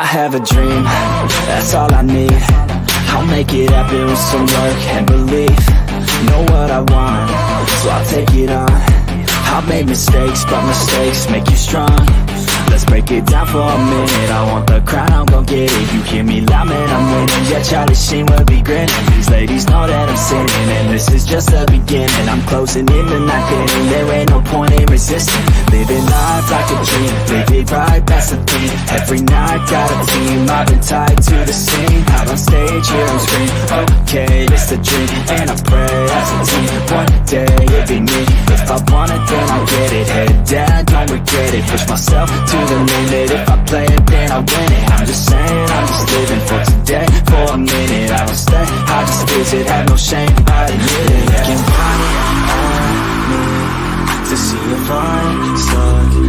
have a dream, that's all I need. I'll make it happen with some work and belief. Know what I want, so I'll take it on. I've made mistakes, but mistakes make you strong. Let's break it down for a minute. I want the crown, I'm gon' get it. You hear me loud, man, I'm winning. Yeah, Charlie Sheen will be grinning. These ladies know that I'm sinning, and this is just the beginning. I'm closing in the night inning. There ain't no point in resisting. Living life like a dream, live it right, that's the thing. Every night, got a team, I've been tied to the scene. Out on stage, here I'm scream. Okay, it's the dream, and I pray as a team. One day, it'll be me. If I want it, then I'll get it. Head down, don't regret it. Push myself to the limit. If I play it, then I win it. I'm just saying, I'm just living for today. For a minute, I don't stay, I just visit. Have no shame, I admit it. Looking right at me to see if I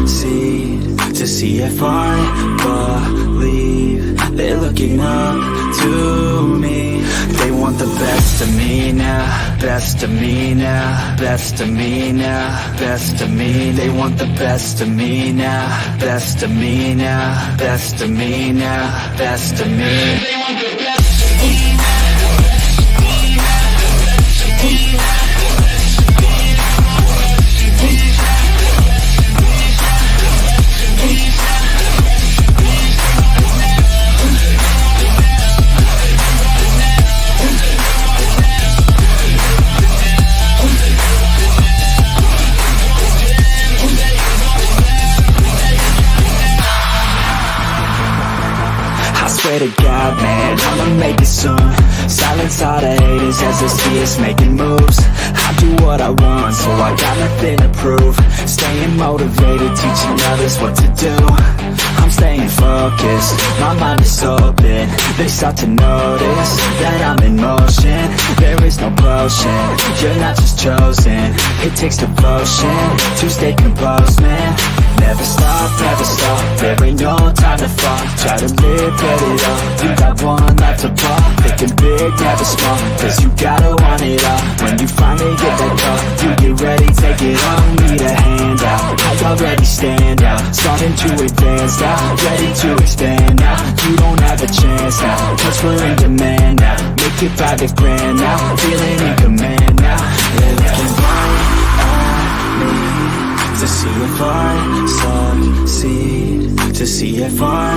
succeed, to see if I believe. They're looking up to me. They want the best of me now, best of me now, best of me now, best of me. They want the best of me now, best of me now, best of me now, best of me. They want the best of me now. Swear to God, man, I'ma make it soon. Silence all the haters as they see us making moves. I do what I want, so I got nothing to prove. Staying motivated, teaching others what to do. I'm staying focused, my mind is open. They start to notice that I'm in motion. There is no potion, you're not just chosen. It takes devotion to stay composed, man. Never stop, there ain't no time to fall. Try to live, get it all. You got one life to pop. Thinking big, never small, cause you gotta want it all. When you finally get that call, you get ready, take it on. Need a hand out, I already stand out. Starting to advance now, ready to expand now. You don't have a chance now, cause we're in demand now. Make it 5 grand now, feeling in command now. They're looking right at me to see if I succeed, to see if I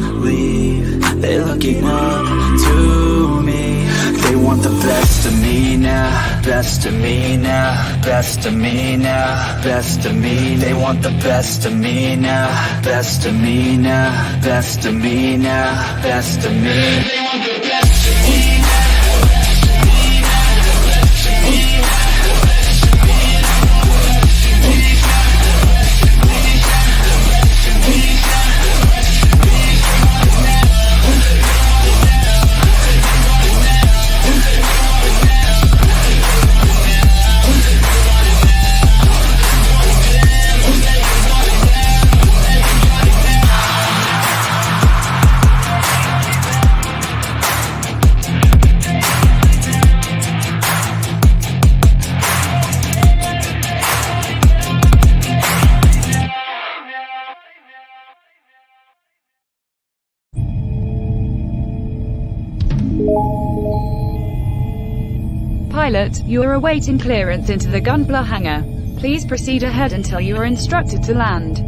believe. They're looking up to me. They want the best of me now, best of me now, best of me now, best of me. They want the best of me now, best of me now, best of me now, best of me. They want the best of me now. Pilot, you are awaiting clearance into the Gunpla Hangar. Please proceed ahead until you are instructed to land.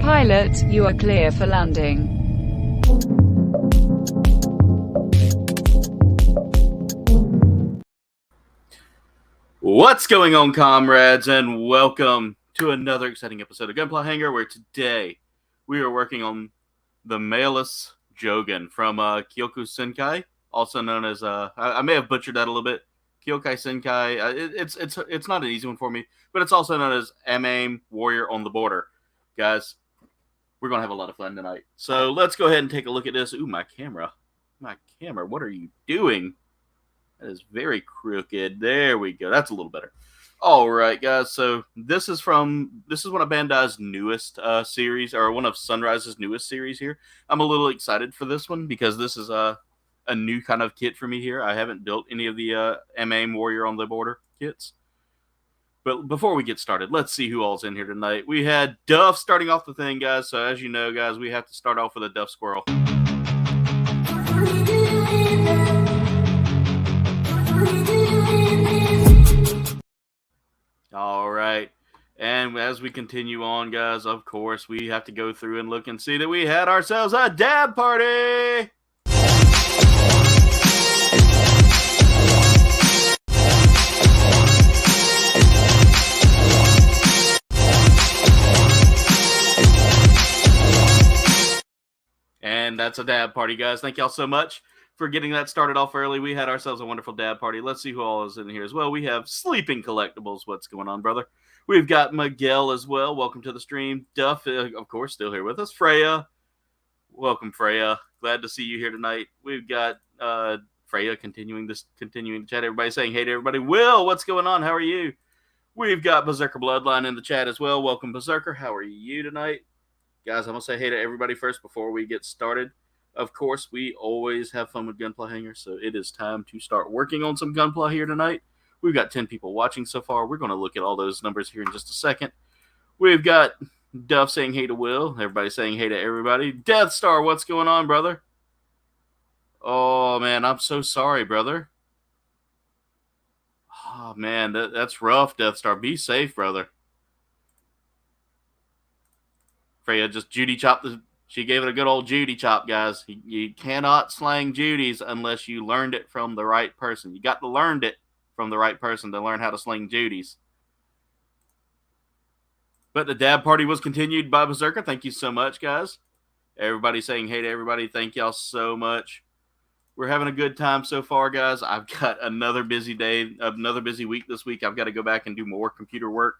Pilot, you are clear for landing. What's going on, comrades, and welcome to another exciting episode of Gunpla Hangar, where today we are working on the Mailes Jogan from Kyoukai Senki, also known as I may have butchered that a little bit. Kyoukai Senki. It's not an easy one for me, but it's also known as M-Aim Warrior on the Border. Guys, we're going to have a lot of fun tonight. So let's go ahead and take a look at this. Ooh, my camera. What are you doing? That is very crooked. There we go. That's a little better. All right, guys. So this is one of Bandai's newest series, or one of Sunrise's newest series here. I'm a little excited for this one because this is a new kind of kit for me here. I haven't built any of the MAM Warrior on the Border kits. But before we get started, let's see who all's in here tonight. We had Duff starting off the thing, guys. So as you know, guys, we have to start off with a Duff Squirrel. All right. And as we continue on, guys, of course, we have to go through and look and see that we had ourselves a dab party. And that's a dab party, guys. Thank y'all so much for getting that started off early. We had ourselves a wonderful dab party. Let's see who all is in here as well. We have Sleeping Collectibles. What's going on, brother? We've got Miguel as well. Welcome to the stream. Duff, of course, still here with us. Freya. Welcome, Freya. Glad to see you here tonight. We've got Freya continuing to chat. Everybody saying hey to everybody. Will, what's going on? How are you? We've got Berserker Bloodline in the chat as well. Welcome, Berserker. How are you tonight? Guys, I'm going to say hey to everybody first before we get started. Of course, we always have fun with Gunpla Hangar, so it is time to start working on some Gunpla here tonight. We've got 10 people watching so far. We're going to look at all those numbers here in just a second. We've got Duff saying hey to Will. Everybody saying hey to everybody. Death Star, what's going on, brother? Oh, man, I'm so sorry, brother. Oh, man, that's rough, Death Star. Be safe, brother. Freya just Judy chopped she gave it a good old Judy chop, guys. You cannot slang Judies unless you learned it from the right person. You got to learn it from the right person to learn how to sling Judies. But the dab party was continued by Berserker. Thank you so much, guys. Everybody saying hey to everybody. Thank y'all so much. We're having a good time so far, guys. I've got another busy day, another busy week this week. I've got to go back and do more computer work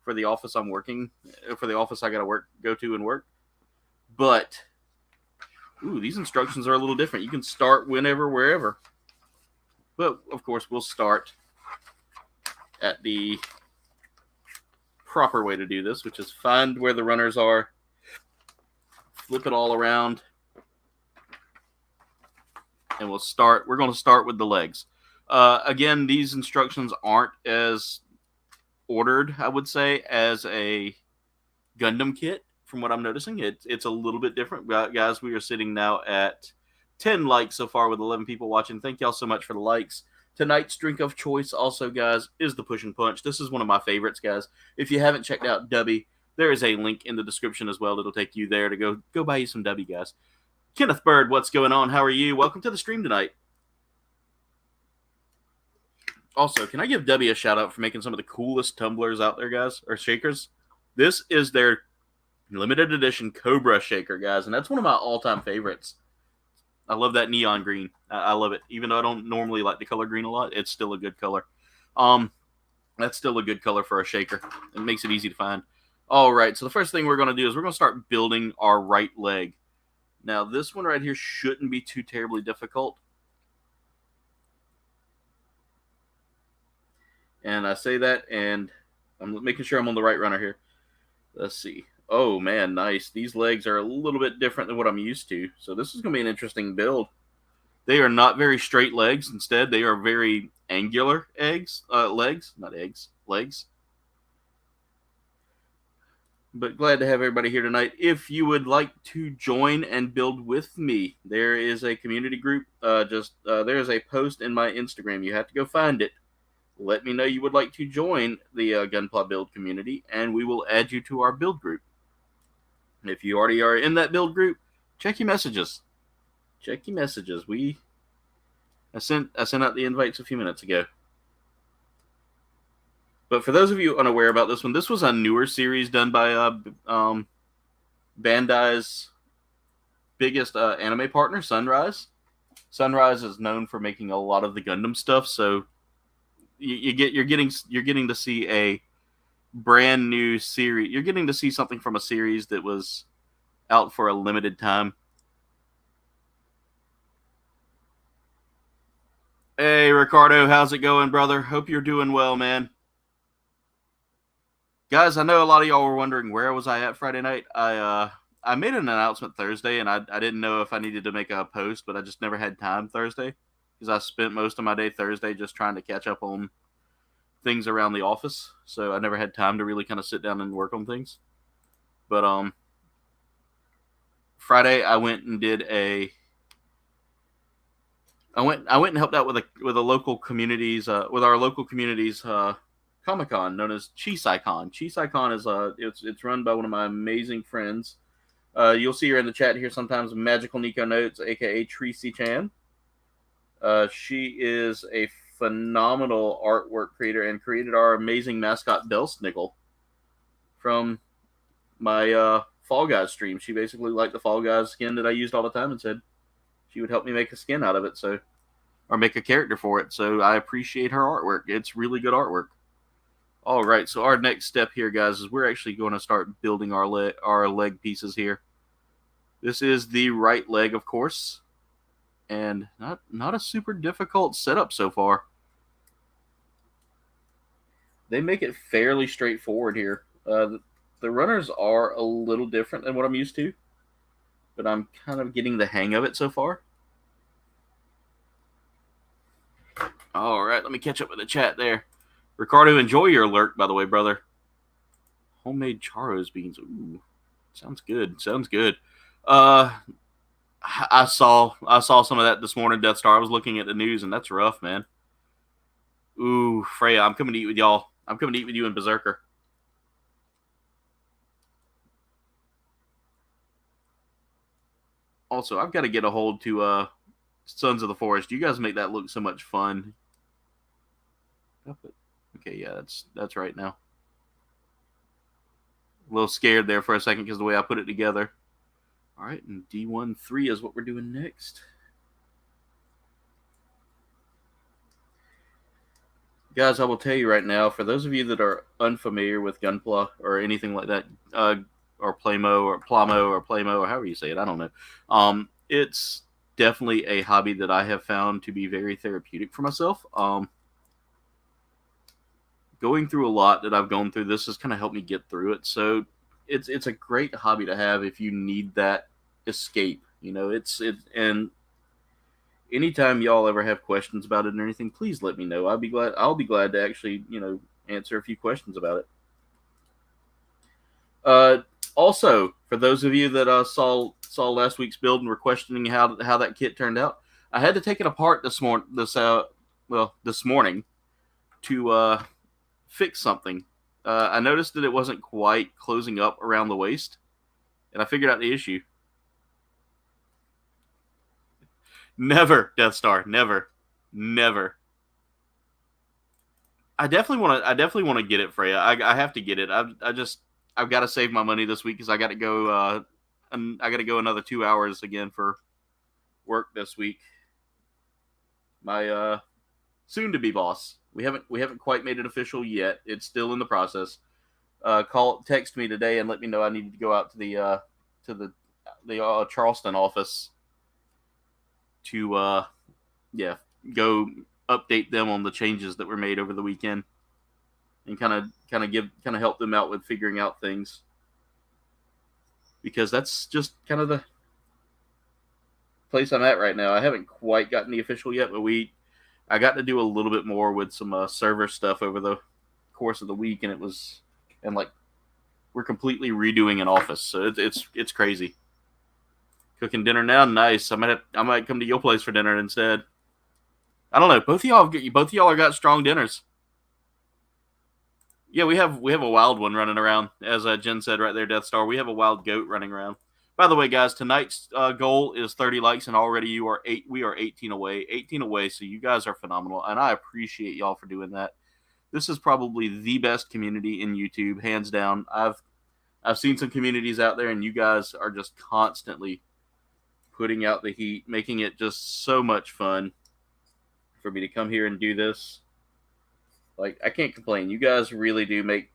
for the office I'm working. For the office I got to go to and work. But, these instructions are a little different. You can start whenever, wherever. But, of course, we'll start at the proper way to do this, which is find where the runners are, flip it all around, and we're going to start with the legs. Again, these instructions aren't as ordered, I would say, as a Gundam kit. From what I'm noticing, it's a little bit different. Guys, we are sitting now at 10 likes so far with 11 people watching. Thank y'all so much for the likes. Tonight's drink of choice also, guys, is the Push and Punch. This is one of my favorites, guys. If you haven't checked out Dubby, there is a link in the description as well. It'll take you there to go buy you some Dubby, guys. Kenneth Bird, what's going on? How are you? Welcome to the stream tonight. Also, can I give Dubby a shout out for making some of the coolest tumblers out there, guys, or shakers? This is their limited edition Cobra shaker, guys, and that's one of my all-time favorites. I love that neon green. I love it. Even though I don't normally like the color green a lot, it's still a good color. That's still a good color for a shaker. It makes it easy to find. All right, so the first thing we're going to do is we're going to start building our right leg. Now, this one right here shouldn't be too terribly difficult. And I say that, and I'm making sure I'm on the right runner here. Let's see. Oh, man, nice. These legs are a little bit different than what I'm used to. So this is going to be an interesting build. They are not very straight legs. Instead, they are very angular legs. But glad to have everybody here tonight. If you would like to join and build with me, there is a community group. There is a post in my Instagram. You have to go find it. Let me know you would like to join the Gunpla build community, and we will add you to our build group. And if you already are in that build group, check your messages. Check your messages. I sent out the invites a few minutes ago. But for those of you unaware about this one, this was a newer series done by Bandai's biggest anime partner, Sunrise. Sunrise is known for making a lot of the Gundam stuff, so you're getting to see a brand new series. You're getting to see something from a series that was out for a limited time. Hey, Ricardo, how's it going, brother? Hope you're doing well, man. guys, I know a lot of y'all were wondering where was I at Friday night. I made an announcement Thursday, and I didn't know if I needed to make a post, but I just never had time Thursday because I spent most of my day Thursday just trying to catch up on things around the office. So I never had time to really kind of sit down and work on things. But Friday I went and did I went and helped out with a local communities with our local communities Comic-Con known as Kyoukai. Kyoukai is it's run by one of my amazing friends. You'll see her in the chat here sometimes, Magical Nico Notes, aka Tracy Chan. She is a phenomenal artwork creator and created our amazing mascot Belsnickel from my Fall Guys stream. She basically liked the Fall Guys skin that I used all the time and said she would help me make a skin out of it, or make a character for it. So I appreciate her artwork. It's really good artwork. All right, so our next step here, guys, is we're actually going to start building our leg pieces here. This is the right leg, of course, and not a super difficult setup so far. They make it fairly straightforward here. The runners are a little different than what I'm used to, but I'm kind of getting the hang of it so far. All right, let me catch up with the chat there. Ricardo, enjoy your lurk, by the way, brother. Homemade Charo's beans. Ooh, sounds good. Sounds good. I saw some of that this morning, Death Star. I was looking at the news, and that's rough, man. Ooh, Freya, I'm coming to eat with y'all. I'm coming to eat with you in Berserker. Also, I've got to get a hold to Sons of the Forest. You guys make that look so much fun. Okay, yeah, that's right now. A little scared there for a second because the way I put it together. All right, and D13 is what we're doing next. Guys, I will tell you right now, for those of you that are unfamiliar with Gunpla or anything like that, or Playmo or Plamo or Playmo or however you say it, I don't know. It's definitely a hobby that I have found to be very therapeutic for myself. Going through a lot that I've gone through, this has kind of helped me get through it. So it's a great hobby to have if you need that escape. You know, and anytime y'all ever have questions about it or anything, please let me know. I'll be glad to actually, answer a few questions about it. Also, for those of you that saw last week's build and were questioning how that kit turned out, I had to take it apart this morning to fix something. I noticed that it wasn't quite closing up around the waist, and I figured out the issue. Never, Death Star, never. I definitely want to get it, Freya. I have to get it. I've got to save my money this week because I got to go. I got to go another 2 hours again for work this week. My soon-to-be boss. We haven't quite made it official yet. It's still in the process. Text me today and let me know I need to go out to the Charleston office to go update them on the changes that were made over the weekend and kind of help them out with figuring out things, because that's just kind of the place I'm at right now. I haven't quite gotten the official yet, but I got to do a little bit more with some server stuff over the course of the week, and we're completely redoing an office, so it's crazy. Cooking dinner now, nice. I might come to your place for dinner instead. I don't know. Both of y'all have got strong dinners. Yeah, we have a wild one running around, as Jen said right there, Death Star. We have a wild goat running around. By the way, guys, tonight's goal is 30 likes, and already we are 18 away. 18 away, so you guys are phenomenal, and I appreciate y'all for doing that. This is probably the best community in YouTube, hands down. I've seen some communities out there, and you guys are just constantly putting out the heat, making it just so much fun for me to come here and do this. Like, I can't complain. You guys really do make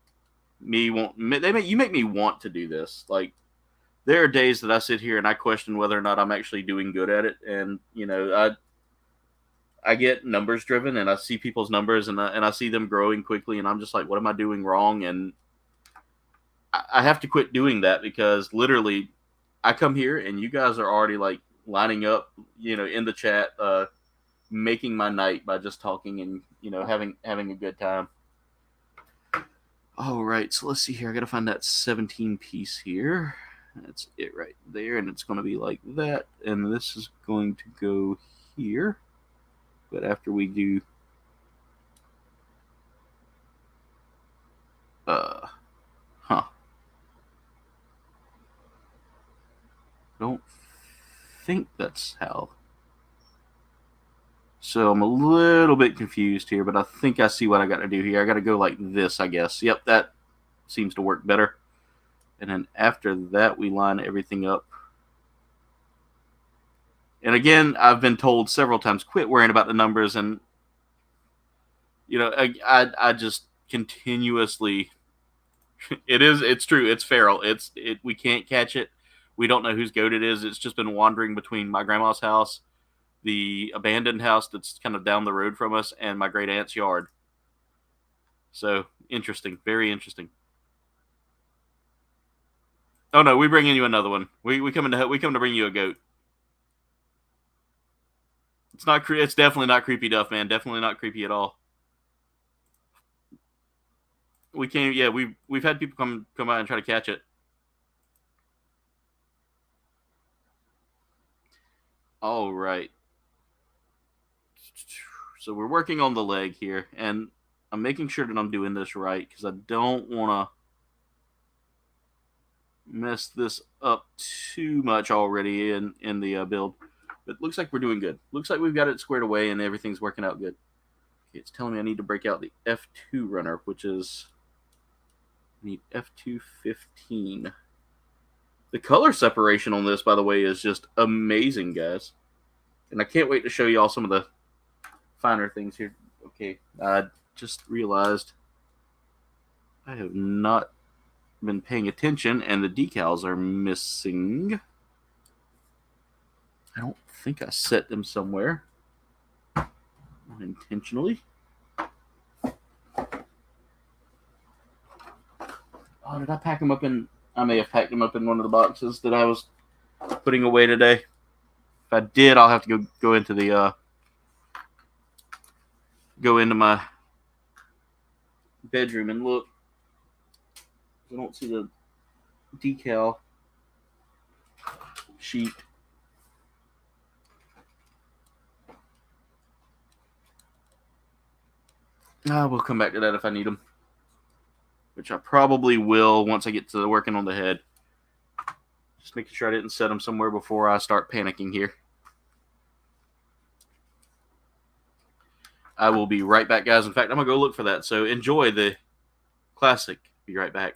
me want. You make me want to do this. Like, there are days that I sit here and I question whether or not I'm actually doing good at it. And, I get numbers driven, and I see people's numbers, and I see them growing quickly, and I'm just like, what am I doing wrong? And I have to quit doing that because literally I come here and you guys are already like lining up, in the chat, making my night by just talking and having a good time. All right, so let's see here. I gotta find that 17 piece here. That's it right there, and it's going to be like that, and this is going to go here. But after we do, don't think that's how. So I'm a little bit confused here, but I think I see what I got to do here. I got to go like this, I guess. Yep, that seems to work better. And then after that, we line everything up. And again, I've been told several times, quit worrying about the numbers. And, I just continuously, it's true. It's feral. We can't catch it. We don't know whose goat it is. It's just been wandering between my grandma's house, the abandoned house that's kind of down the road from us, and my great aunt's yard. So interesting, very interesting. Oh no, we bringing you another one. We come to bring you a goat. It's definitely not creepy Duff, man. Definitely not creepy at all. We've had people come by and try to catch it. All right. So we're working on the leg here, and I'm making sure that I'm doing this right because I don't want to mess this up too much already in the build. But it looks like we're doing good. Looks like we've got it squared away and everything's working out good. Okay, it's telling me I need to break out the F2 runner, which is I need F215. The color separation on this, by the way, is just amazing, guys. And I can't wait to show you all some of the finer things here. Okay, I just realized I have not been paying attention, and the decals are missing. I don't think I set them somewhere unintentionally. Oh, did I pack them up in? I may have packed them up in one of the boxes that I was putting away today. If I did, I'll have to go into the go into my bedroom and look. I don't see the decal sheet. We'll come back to that if I need them, which I probably will once I get to working on the head. Just making sure I didn't set them somewhere before I start panicking here. I will be right back, guys. In fact, I'm going to go look for that. So enjoy the classic. Be right back.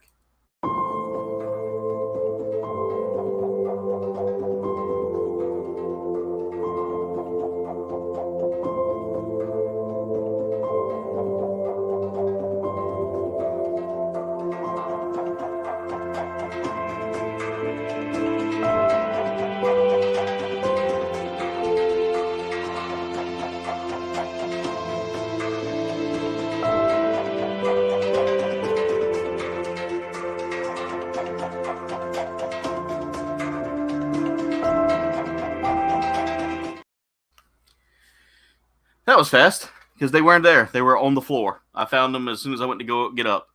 That was fast because they weren't there. They were on the floor. I found them as soon as I went to go get up.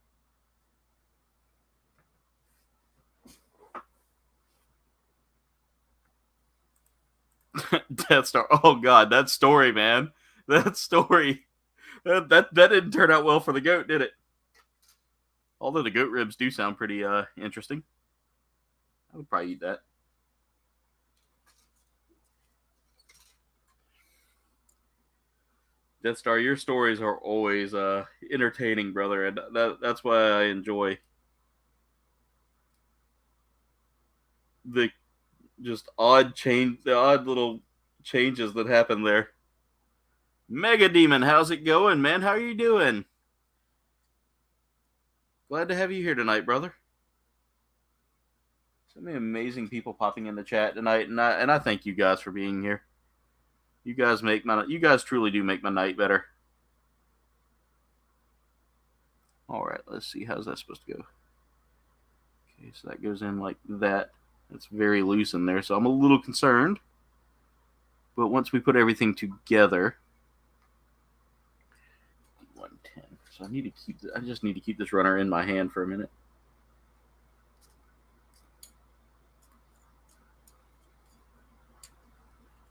Death Star. Oh God, that story, man. That story. That didn't turn out well for the goat, did it? Although the goat ribs do sound pretty interesting. I would probably eat that. Death Star, your stories are always entertaining, brother, and that's why I enjoy the odd little changes that happen there. Mega Demon, how's it going, man? How are you doing? Glad to have you here tonight, brother. So many amazing people popping in the chat tonight, and I thank you guys for being here. You guys truly do make my night better. All right, let's see. How's that supposed to go? Okay, so that goes in like that. It's very loose in there, so I'm a little concerned. But once we put everything together, 110. So I just need to keep this runner in my hand for a minute.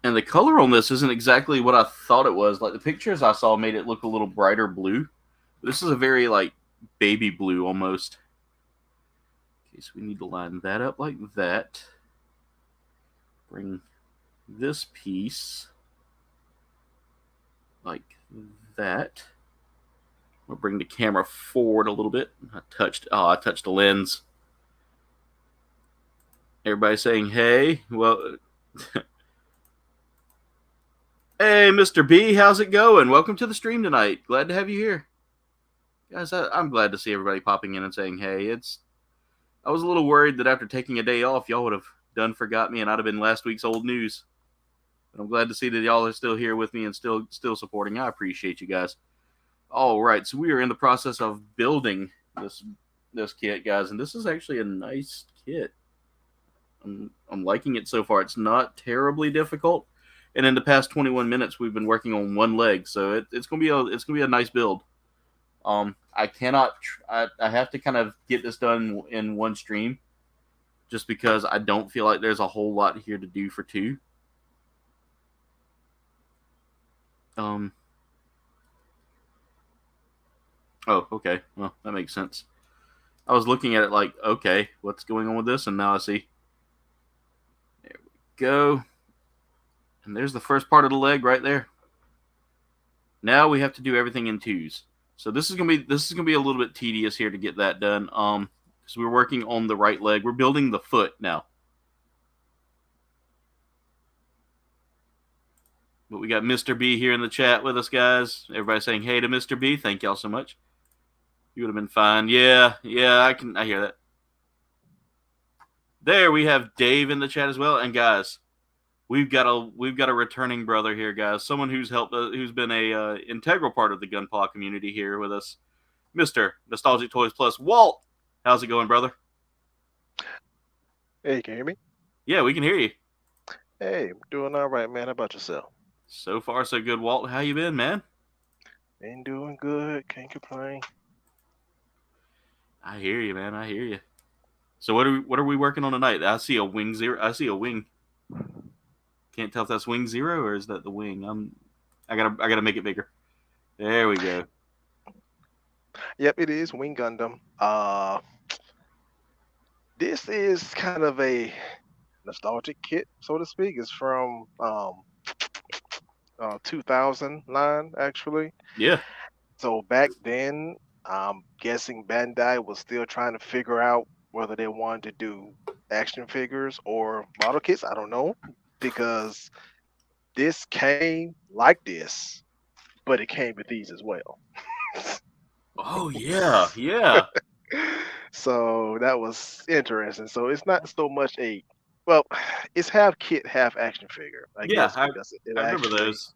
And the color on this isn't exactly what I thought it was. Like the pictures I saw made it look a little brighter blue. This is a very like baby blue almost. Okay, so we need to line that up like that. Bring this piece like that. I'll bring the camera forward a little bit. I touched the lens. Everybody saying hey. Well, hey, Mr. B, how's it going? Welcome to the stream tonight. Glad to have you here. Guys, I'm glad to see everybody popping in and saying hey. I was a little worried that after taking a day off, y'all would have done forgot me and I'd have been last week's old news. But I'm glad to see that y'all are still here with me and still supporting. I appreciate you guys. All right, so we are in the process of building this kit, guys, and this is actually a nice kit. I'm liking it so far. It's not terribly difficult, and in the past 21 minutes, we've been working on one leg, so it's gonna be a nice build. I have to kind of get this done in one stream, just because I don't feel like there's a whole lot here to do for two. Oh, okay. Well, that makes sense. I was looking at it like, okay, what's going on with this? And now I see. There we go. And there's the first part of the leg right there. Now we have to do everything in twos. So this is gonna be a little bit tedious here to get that done. Because we're working on the right leg. We're building the foot now. But we got Mr. B here in the chat with us, guys. Everybody saying hey to Mr. B. Thank y'all so much. You would have been fine. Yeah, I hear that. There we have Dave in the chat as well. And guys, we've got a returning brother here, guys. Someone who's been a integral part of the Gunpla community here with us, Mr. Nostalgic Toys Plus, Walt. How's it going, brother? Hey, can you hear me? Yeah, we can hear you. Hey, I'm doing all right, man. How about yourself? So far, so good, Walt. How you been, man? Been doing good. Can't complain. I hear you, man. I hear you. So what are we working on tonight? I see a wing zero. I see a wing. Can't tell if that's wing zero or is that the wing. I gotta make it bigger. There we go. Yep, it is Wing Gundam. This is kind of a nostalgic kit, so to speak. It's from 2000 line, actually. Yeah. So back then, I'm guessing Bandai was still trying to figure out whether they wanted to do action figures or model kits. I don't know, because this came like this, but it came with these as well. Oh yeah, yeah. So that was interesting. So it's not so much it's half kit, half action figure. I guess because it I remember actually, those.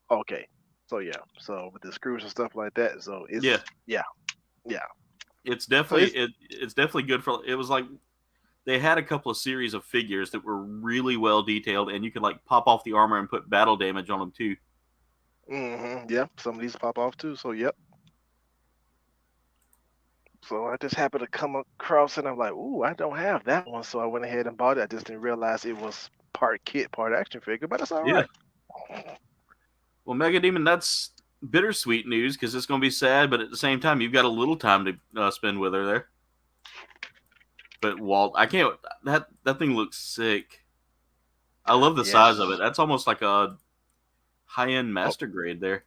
Okay, so yeah, so with the screws and stuff like that. So it's yeah. It's definitely it's definitely good for. It was like they had a couple of series of figures that were really well detailed, and you could like pop off the armor and put battle damage on them too. Yeah, some of these pop off too. So yep. So I just happened to come across it, and I'm like, ooh, I don't have that one. So I went ahead and bought it. I just didn't realize it was part kit, part action figure, but it's all right. Well, Mega Demon, that's bittersweet news because it's going to be sad, but at the same time, you've got a little time to spend with her there. But Walt, I can't. That thing looks sick. I love the size of it. That's almost like a high-end master grade there.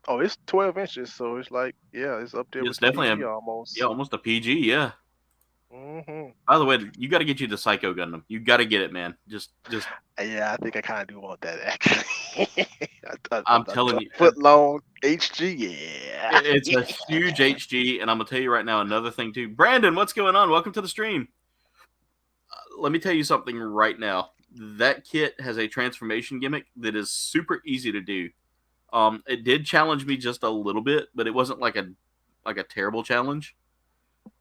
Oh, it's 12 inches, so it's like, yeah, it's up there with definitely PG almost. Yeah, almost a PG, yeah. Mm-hmm. By the way, you got to get you the Psycho Gundam. You got to get it, man. Just. Yeah, I think I kind of do want that, actually. I'm telling you. Foot long HG, yeah. It's a huge HG, and I'm going to tell you right now another thing, too. Brandon, what's going on? Welcome to the stream. Let me tell you something right now. That kit has a transformation gimmick that is super easy to do. It did challenge me just a little bit, but it wasn't like a terrible challenge.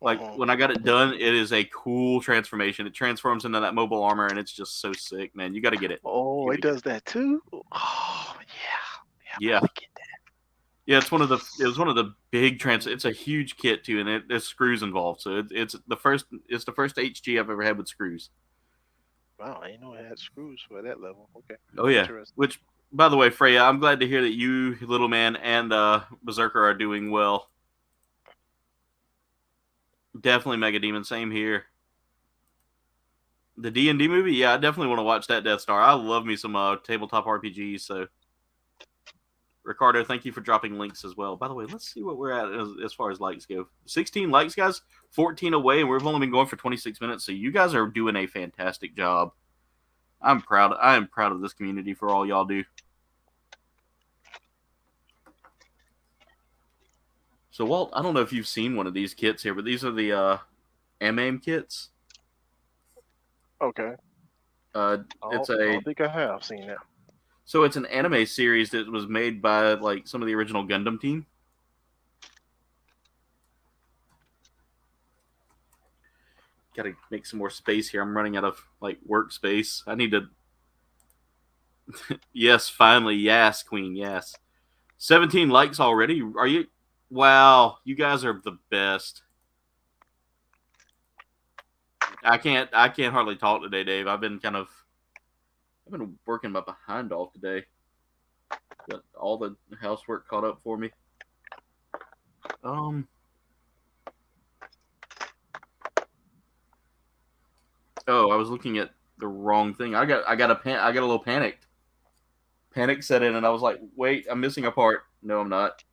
Like when I got it done, it is a cool transformation. It transforms into that mobile armor, and it's just so sick, man. You got to get it. Oh, it does that too. Oh yeah. Yeah. I gotta get that. Yeah, it was one of the big It's a huge kit too, and there's screws involved. So it's the first HG I've ever had with screws. Wow, I didn't know it had screws for that level. Okay. Oh yeah. Interesting. Which, by the way, Freya, I'm glad to hear that you, Little Man, and Berserker are doing well. Definitely Mega Demon. Same here. The D&D movie, yeah, I definitely want to watch that Death Star. I love me some tabletop RPGs. So, Ricardo, thank you for dropping links as well. By the way, let's see what we're at as far as likes go. 16 likes, guys. 14 away, and we've only been going for 26 minutes. So you guys are doing a fantastic job. I'm proud. I am proud of this community for all y'all do. So, Walt, I don't know if you've seen one of these kits here, but these are the MM kits. Okay. I don't think I have seen that. So it's an anime series that was made by like some of the original Gundam team. Got to make some more space here. I'm running out of like workspace. I need to. Yes, finally, yes, Queen, yes. 17 likes already. Are you? Wow, you guys are the best. I can't hardly talk today, Dave. I've been working my behind off today. Got all the housework caught up for me. Oh, I was looking at the wrong thing. I got a little panicked. Panic set in, and I was like, "Wait, I'm missing a part." No, I'm not.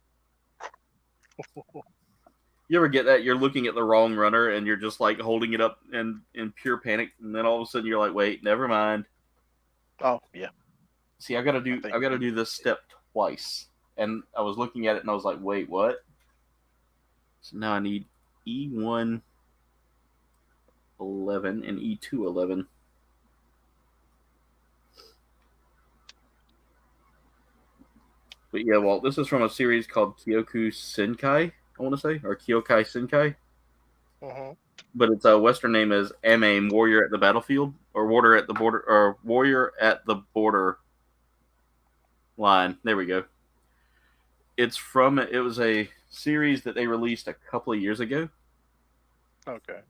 You ever get that? You're looking at the wrong runner, and you're just like holding it up in pure panic, and then all of a sudden you're like, "Wait, never mind." Oh yeah. See, I gotta do this step twice, and I was looking at it, and I was like, "Wait, what?" So now I need E1 11 and E2 11. But yeah, well, this is from a series called Kyoukai Senki, I want to say, or Kyoukai Senki. But its Western name is M.A. Warrior at the Battlefield, or Warrior at the Border line. There we go. It was a series that they released a couple of years ago. Okay.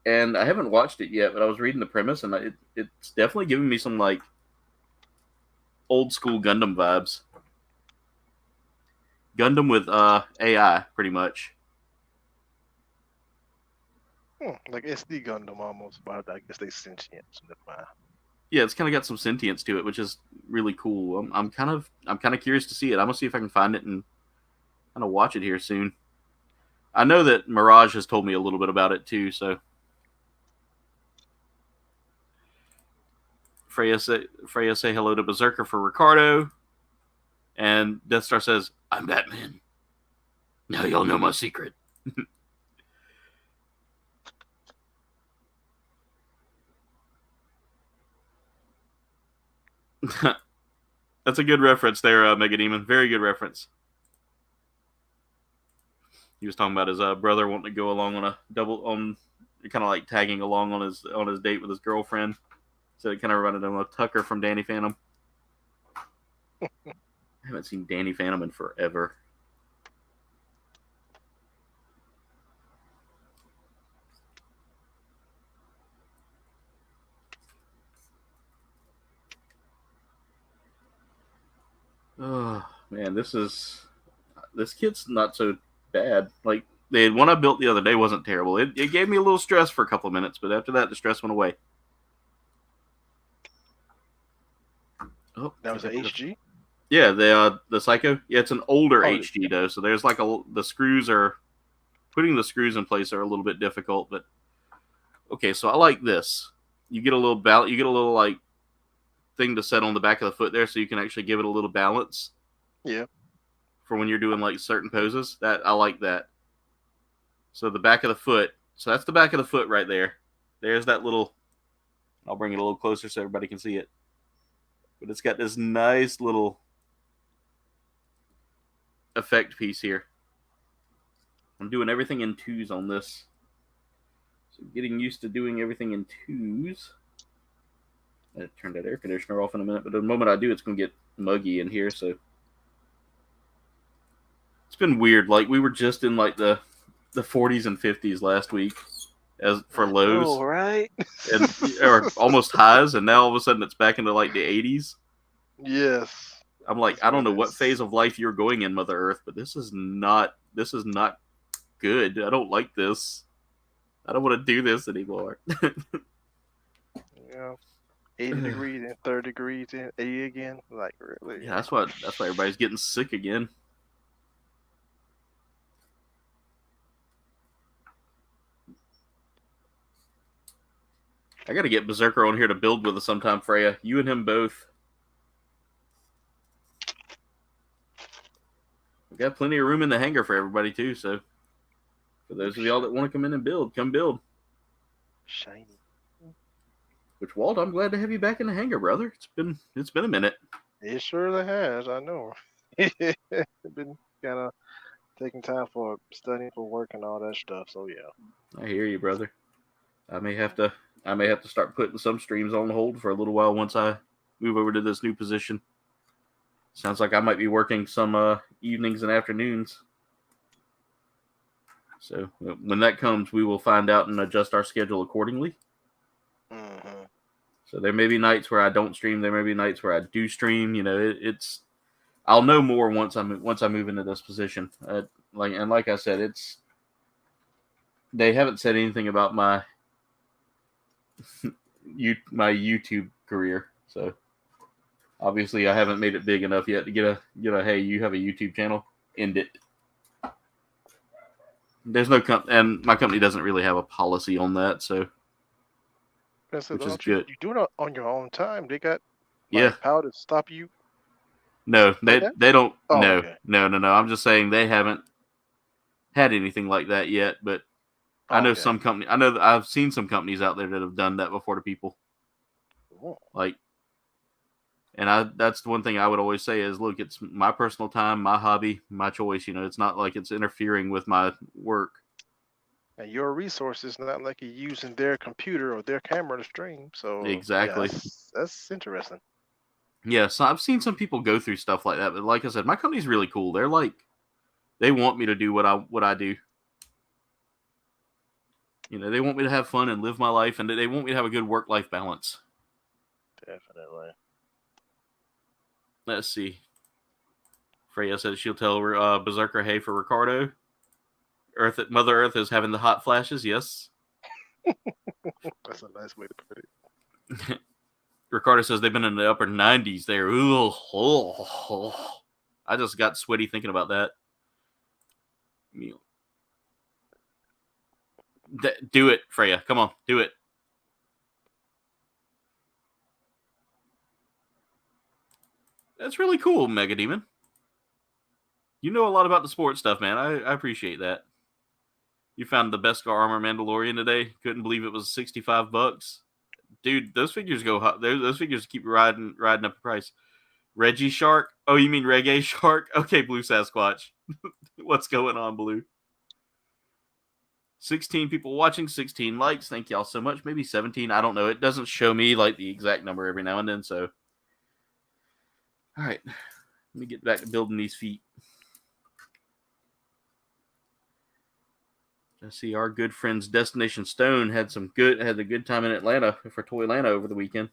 And I haven't watched it yet, but I was reading the premise, and it's definitely giving me some like old school Gundam vibes. Gundam with AI, pretty much. Like SD Gundam almost, but I guess they sentient. So never mind. Yeah, it's kind of got some sentience to it, which is really cool. I'm kind of curious to see it. I'm gonna see if I can find it and kind of watch it here soon. I know that Mirage has told me a little bit about it too, so. Freya say hello to Berserker for Ricardo. And Death Star says, "I'm Batman. Now y'all know my secret." That's a good reference there, Mega Demon. Very good reference. He was talking about his brother wanting to go along on kind of like tagging along on his date with his girlfriend. So it kind of reminded him of Tucker from Danny Phantom. I haven't seen Danny Phantom in forever. Oh man, this kit's not so bad. Like the one I built the other day wasn't terrible. It gave me a little stress for a couple of minutes, but after that, the stress went away. Oh, that was an HG. Yeah, the Psycho. Yeah, it's an older HG though, so there's like putting the screws in place are a little bit difficult. But okay, so I like this. You get a little like thing to set on the back of the foot there, so you can actually give it a little balance. Yeah. For when you're doing like certain poses, that I like that. So the back of the foot. So that's the back of the foot right there. There's that little. I'll bring it a little closer so everybody can see it. But it's got this nice little effect piece here. I'm doing everything in twos on this. So getting used to doing everything in twos. I turned that air conditioner off in a minute, but the moment I do, it's going to get muggy in here. So it's been weird. Like we were just in like the 40s and 50s last week as for lows, Oh, right. and or almost highs, and now all of a sudden it's back into like the 80s. Yes. I'm like, That's I don't know it what is. phase of life you're going in, Mother Earth, but this is not good. I don't like this. I don't want to do this anymore. Yeah. 80 degrees and 30 degrees and 80 again. Like really. Yeah, that's why everybody's getting sick again. I got to get Berserker on here to build with us sometime, Freya. You and him both. We got plenty of room in the hangar for everybody too. So, for those of y'all that want to come in and build, come build. Shiny. Which Walt, I'm glad to have you back in the hangar, brother. It's been a minute. It surely has. I know. It's been kind of taking time for studying for work and all that stuff. So yeah. I hear you, brother. I may have to start putting some streams on hold for a little while once I move over to this new position. Sounds like I might be working some evenings and afternoons. So when that comes, we will find out and adjust our schedule accordingly. Mm-hmm. So there may be nights where I don't stream. There may be nights where I do stream. You know, it's. I'll know more once I move into this position. Like I said, they haven't said anything about my YouTube career. So obviously, I haven't made it big enough yet to get a hey, you have a YouTube channel. End it. There's no and my company doesn't really have a policy on that. So. Which is good. You do it on your own time. They got power to stop you. No, they don't. Oh, no, okay. no. I'm just saying they haven't had anything like that yet. But I know some company. I know I've seen some companies out there that have done that before to people. Oh. Like, and that's the one thing I would always say is, look, it's my personal time, my hobby, my choice. You know, it's not like it's interfering with my work. And your resources, not like you're using their computer or their camera to stream. So exactly, yeah, that's interesting. Yeah, so I've seen some people go through stuff like that, but like I said, my company's really cool. They're like, they want me to do what I do. You know, they want me to have fun and live my life, and they want me to have a good work-life balance. Definitely. Let's see. Freya said she'll tell Berserker hey for Ricardo. Mother Earth is having the hot flashes. Yes. That's a nice way to put it. Ricardo says they've been in the upper 90s there. Ooh, I just got sweaty thinking about that. Do it, Freya. Come on, do it. That's really cool, Mega Demon. You know a lot about the sports stuff, man. I appreciate that. You found the Beskar Armor Mandalorian today. Couldn't believe it was $65. Dude, those figures go hot. Those figures keep riding up the price. Reggie Shark? Oh, you mean Reggae Shark? Okay, Blue Sasquatch. What's going on, Blue? 16 people watching, 16 likes. Thank y'all so much. Maybe 17. I don't know. It doesn't show me like the exact number every now and then. So, all right. Let me get back to building these feet. I see our good friends Destination Stone had a good time in Atlanta for Toy Atlanta over the weekend.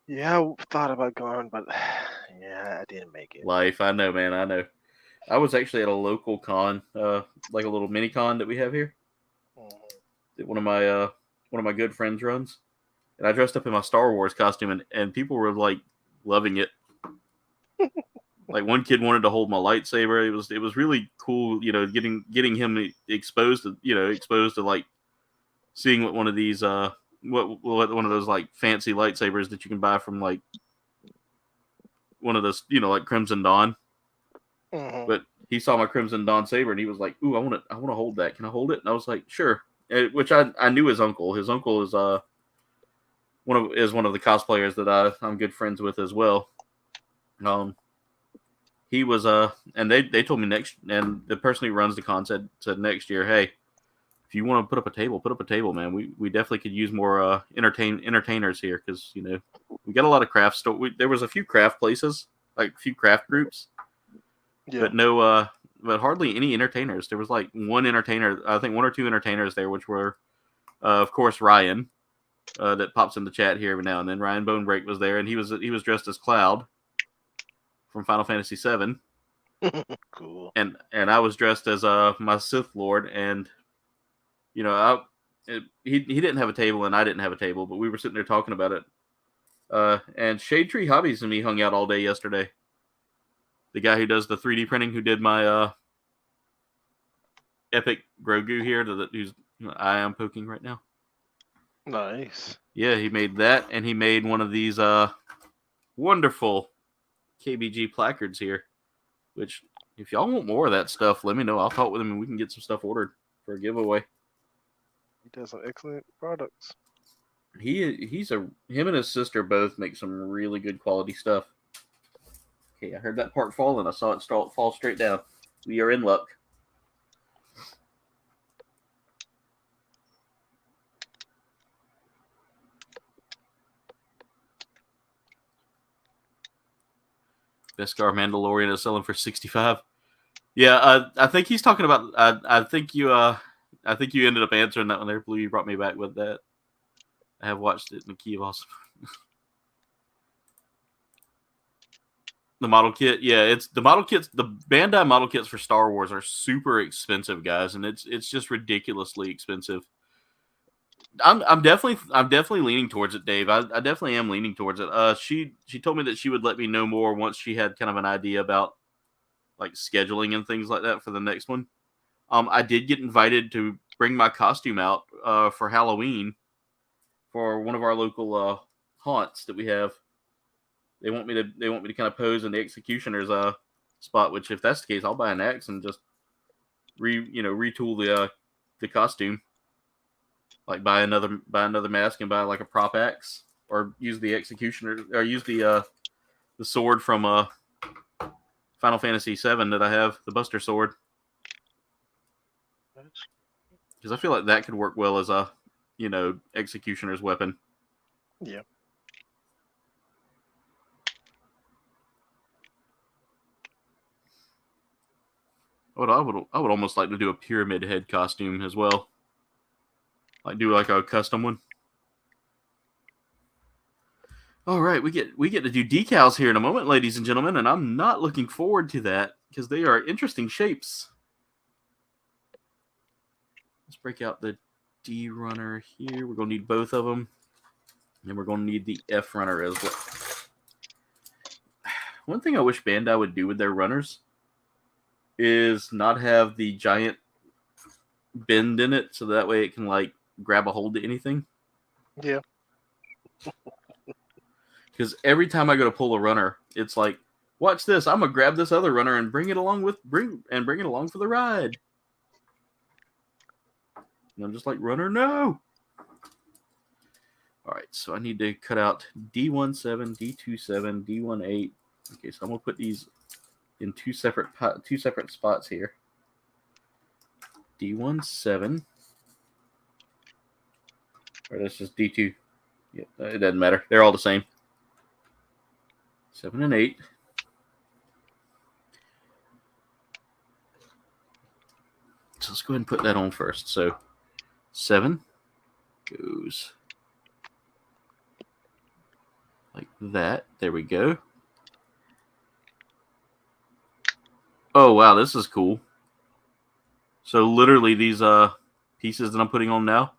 Yeah, I thought about going, but yeah, I didn't make it. Life, I know, man, I know. I was actually at a local con, like a little mini con that we have here. That one of my good friends runs, and I dressed up in my Star Wars costume, and people were like loving it. Like one kid wanted to hold my lightsaber. It was really cool, you know, getting him exposed to like seeing what one of these what one of those like fancy lightsabers that you can buy from like one of those, you know, like Crimson Dawn. Mm-hmm. But he saw my Crimson Dawn saber and he was like, "Ooh, I want to hold that. Can I hold it?" And I was like, "Sure." Which I knew his uncle. His uncle is one of the cosplayers that I'm good friends with as well. He was and they told me and the person who runs the con said next year, hey, if if you want to put up a table, man. We definitely could use more entertainers here because we got a lot of craft store. There was a few craft places, like a few craft groups, but no, but hardly any entertainers. There was like one entertainer, I think one or two entertainers there, which were, of course, Ryan, that pops in the chat here every now and then. Ryan Bonebreak was there, and he was dressed as Cloud from Final Fantasy VII. Cool. And I was dressed as my Sith Lord, and he didn't have a table and I didn't have a table, but we were sitting there talking about it. And Shade Tree Hobbies and me hung out all day yesterday. The guy who does the 3D printing, who did my epic Grogu here, whose eye I'm poking right now. Nice. Yeah, he made that, and he made one of these wonderful KBG placards here. Which, if y'all want more of that stuff, let me know. I'll talk with him and we can get some stuff ordered for a giveaway. He does some excellent products. Him and his sister both make some really good quality stuff. Okay, I heard that part fall and I saw it fall straight down. We are in luck. Beskar Mandalorian is selling for $65. Yeah, I think he's talking about. I think you ended up answering that one there, Blue. You brought me back with that. I have watched it in the key of awesome. The model kit, yeah, it's the model kits. The Bandai model kits for Star Wars are super expensive, guys, and it's just ridiculously expensive. I'm definitely leaning towards it, Dave. I definitely am leaning towards it. She told me that she would let me know more once she had kind of an idea about like scheduling and things like that for the next one. I did get invited to bring my costume out for Halloween for one of our local haunts that we have. They want me to kind of pose in the executioner's spot. Which, if that's the case, I'll buy an axe and just retool the costume. Like buy another mask and buy like a prop axe, or use the executioner, or use the sword from Final Fantasy VII that I have, the Buster Sword, because I feel like that could work well as a executioner's weapon. Yeah. I would almost like to do a pyramid head costume as well. Like do like a custom one. All right, we get to do decals here in a moment, ladies and gentlemen, and I'm not looking forward to that because they are interesting shapes. Let's break out the D runner here. We're gonna need both of them, and we're gonna need the F runner as well. One thing I wish Bandai would do with their runners is not have the giant bend in it, so that way it can like grab a hold to anything. Yeah. Because every time I go to pull a runner, it's like, watch this. I'm gonna grab this other runner and bring it along for the ride. And I'm just like, runner, no. All right, so I need to cut out D17, D27, D18. Okay, so I'm gonna put these in two separate spots here. D17. Or that's just D2. Yeah, it doesn't matter. They're all the same. 7 and 8. So let's go ahead and put that on first. So 7 goes like that. There we go. Oh, wow, this is cool. So literally these pieces that I'm putting on now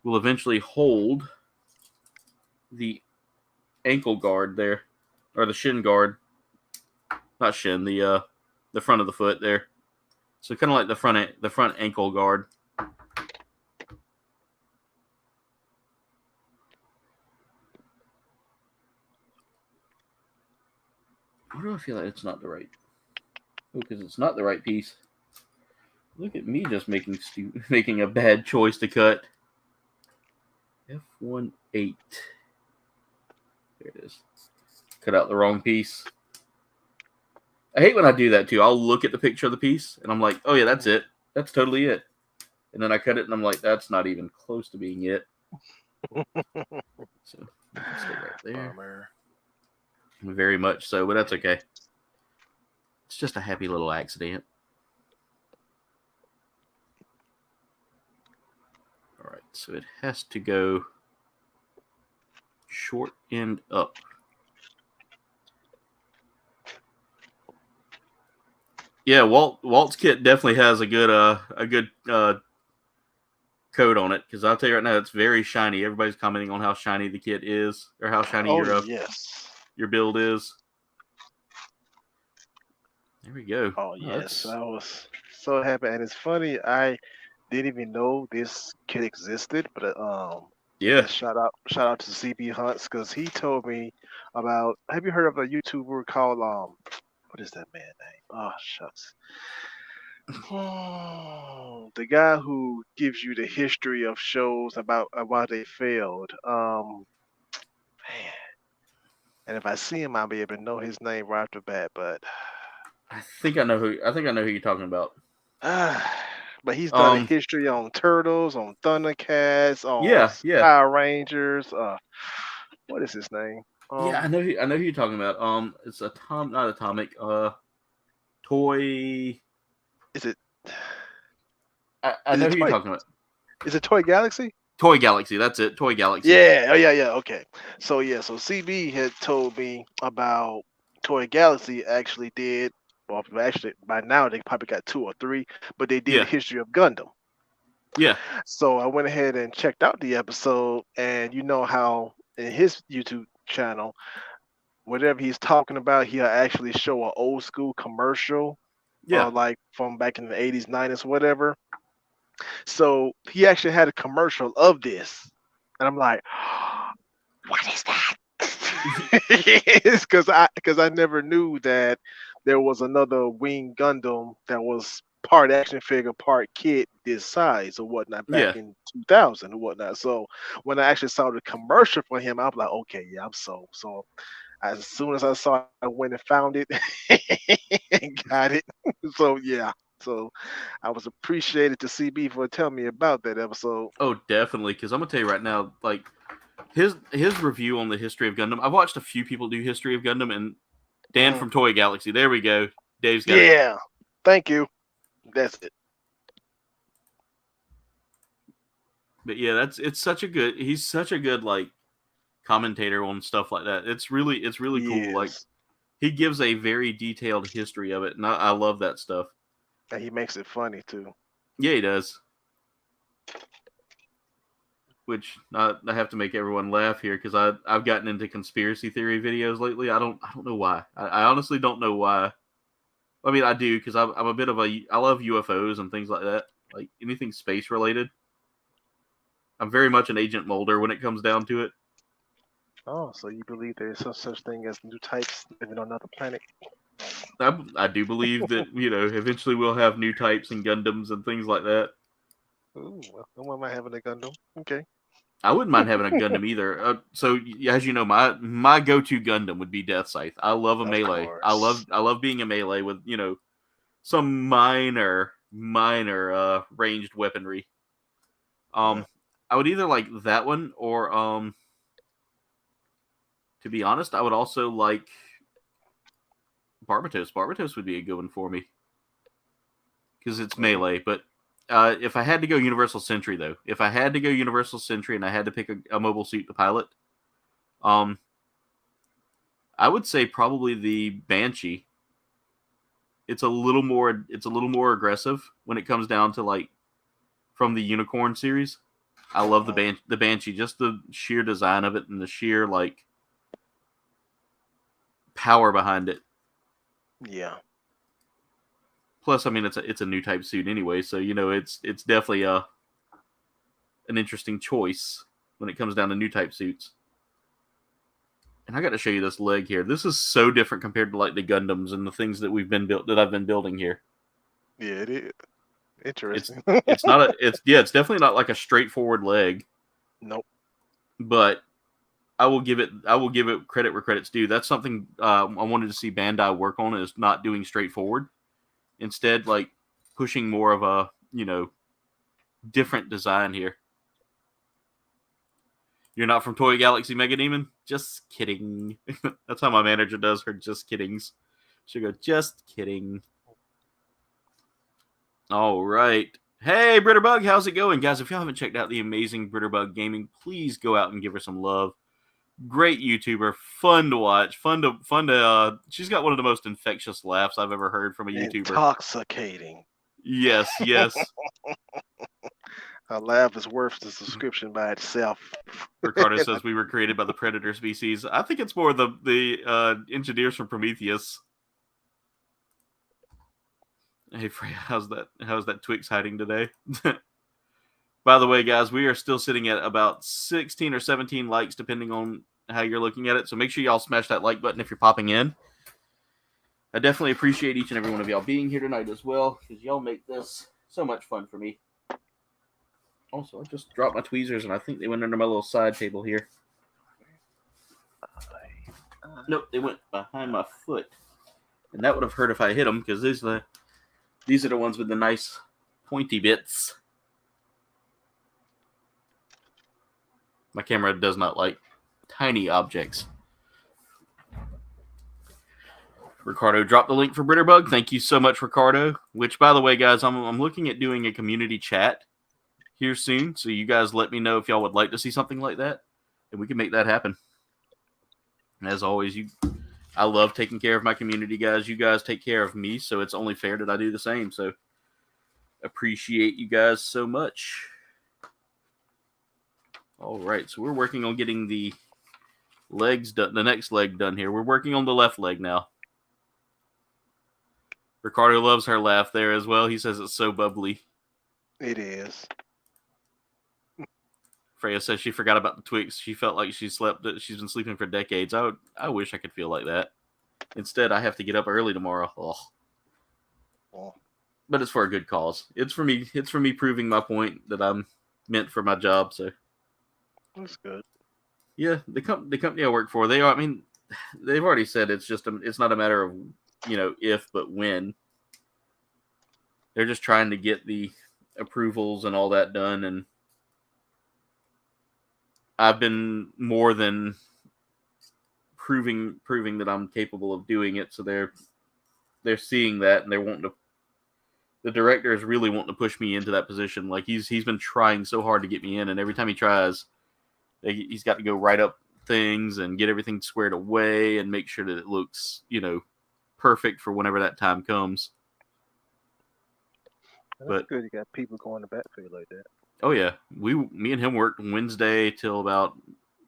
will eventually hold the ankle guard there, or the shin guard. Not shin, the front of the foot there. So kind of like the front ankle guard. Why do I feel like it's not the right? Oh, because it's not the right piece. Look at me just making a bad choice to cut. F18. There it is. Cut out the wrong piece. I hate when I do that too. I'll look at the picture of the piece and I'm like, oh yeah, that's it. That's totally it. And then I cut it, and I'm like, that's not even close to being it. So you can stay right there. Bummer. Very much so, but that's okay. It's just a happy little accident. All right, so it has to go short end up. Yeah, Walt's kit definitely has a good coat on it, because I'll tell you right now, it's very shiny. Everybody's commenting on how shiny the kit is, or how shiny your build is. There we go. Oh yes, I was so happy, and it's funny. I didn't even know this kit existed, but Yeah. shout out to CB Hunts, because he told me about. Have you heard of a YouTuber called what is that man name? Oh shucks. The guy who gives you the history of shows about why they failed. Man. And if I see him, I'll be able to know his name right off the bat. But I think I know who you're talking about. but he's done a history on Turtles, on Thundercats, on Power Rangers. What is his name? I know who you're talking about. It's not Atomic. Toy. Is it? I know who you're talking about. Is it Toy Galaxy? Toy Galaxy, that's it. Toy Galaxy. Yeah. Oh yeah. Okay. So CB had told me about Toy Galaxy. Actually did. Well, actually, by now they probably got 2 or 3, but they did a history of Gundam. Yeah. So I went ahead and checked out the episode, and you know how in his YouTube channel, whatever he's talking about, he'll actually show an old school commercial. Yeah. Like from back in the 80s, 90s, whatever. So he actually had a commercial of this. And I'm like, what is that? It's because I never knew that there was another Wing Gundam that was part action figure, part kit this size or whatnot back in 2000 or whatnot. So when I actually saw the commercial for him, I was like, okay, yeah, I'm sold. So as soon as I saw it, I went and found it and got it. So yeah. So I was appreciated to CB for telling me about that episode. Oh, definitely. Because I'm gonna tell you right now, like his review on the history of Gundam. I've watched a few people do history of Gundam, and Dan from Toy Galaxy. There we go. Dave's got it. Yeah. Thank you. That's it. But yeah, he's such a good like commentator on stuff like that. It's really cool. Like he gives a very detailed history of it, and I love that stuff. And he makes it funny too. Yeah, he does. Which I have to make everyone laugh here, because I've gotten into conspiracy theory videos lately. I don't know why. I honestly don't know why. I mean, I do, because I'm a bit of I love UFOs and things like that. Like anything space related. I'm very much an Agent Mulder when it comes down to it. Oh, so you believe there's such thing as new types living on another planet? I do believe that, eventually we'll have new types and Gundams and things like that. Ooh, well, no one might having a Gundam. Okay. I wouldn't mind having a Gundam either. So as you know, my go-to Gundam would be Death Scythe. I love a melee. I love being a melee with, some minor ranged weaponry. I would either like that one, or to be honest, I would also like Barbatos. Barbatos would be a good one for me, because it's melee. But if I had to go Universal Sentry, though, and I had to pick a mobile suit to pilot, I would say probably the Banshee. It's a little more aggressive when it comes down to, like, from the Unicorn series. I love the Banshee, just the sheer design of it and the sheer, like, power behind it. Yeah. Plus, I mean, it's a new type suit anyway, so it's definitely an interesting choice when it comes down to new type suits. And I got to show you this leg here. This is so different compared to like the Gundams and the things that I've been building here. Yeah, it is interesting. It's definitely not like a straightforward leg. Nope. But I will give it credit where credit's due. That's something I wanted to see Bandai work on, is not doing straightforward. Instead, like pushing more of a, different design here. You're not from Toy Galaxy Mega Demon? Just kidding. That's how my manager does her just kiddings. She'll go, just kidding. All right. Hey, Britterbug, how's it going? Guys, if y'all haven't checked out the amazing Britterbug Gaming, please go out and give her some love. Great YouTuber, fun to watch, fun to she's got one of the most infectious laughs I've ever heard from a YouTuber. Intoxicating. Yes. Her laugh is worth the subscription by itself. Ricardo says we were created by the predator species. I think it's more the engineers from Prometheus. Hey Freya, how's that Twix hiding today? By the way, guys, we are still sitting at about 16 or 17 likes, depending on how you're looking at it. So make sure y'all smash that like button if you're popping in. I definitely appreciate each and every one of y'all being here tonight as well, because y'all make this so much fun for me. Also, I just dropped my tweezers, and I think they went under my little side table here. Nope, they went behind my foot. And that would have hurt if I hit them, because these are the ones with the nice pointy bits. My camera does not like tiny objects. Ricardo dropped the link for Britterbug. Thank you so much, Ricardo. Which, by the way, guys, I'm looking at doing a community chat here soon. So you guys let me know if y'all would like to see something like that. And we can make that happen. And as always, I love taking care of my community, guys. You guys take care of me. So it's only fair that I do the same. So appreciate you guys so much. All right, so we're working on getting the legs done, the next leg done here. We're working on the left leg now. Ricardo loves her laugh there as well. He says it's so bubbly. It is. Freya says she forgot about the Twix. She felt like she's been sleeping for decades. I wish I could feel like that. Instead, I have to get up early tomorrow. Oh. But it's for a good cause. It's for me proving my point that I'm meant for my job, so. That's good. Yeah, the company I work for, they've already said it's not a matter of, if, but when. They're just trying to get the approvals and all that done, and I've been more than proving that I'm capable of doing it, so they're seeing that, and they're wanting to. The director is really wanting to push me into that position. Like he's been trying so hard to get me in, and every time he tries, he's got to go write up things and get everything squared away and make sure that it looks, perfect for whenever that time comes. That's good. You got people going to bat for you like that. Oh yeah, me and him worked Wednesday till about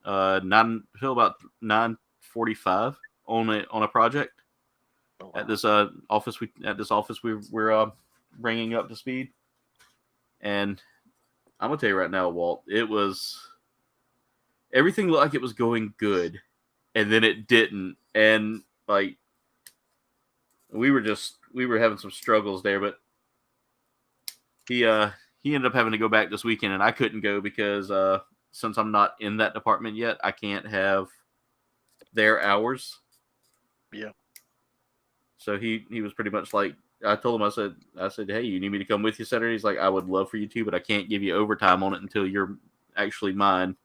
9:45 on a project. Oh, wow. At this office we're bringing up to speed. And I'm gonna tell you right now, Walt, everything looked like it was going good, and then it didn't, and like we were having some struggles there, but he ended up having to go back this weekend, and I couldn't go because since I'm not in that department yet, I can't have their hours. Yeah. So he was pretty much like, I told him, I said, hey, you need me to come with you Saturday? He's like, I would love for you to, but I can't give you overtime on it until you're actually mine.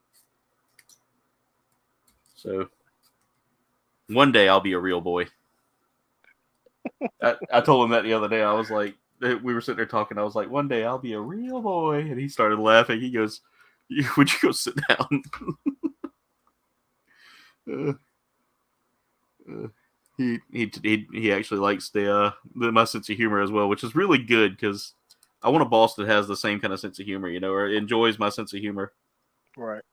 So one day I'll be a real boy. I told him that the other day. I was like, we were sitting there talking. I was like, one day I'll be a real boy. And he started laughing. He goes, would you go sit down? He actually likes my sense of humor as well, which is really good because I want a boss that has the same kind of sense of humor, or enjoys my sense of humor. Right.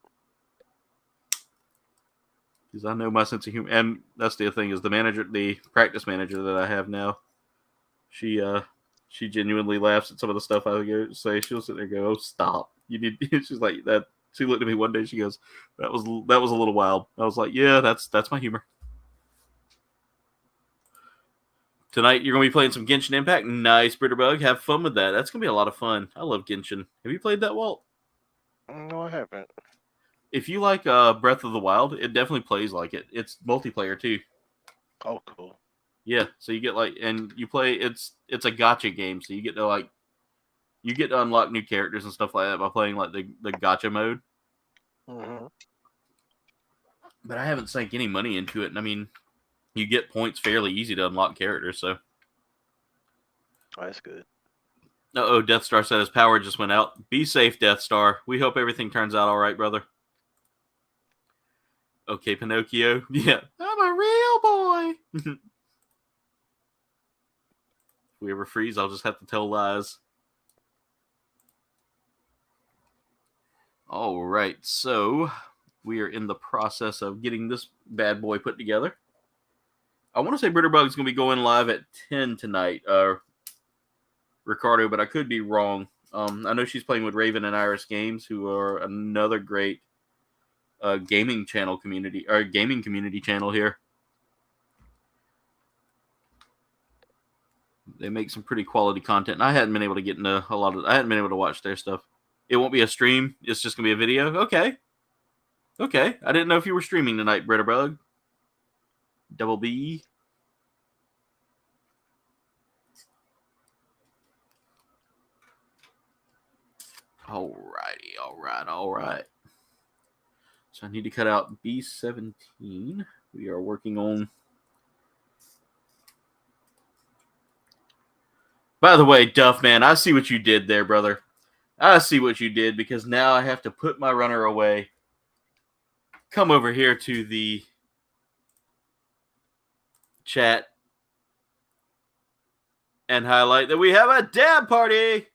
Because I know my sense of humor, and that's the thing is the practice manager that I have now. She genuinely laughs at some of the stuff I go say. She'll sit there and go, "Oh, stop! You need." She's like that. She looked at me one day. She goes, "That was a little wild." I was like, "Yeah, that's my humor." Tonight you're gonna be playing some Genshin Impact. Nice, Britterbug. Have fun with that. That's gonna be a lot of fun. I love Genshin. Have you played that, Walt? No, I haven't. If you like Breath of the Wild, it definitely plays like it. It's multiplayer too. Oh, cool. Yeah, so you get and you play. It's a gacha game, so you get to You get to unlock new characters and stuff like that by playing like the gacha mode. Mm-hmm. But I haven't sank any money into it, and I mean, you get points fairly easy to unlock characters. So, Oh, that's good. oh, Death Star said his power just went out. Be safe, Death Star. We hope everything turns out all right, brother. Okay, Pinocchio. Yeah, I'm a real boy. If we ever freeze, I'll just have to tell lies. All right, so we are in the process of getting this bad boy put together. I want to say Britterbug's going to be going live at 10 tonight, Ricardo, but I could be wrong. I know she's playing with Raven and Iris Games, who are another great gaming community channel here. They make some pretty quality content, and I hadn't been able to get into I hadn't been able to watch their stuff. It won't be a stream. It's just going to be a video. Okay. I didn't know if you were streaming tonight, Britterbug. Double B. Alrighty. All right. So I need to cut out B17. We are working on... By the way, Duff, man, I see what you did there, brother. I see what you did, because now I have to put my runner away. Come over here to the chat and highlight that we have a dab party.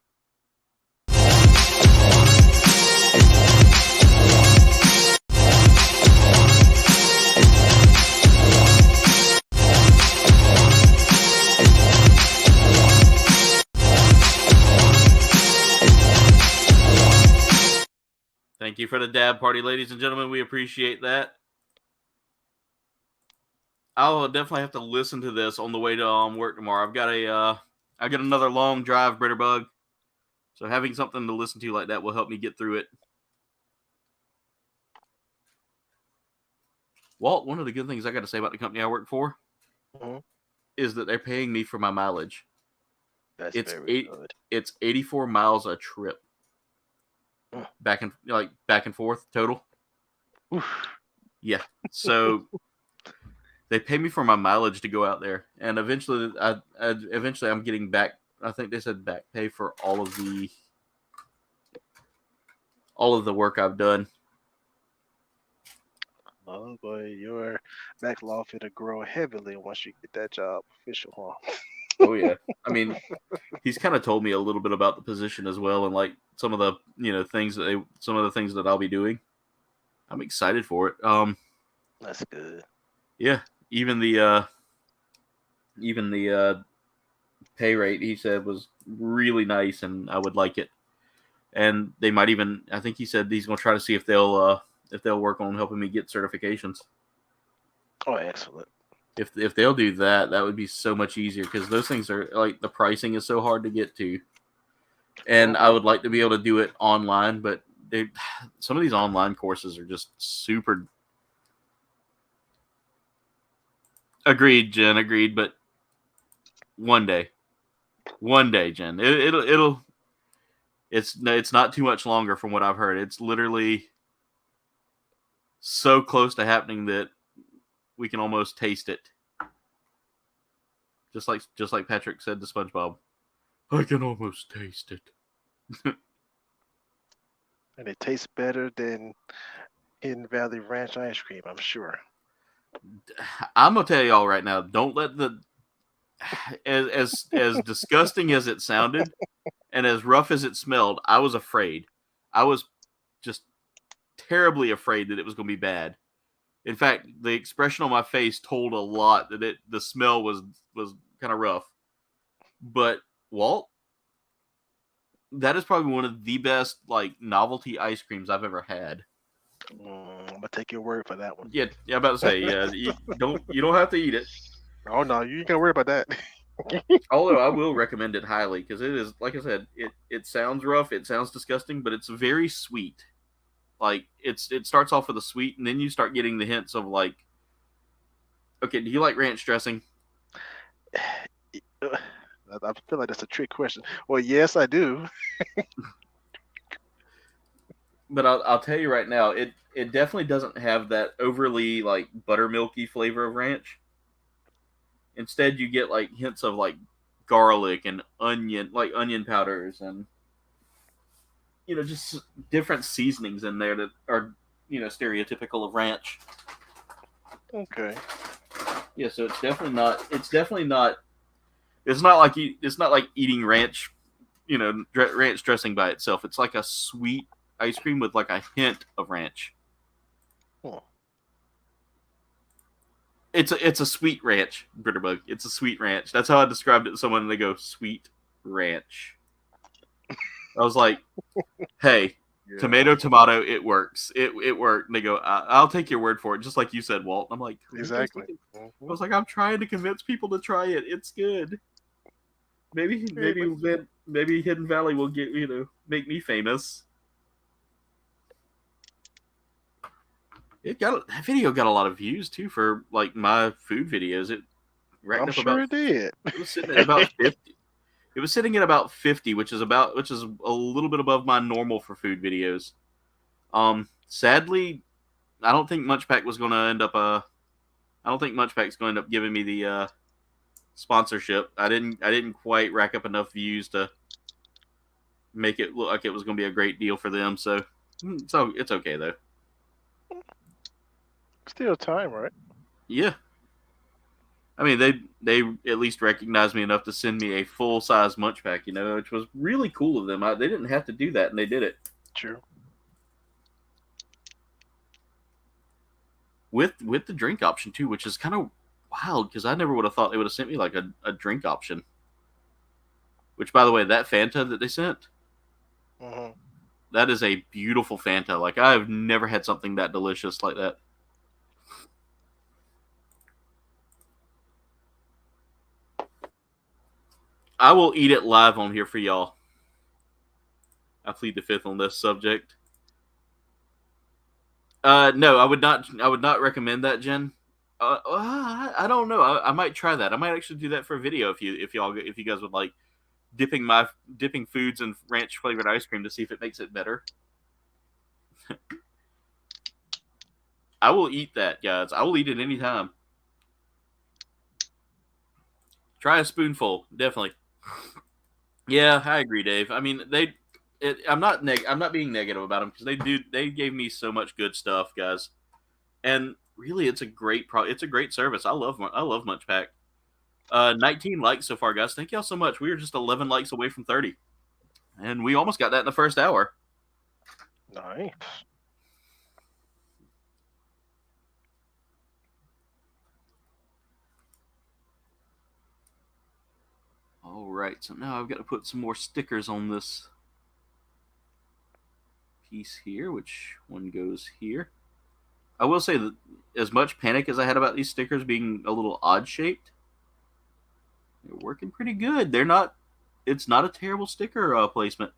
Thank you for the dab party, ladies and gentlemen. We appreciate that. I'll definitely have to listen to this on the way to work tomorrow. I got another long drive, Britterbug. So having something to listen to like that will help me get through it. Walt, one of the good things I got to say about the company I work for is that they're paying me for my mileage. That's very good. It's 84 miles a trip. Back and forth total. Oof. Yeah. So they pay me for my mileage to go out there, and eventually I'm getting back. I think they said back pay for all of the work I've done. Oh boy, your backlog to grow heavily once you get that job official, huh? Oh yeah. I mean, he's kind of told me a little bit about the position as well, and like some of the things that I'll be doing. I'm excited for it. That's good. Yeah. Even the pay rate he said was really nice, and I would like it. And they might even, I think he said he's going to try to see if they'll work on helping me get certifications. Oh, excellent. If they'll do that, that would be so much easier, because those things are like, the pricing is so hard to get to. And I would like to be able to do it online, but some of these online courses are just super. Agreed, Jen. Agreed, but one day, Jen. It's not too much longer from what I've heard. It's literally so close to happening that we can almost taste it. Just like Patrick said to SpongeBob, I can almost taste it. And it tastes better than Hidden Valley Ranch ice cream, I'm sure. I'm gonna tell y'all right now, don't let as disgusting as it sounded and as rough as it smelled, I was afraid. I was just terribly afraid that it was gonna be bad. In fact, the expression on my face told a lot that the smell was kind of rough. But Walt, that is probably one of the best novelty ice creams I've ever had. I'm gonna take your word for that one. Yeah, I'm about to say, you don't have to eat it. Oh no, you ain't gotta worry about that. Although I will recommend it highly, because it is, like I said, it sounds rough, it sounds disgusting, but it's very sweet. Like it starts off with a sweet, and then you start getting the hints of okay, do you like ranch dressing? I feel like that's a trick question. Well, yes, I do. But I'll tell you right now, it definitely doesn't have that overly like buttermilky flavor of ranch. Instead, you get like hints of like garlic and onion, like onion powders, and just different seasonings in there that are stereotypical of ranch. Okay. Yeah, so it's definitely not. It's definitely not. It's not like eating ranch, ranch dressing by itself. It's like a sweet ice cream with like a hint of ranch. Huh. It's a sweet ranch, Bitterbug. It's a sweet ranch. That's how I described it to someone, and they go, sweet ranch. I was like, hey, Yeah. tomato, it works. It worked. And they go, I'll take your word for it, just like you said, Walt. I'm like, Exactly. I was like, I'm trying to convince people to try it. It's good. Maybe Hidden Valley will get make me famous. That video got a lot of views too for like my food videos. It racked I'm up sure about. it did. It was sitting at about 50. It was sitting at about 50, which is a little bit above my normal for food videos. Sadly, I don't think Munchpack was going to end up. I don't think Munchpack's going to end up giving me the sponsorship. I didn't quite rack up enough views to make it look like it was going to be a great deal for them. So it's okay though. Still time, right? Yeah. I mean, they at least recognized me enough to send me a full size Munchpack, which was really cool of them. They didn't have to do that, and they did it. True. With the drink option too, which is kind of wild because I never would have thought they would have sent me like a drink option. Which, by the way, that Fanta that they sent, that is a beautiful Fanta. Like, I have never had something that delicious like that. I will eat it live on here for y'all. I plead the fifth on this subject. No, I would not recommend that, Jen. I don't know. I might try that. I might actually do that for a video if you guys would like dipping foods in ranch flavored ice cream to see if it makes it better. I will eat that, guys. I will eat it anytime. Try a spoonful, definitely. Yeah, I agree, Dave. I mean, I'm not being negative about them because they gave me so much good stuff, guys. And really, it's a great service. I love Munchpack. 19 likes so far, guys. Thank y'all so much. We are just 11 likes away from 30, and we almost got that in the first hour. Nice. All right, so now I've got to put some more stickers on this piece here. Which one goes here? I will say that as much panic as I had about these stickers being a little odd shaped, they're working pretty good. It's not a terrible sticker placement.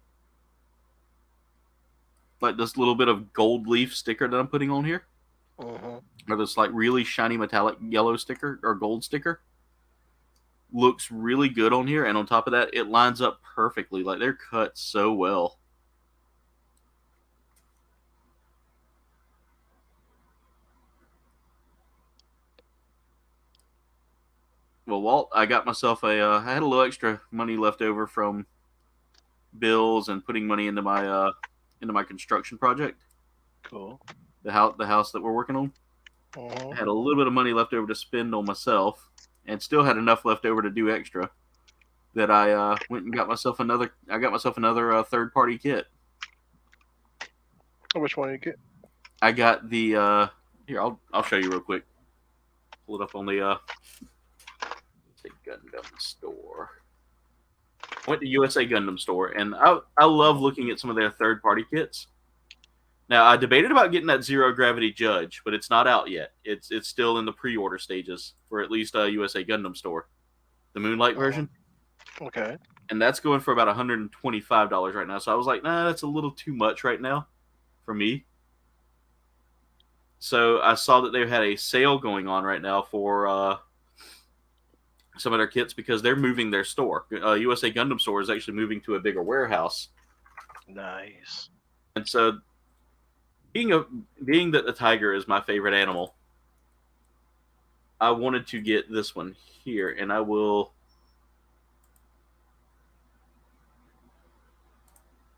Like this little bit of gold leaf sticker that I'm putting on here. Or this like really shiny metallic yellow sticker or gold sticker. Looks really good on here, and on top of that, it lines up perfectly. Like, they're cut so well. Well, Walt, I got myself I had a little extra money left over from bills and putting money into my construction project. Cool. The house that we're working on. I had a little bit of money left over to spend on myself, and still had enough left over to do extra. That I went and got myself another. I got myself another third-party kit. Which one did you get? I got the here. I'll show you real quick. Pull it up on the Gundam store. Went to USA Gundam store, and I love looking at some of their third-party kits. Now, I debated about getting that Zero Gravity Judge, but it's not out yet. It's still in the pre-order stages for at least USA Gundam store, the Moonlight version. Okay. And that's going for about $125 right now. So I was like, nah, that's a little too much right now for me. So I saw that they had a sale going on right now for some of their kits because they're moving their store. USA Gundam store is actually moving to a bigger warehouse. Nice. And so, being that the tiger is my favorite animal, I wanted to get this one here, and I will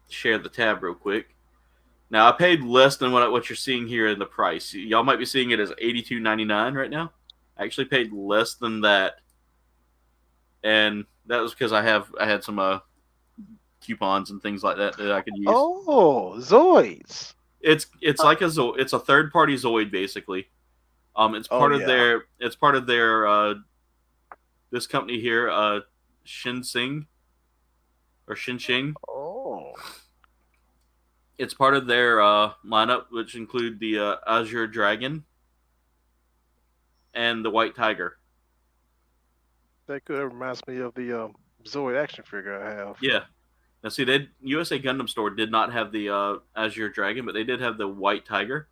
share the tab real quick. Now, I paid less than what you're seeing here in the price. Y'all might be seeing it as $82.99 right now. I actually paid less than that, and that was because I had some coupons and things like that I could use. Oh, Zoids. It's like a third party Zoid basically. It's part of their this company here, Xinxing. Oh. It's part of their lineup, which include the Azure Dragon and the White Tiger. That reminds me of the Zoid action figure I have. Yeah. Now, see, USA Gundam Store did not have the Azure Dragon, but they did have the White Tiger.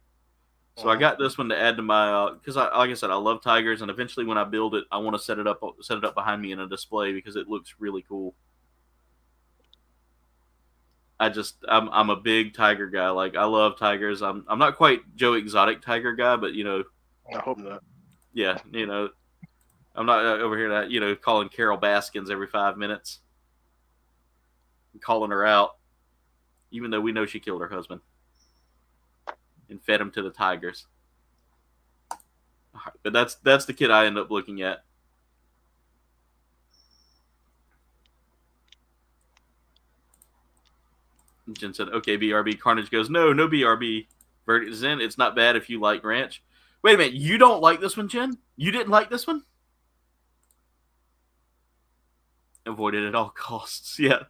So I got this one to add to my because like I said, I love tigers, and eventually when I build it, I want to set it up behind me in a display because it looks really cool. I'm a big tiger guy. Like, I love tigers. I'm not quite Joe Exotic tiger guy, but I hope not. Yeah, I'm not over here that calling Carol Baskins every 5 minutes, and calling her out, even though we know she killed her husband and fed him to the tigers. Right, but that's the kid I end up looking at. Jen said, okay, BRB. Carnage goes, no BRB. Verdict is in. It's not bad if you like Ranch. Wait a minute. You don't like this one, Jen? You didn't like this one? Avoid it at all costs. Yeah.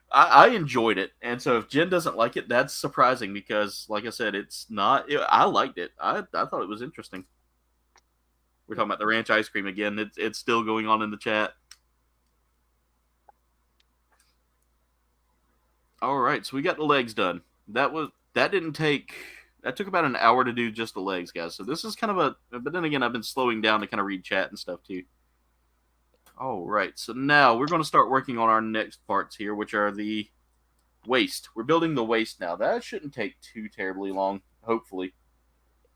I enjoyed it. And so if Jen doesn't like it, that's surprising because, like I said, I liked it. I thought it was interesting. We're talking about the Ranch ice cream again. It's still going on in the chat. All right, so we got the legs done. That took about an hour to do just the legs, guys. So this is kind of but then again, I've been slowing down to kind of read chat and stuff too. All right, so now we're going to start working on our next parts here, which are the waist. We're building the waist now. That shouldn't take too terribly long, hopefully.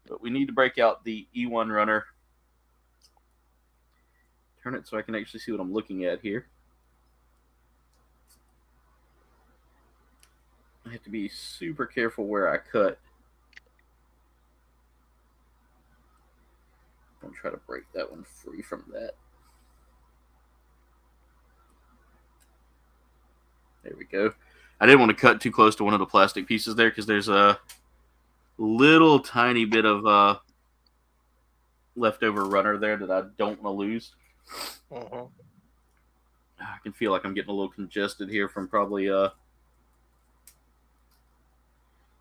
But we need to break out the E1 runner. Turn it so I can actually see what I'm looking at here. I have to be super careful where I cut. Don't try to break that one free from that. There we go. I didn't want to cut too close to one of the plastic pieces there because there's a little tiny bit of leftover runner there that I don't want to lose. Uh-huh. I can feel like I'm getting a little congested here from probably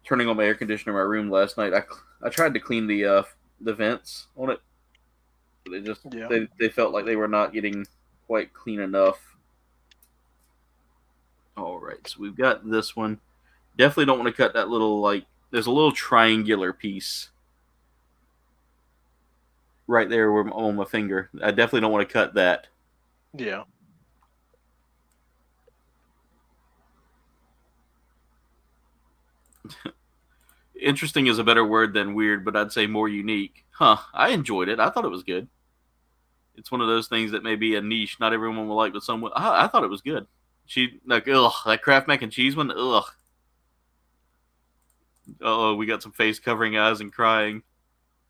turning on my air conditioner in my room last night. I tried to clean the vents on it. But they felt like they were not getting quite clean enough. All right, so we've got this one. Definitely don't want to cut that little, there's a little triangular piece right there on my finger. I definitely don't want to cut that. Yeah. Interesting is a better word than weird, but I'd say more unique. I enjoyed it. I thought it was good. It's one of those things that may be a niche. Not everyone will like, but someone. I thought it was good. That Kraft mac and cheese one, ugh. Oh, we got some face covering eyes and crying.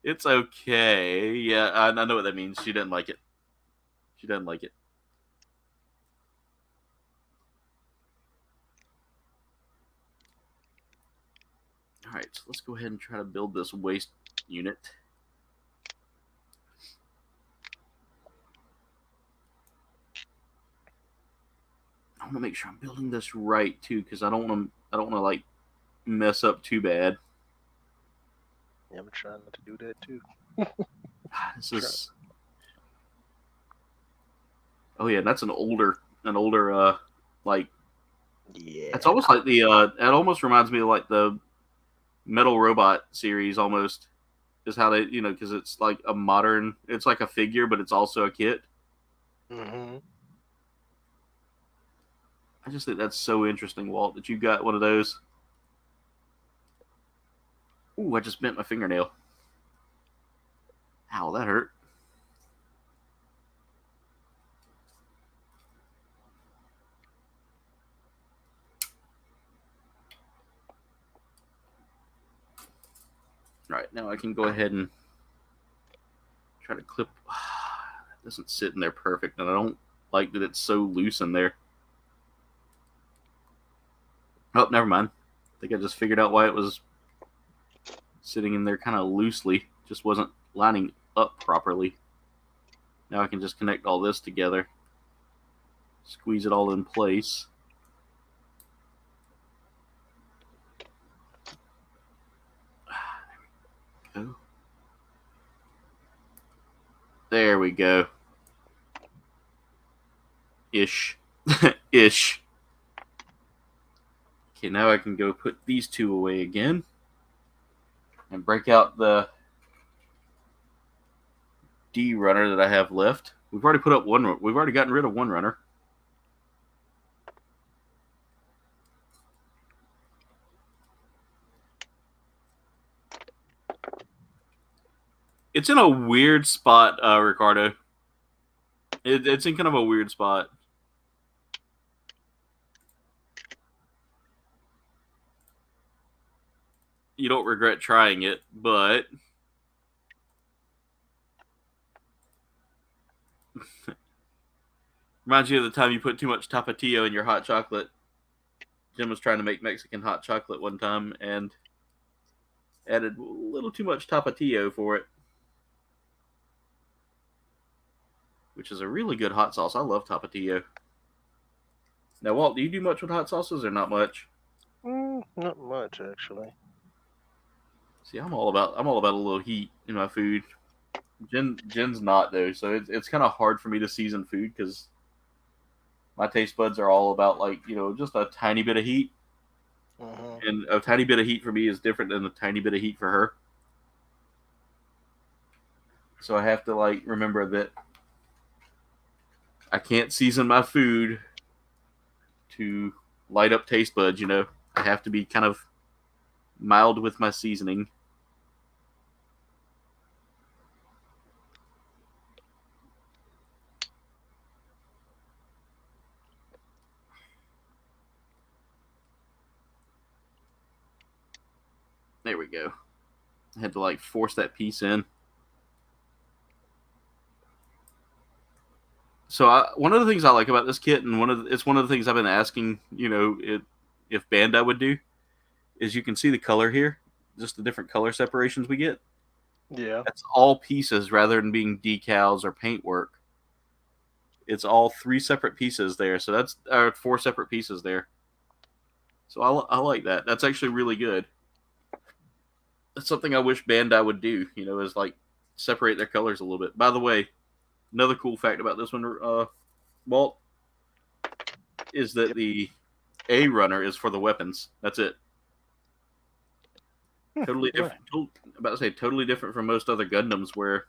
It's okay. Yeah, I know what that means. She didn't like it. She doesn't like it. All right, so let's go ahead and try to build this waist unit. I want to make sure I'm building this right too, because I don't want to mess up too bad. Yeah, I'm trying not to do that too. This is. Oh yeah, that's an older Yeah. It's almost like the it almost reminds me of like the Metal Robot series almost, is how they because it's like a modern. It's like a figure, but it's also a kit. Mm-hmm. I just think that's so interesting, Walt, that you got one of those. Ooh, I just bent my fingernail. Ow, that hurt. Right, now I can go ahead and try to clip. It doesn't sit in there perfect, and I don't like that it's so loose in there. Oh, never mind. I think I just figured out why it was sitting in there kind of loosely. Just wasn't lining up properly. Now I can just connect all this together. Squeeze it all in place. Oh. There we go. Ish. Ish. Okay, now I can go put these two away again. And break out the D runner that I have left. We've already put up one. We've already gotten rid of one runner. It's in a weird spot, Ricardo. It's in kind of a weird spot. You don't regret trying it, but reminds you of the time you put too much tapatio in your hot chocolate. Jim was trying to make Mexican hot chocolate one time and added a little too much tapatio for it, which is a really good hot sauce. I love tapatio. Now, Walt, do you do much with hot sauces or not much? Not much, actually. See, I'm all about a little heat in my food. Jen's not though, so it's kind of hard for me to season food because my taste buds are all about just a tiny bit of heat, and a tiny bit of heat for me is different than a tiny bit of heat for her. So I have to remember that I can't season my food to light up taste buds. I have to be kind of mild with my seasoning. There we go. I had to force that piece in. So one of the things I like about this kit, and it's one of the things I've been asking, if Bandai would do, is you can see the color here, just the different color separations we get. Yeah. That's all pieces rather than being decals or paintwork. It's all 3 separate pieces there. So that's 4 separate pieces there. So I like that. That's actually really good. That's something I wish Bandai would do, is separate their colors a little bit. By the way, another cool fact about this one, Walt, is that the A runner is for the weapons. That's it. Totally different. Totally different from most other Gundams, where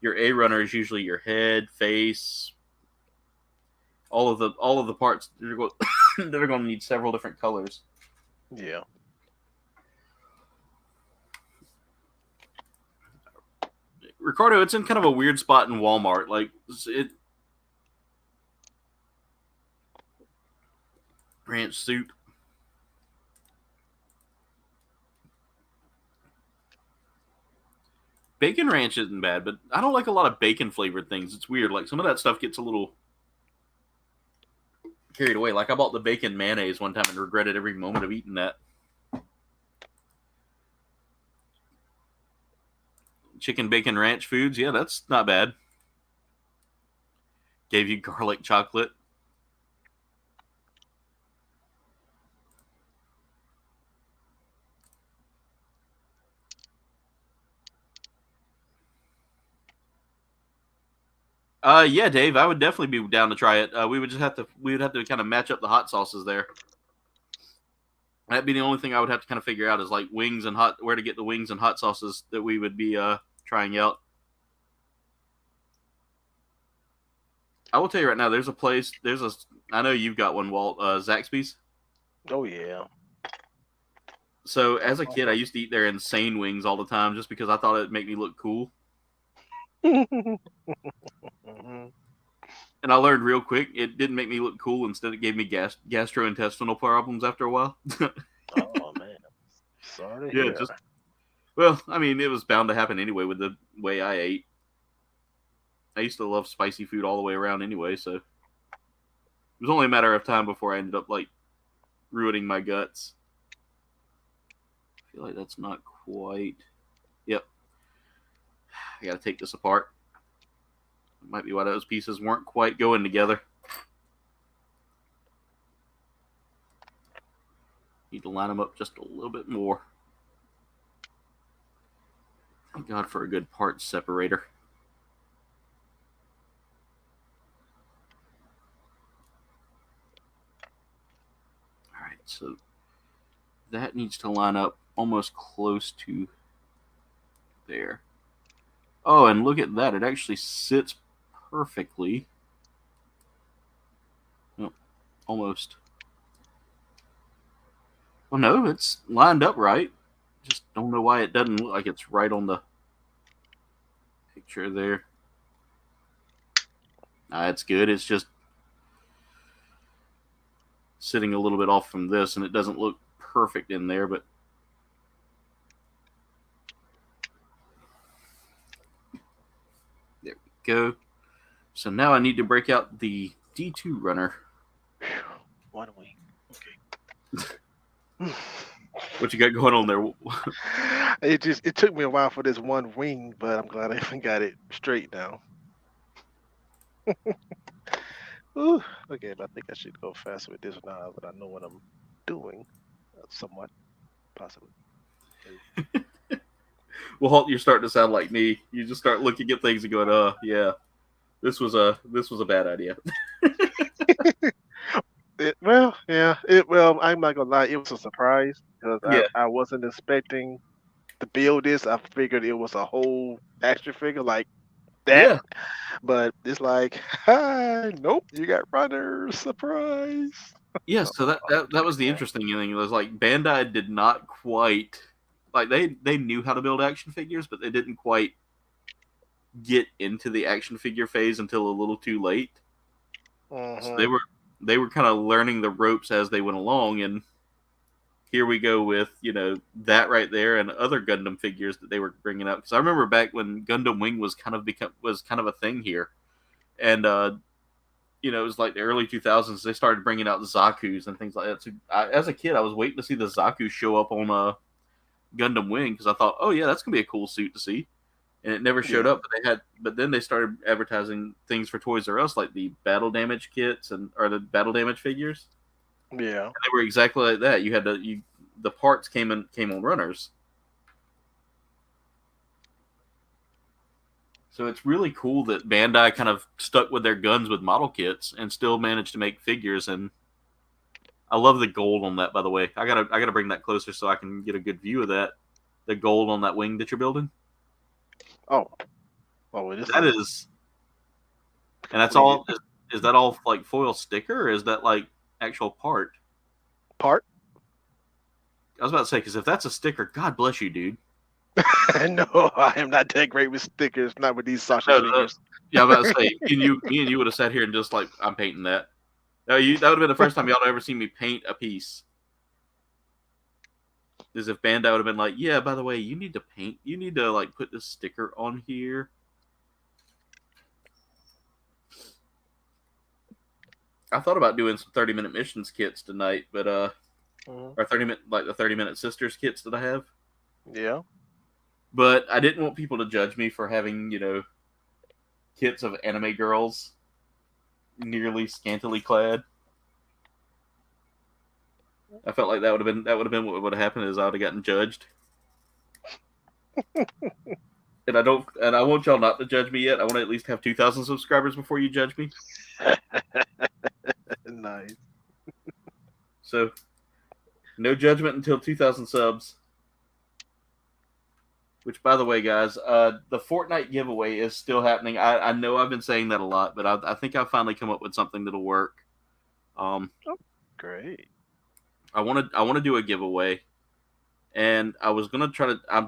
your A runner is usually your head, face, all of the parts that are going to need several different colors. Yeah. Ricardo, it's in kind of a weird spot in Walmart. Ranch soup. Bacon ranch isn't bad, but I don't like a lot of bacon flavored things. It's weird. Some of that stuff gets a little carried away. I bought the bacon mayonnaise one time and regretted every moment of eating that. Chicken bacon ranch foods, yeah, that's not bad. Gave you garlic chocolate. Yeah, Dave, I would definitely be down to try it. We would have to kind of match up the hot sauces there. That'd be the only thing I would have to kind of figure out is wings and where to get the wings and hot sauces that we would be trying out. I will tell you right now, there's a place, I know you've got one, Walt, Zaxby's. Oh yeah. So as a kid, I used to eat their insane wings all the time just because I thought it'd make me look cool. Mhm. And I learned real quick, it didn't make me look cool. Instead, it gave me gastrointestinal problems after a while. Oh man. Sorry to Yeah, hear. just, well, I mean, it was bound to happen anyway with the way I ate. I used to love spicy food all the way around anyway, so it was only a matter of time before I ended up, like, ruining my guts. I feel like that's not quite... Yep. I gotta take this apart. Might be why those pieces weren't quite going together. Need to line them up just a little bit more. Thank God for a good part separator. Alright, so that needs to line up almost close to there. Oh, and look at that. It actually sits perfectly. Oh, almost. Oh no, it's lined up right. Just don't know why it doesn't look like it's right on the picture there. It's good. It's just sitting a little bit off from this, and it doesn't look perfect in there, but there we go. So now I need to break out the D2 runner. One wing. Okay. What you got going on there? It took me a while for this one wing, but I'm glad I got it straight now. Ooh, okay, but I think I should go faster with this now that I know what I'm doing, somewhat, possibly. Well, Halt, you're starting to sound like me. You just start looking at things and going, yeah, this was a bad idea. Well, I'm not gonna lie, it was a surprise because Yeah. I wasn't expecting to build this. I figured it was a whole action figure like that, Yeah. but it's like, nope, you got runners, surprise. Yeah, so that was the interesting thing. It was like Bandai did not quite, like, they knew how to build action figures, but they didn't quite get into the action figure phase until a little too late. So they were kind of learning the ropes as they went along, and here we go with, that right there and other Gundam figures that they were bringing up. Because I remember back when Gundam Wing was kind of a thing here, and it was like the early 2000s. They started bringing out Zaku's and things like that. So as a kid, I was waiting to see the Zaku show up on Gundam Wing because I thought, oh yeah, that's gonna be a cool suit to see. And it never showed up. But then they started advertising things for Toys R Us like the battle damage kits or the battle damage figures. Yeah. And they were exactly like that. You had the parts came on runners. So it's really cool that Bandai kind of stuck with their guns with model kits and still managed to make figures. And I love the gold on that, by the way. I gotta bring that closer so I can get a good view of that. The gold on that wing that you're building. Oh, That is, and that's all. Is that all like foil sticker, or is that like actual part? Part? I was about to say, because if that's a sticker, God bless you, dude. No, I am not that great with stickers. Not with these sausage fingers. Yeah, I was about to say, me and you would have sat here and just like, I'm painting that. No, that would have been the first time y'all ever seen me paint a piece. As if Bandai would have been like, yeah, by the way, you need to like put this sticker on here. I thought about doing some 30-minute missions kits tonight, but or the 30-minute sisters kits that I have. Yeah. But I didn't want people to judge me for having, kits of anime girls nearly scantily clad. I felt like that would have been what would have happened is I would have gotten judged. And I want y'all not to judge me yet. I want to at least have 2,000 subscribers before you judge me. Nice. So, no judgment until 2,000 subs. Which, by the way, guys, the Fortnite giveaway is still happening. I know I've been saying that a lot, but I think I've finally come up with something that'll work. Great. I want to do a giveaway, and I'm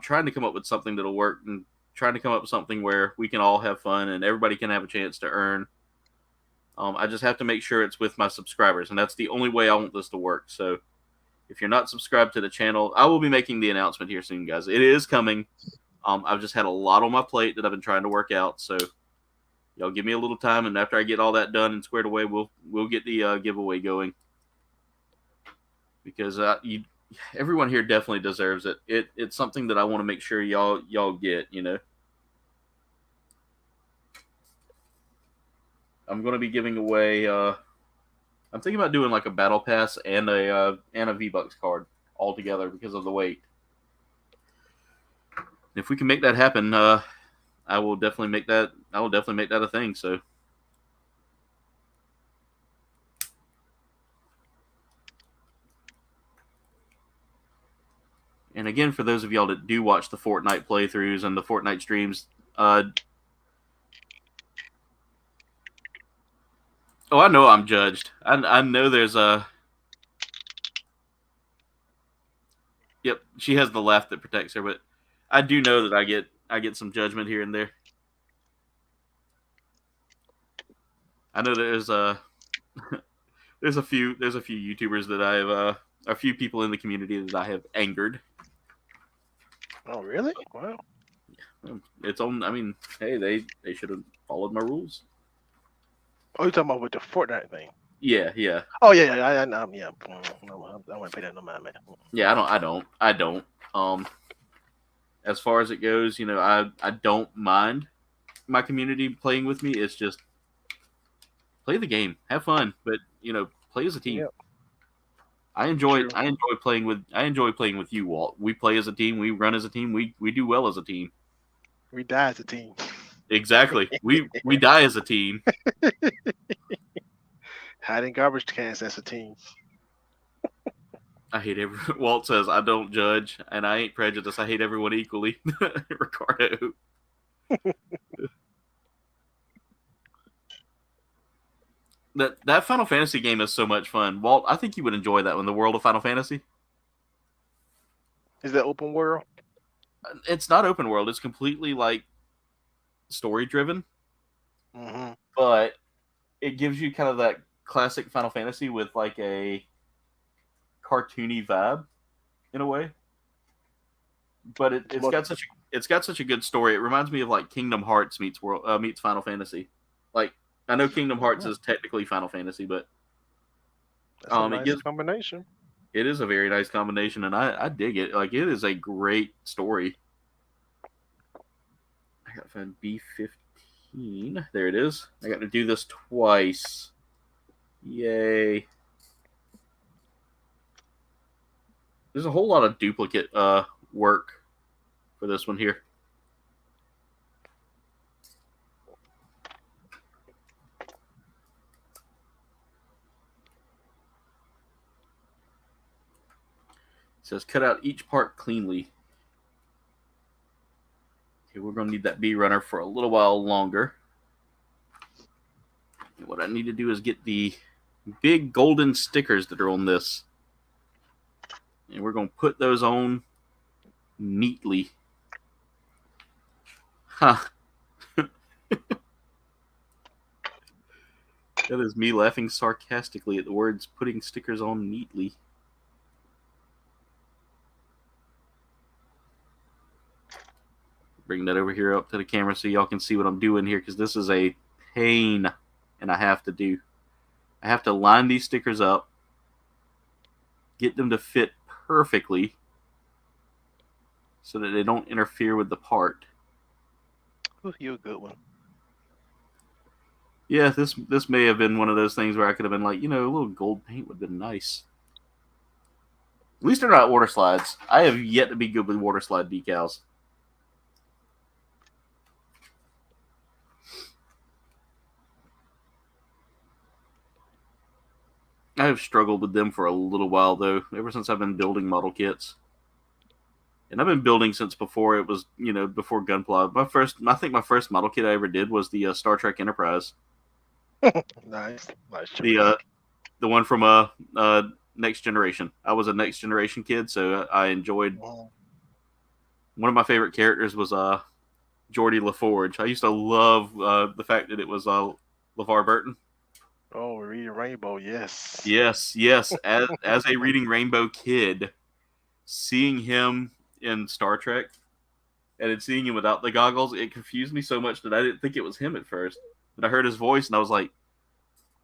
trying to come up with something that'll work, and trying to come up with something where we can all have fun and everybody can have a chance to earn. I just have to make sure it's with my subscribers, and that's the only way I want this to work. So if you're not subscribed to the channel, I will be making the announcement here soon, guys. It is coming. I've just had a lot on my plate that I've been trying to work out, so y'all give me a little time, and after I get all that done and squared away, we'll get the giveaway going. Because everyone here definitely deserves it. It's something that I want to make sure y'all get, you know. I'm going to be giving away I'm thinking about doing like a battle pass and a V-Bucks card all together because of the weight. If we can make that happen, I will definitely make that a thing, so and again, for those of y'all that do watch the Fortnite playthroughs and the Fortnite streams, oh, I know I'm judged. I know there's a. Yep, she has the laugh that protects her, but I do know that I get some judgment here and there. I know there's a there's a few YouTubers that I have a few people in the community that I have angered. Oh, really? Wow. It's on. I mean, hey, they should have followed my rules. Oh, you're talking about with the Fortnite thing? Yeah. Oh, yeah. I yeah. I want to pay that no mind, man. Yeah, I don't. As far as it goes, you know, I don't mind my community playing with me. It's just play the game, have fun, but you know, play as a team. Yep. I enjoy playing with you, Walt. We play as a team. We run as a team. We do well as a team. We die as a team. Exactly. We die as a team. Hiding garbage cans as a team. I hate everyone. Walt says, I don't judge, and I ain't prejudiced. I hate everyone equally. Ricardo. That Final Fantasy game is so much fun. Walt, I think you would enjoy that one, the world of Final Fantasy. Is that open world? It's not open world. It's completely, like, story-driven. Mm-hmm. But it gives you kind of that classic Final Fantasy with, like, a cartoony vibe, in a way. But it's got such a good story. It reminds me of, like, Kingdom Hearts meets Final Fantasy. Like, I know Kingdom Hearts is technically Final Fantasy, but that's a nice combination. It is a very nice combination, and I dig it. Like, it is a great story. I gotta find B15. There it is. I got to do this twice. Yay. There's a whole lot of duplicate work for this one here. It says cut out each part cleanly. Okay, we're going to need that B runner for a little while longer. And what I need to do is get the big golden stickers that are on this. And we're going to put those on neatly. Huh. That is me laughing sarcastically at the words putting stickers on neatly. Bring that over here up to the camera so y'all can see what I'm doing here, because this is a pain and I have to do. I have to line these stickers up, get them to fit perfectly so that they don't interfere with the part. Ooh, you're a good one. Yeah, this may have been one of those things where I could have been like, you know, a little gold paint would have been nice. At least they're not water slides. I have yet to be good with water slide decals. I have struggled with them for a little while, though, ever since I've been building model kits. And I've been building since before it was, before Gunpla. I think my first model kit I ever did was the Star Trek Enterprise. Nice The choice. the one from Next Generation. I was a Next Generation kid, so I enjoyed. Mhm. One of my favorite characters was Geordie LaForge. I used to love the fact that it was LeVar Burton. Oh, Reading Rainbow, yes. Yes. As a Reading Rainbow kid, seeing him in Star Trek and then seeing him without the goggles, it confused me so much that I didn't think it was him at first. But I heard his voice and I was like,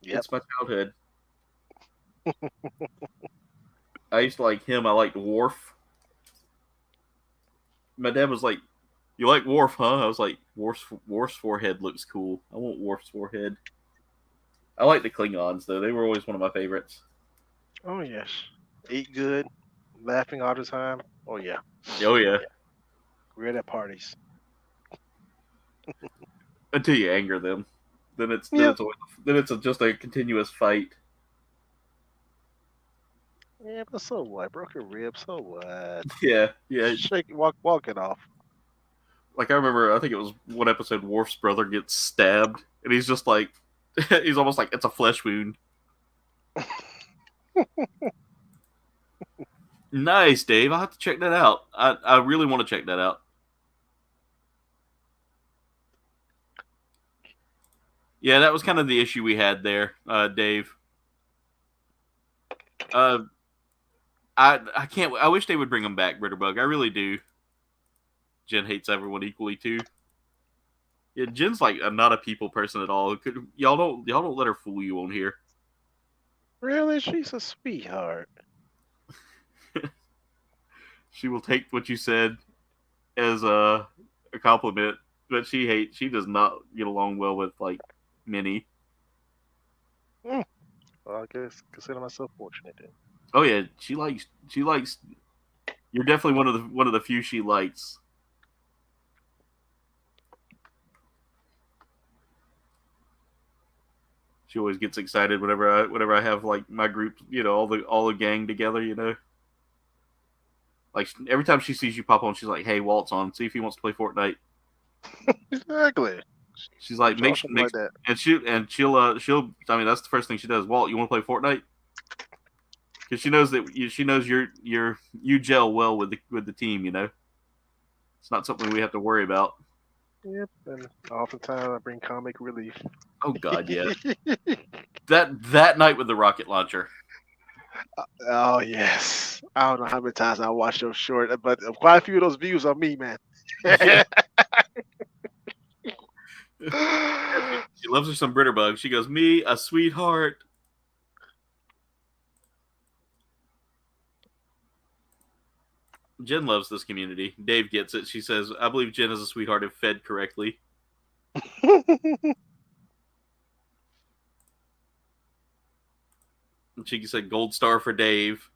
Yep. it's my childhood. I used to like him. I liked Worf. My dad was like, "You like Worf, huh?" I was like, Worf's forehead looks cool. I want Worf's forehead." I like the Klingons though; they were always one of my favorites. Oh yes. Eat good, laughing all the time. Oh yeah. Oh yeah, We're at parties. until you anger them, then Yep. it's just a continuous fight. Yeah, but so what? Broken rib, so what? Yeah. Shake it, walk it off. Like I remember, I think it was one episode. Worf's brother gets stabbed, and he's just like, he's almost like it's a flesh wound. Nice, Dave. I'll have to check that out. I really want to check that out. Yeah, that was kind of the issue we had there, Dave. I can't. I wish they would bring him back, Britterbug. I really do. Jen hates everyone equally too. Yeah, Jen's like not a people person at all. Y'all don't let her fool you on here. Really? She's a sweetheart. She will take what you said as a compliment, but she does not get along well with like many. Well, I guess consider myself fortunate then. Oh yeah, she likes. You're definitely one of the few she likes. She always gets excited whenever I have like my group, all the gang together. Like every time she sees you pop on, she's like, "Hey, Walt's on. See if he wants to play Fortnite." Exactly. She's like, Draw something like that. and she'll. I mean, that's the first thing she does. Walt, you want to play Fortnite? Because she knows you gel well with the team. It's not something we have to worry about. Yep, and oftentimes I bring comic relief. Oh God, yeah. that night with the rocket launcher. Oh yes. I don't know how many times I watched those short, but quite a few of those views are me, man. Yeah. She loves her some Britterbug. She goes, "Me, a sweetheart." Jen loves this community. Dave gets it. She says, "I believe Jen is a sweetheart if fed correctly." And she said, "Gold star for Dave."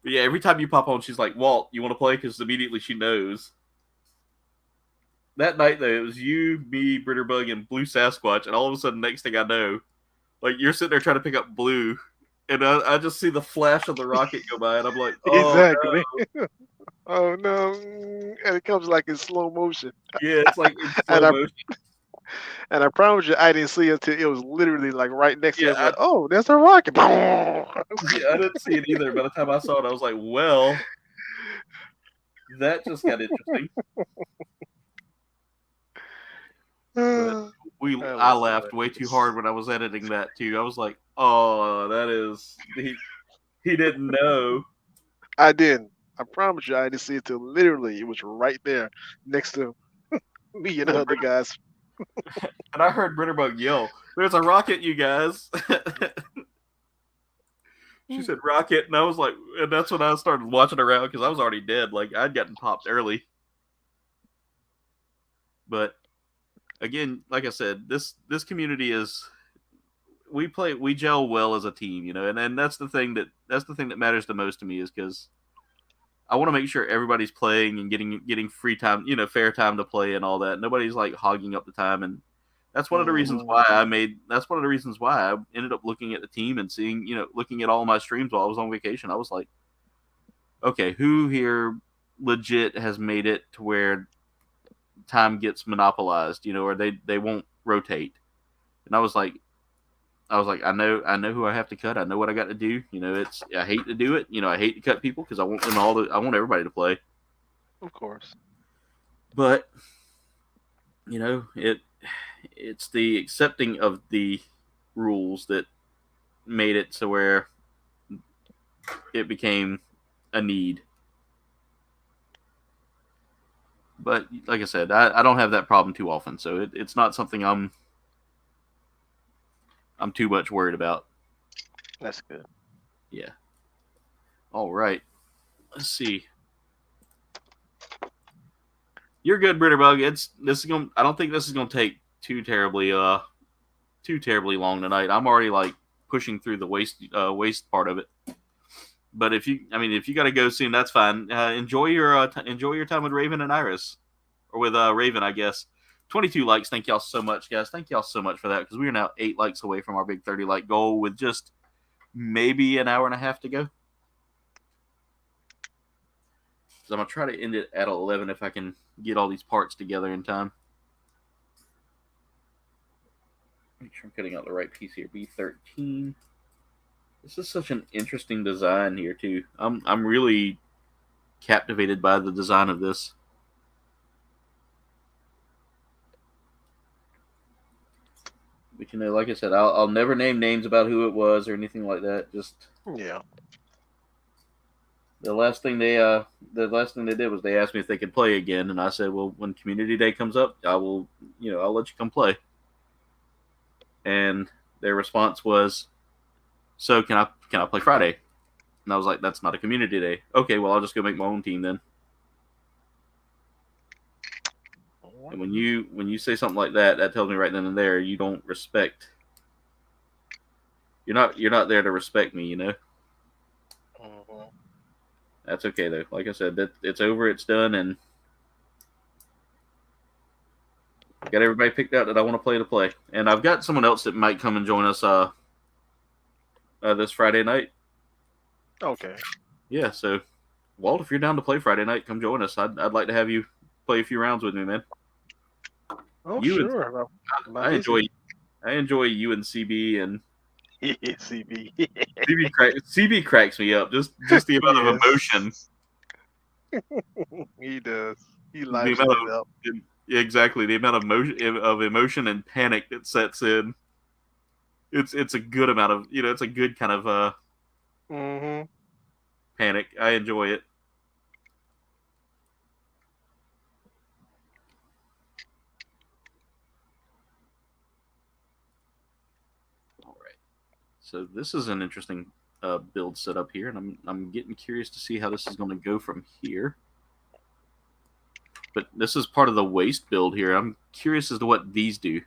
But yeah, every time you pop on, she's like, "Walt, you want to play?" Because immediately she knows. That night, though, it was you, me, Britterbug, and Blue Sasquatch. And all of a sudden, next thing I know, like, you're sitting there trying to pick up Blue. And I just see the flash of the rocket go by. And I'm like, oh, Exactly. no. Oh no. And it comes like in slow motion. Yeah, it's like in slow And I motion. and I promise you I didn't see it until it was literally like right next to Yeah, it. Like, oh, there's a rocket. I didn't see it either. By the time I saw it, I was like, well, that just got interesting. But I laughed way too hard when I was editing that too. I was like, "Oh, that is he didn't know." I didn't. I promise you, I didn't see it till literally it was right there next to me and the other guys. And I heard Britterbug yell, "There's a rocket, you guys!" She said rocket, and I was like, and that's when I started watching around because I was already dead. Like I'd gotten popped early. But again, like I said, this community is we gel well as a team, and that's the thing that matters the most to me is because I want to make sure everybody's playing and getting free time, fair time to play and all that. Nobody's like hogging up the time, and that's one of the reasons why I ended up looking at the team and seeing, looking at all my streams while I was on vacation. I was like, okay, who here legit has made it to where time gets monopolized, or they won't rotate. And I was like, I know who I have to cut. I know what I got to do. I hate to do it. I hate to cut people because I want I want everybody to play. Of course. But it's the accepting of the rules that made it to where it became a need. But like I said, I don't have that problem too often, so it's not something I'm too much worried about. That's good. Yeah. All right. Let's see. You're good, Britterbug. I don't think this is gonna take too terribly long tonight. I'm already like pushing through the waste part of it. But if you got to go soon, that's fine. Enjoy your time with Raven and Iris, or with Raven, I guess. 22 likes. Thank y'all so much, guys. Thank y'all so much for that, because we are now 8 likes away from our big 30 like goal with just maybe an hour and a half to go. So I'm gonna try to end it at 11 if I can get all these parts together in time. Make sure I'm cutting out the right piece here. B13. This is such an interesting design here too. I'm really captivated by the design of this. But like I said, I'll never name names about who it was or anything like that. Just yeah. The last thing they did was they asked me if they could play again, and I said, well, when Community Day comes up, I'll let you come play. And their response was, so can I play Friday? And I was like, that's not a Community Day. Okay, well, I'll just go make my own team then. And when you say something like that, that tells me right then and there you don't respect. You're not there to respect me, Mm-hmm. That's okay though. Like I said, it's over, it's done, and got everybody picked out that I want to play. And I've got someone else that might come and join us this Friday night. Okay. Yeah, so Walt, if you're down to play Friday night, come join us. I'd like to have you play a few rounds with me, man. Oh, sure. I enjoy you and CB and CB. CB cracks me up. Just the amount of emotion. He does. He lights it up. Exactly, the amount of emotion and panic that sets in. It's a good amount of it's a good kind of panic. I enjoy it. So this is an interesting build setup here, and I'm getting curious to see how this is going to go from here. But this is part of the waste build here. I'm curious as to what these do.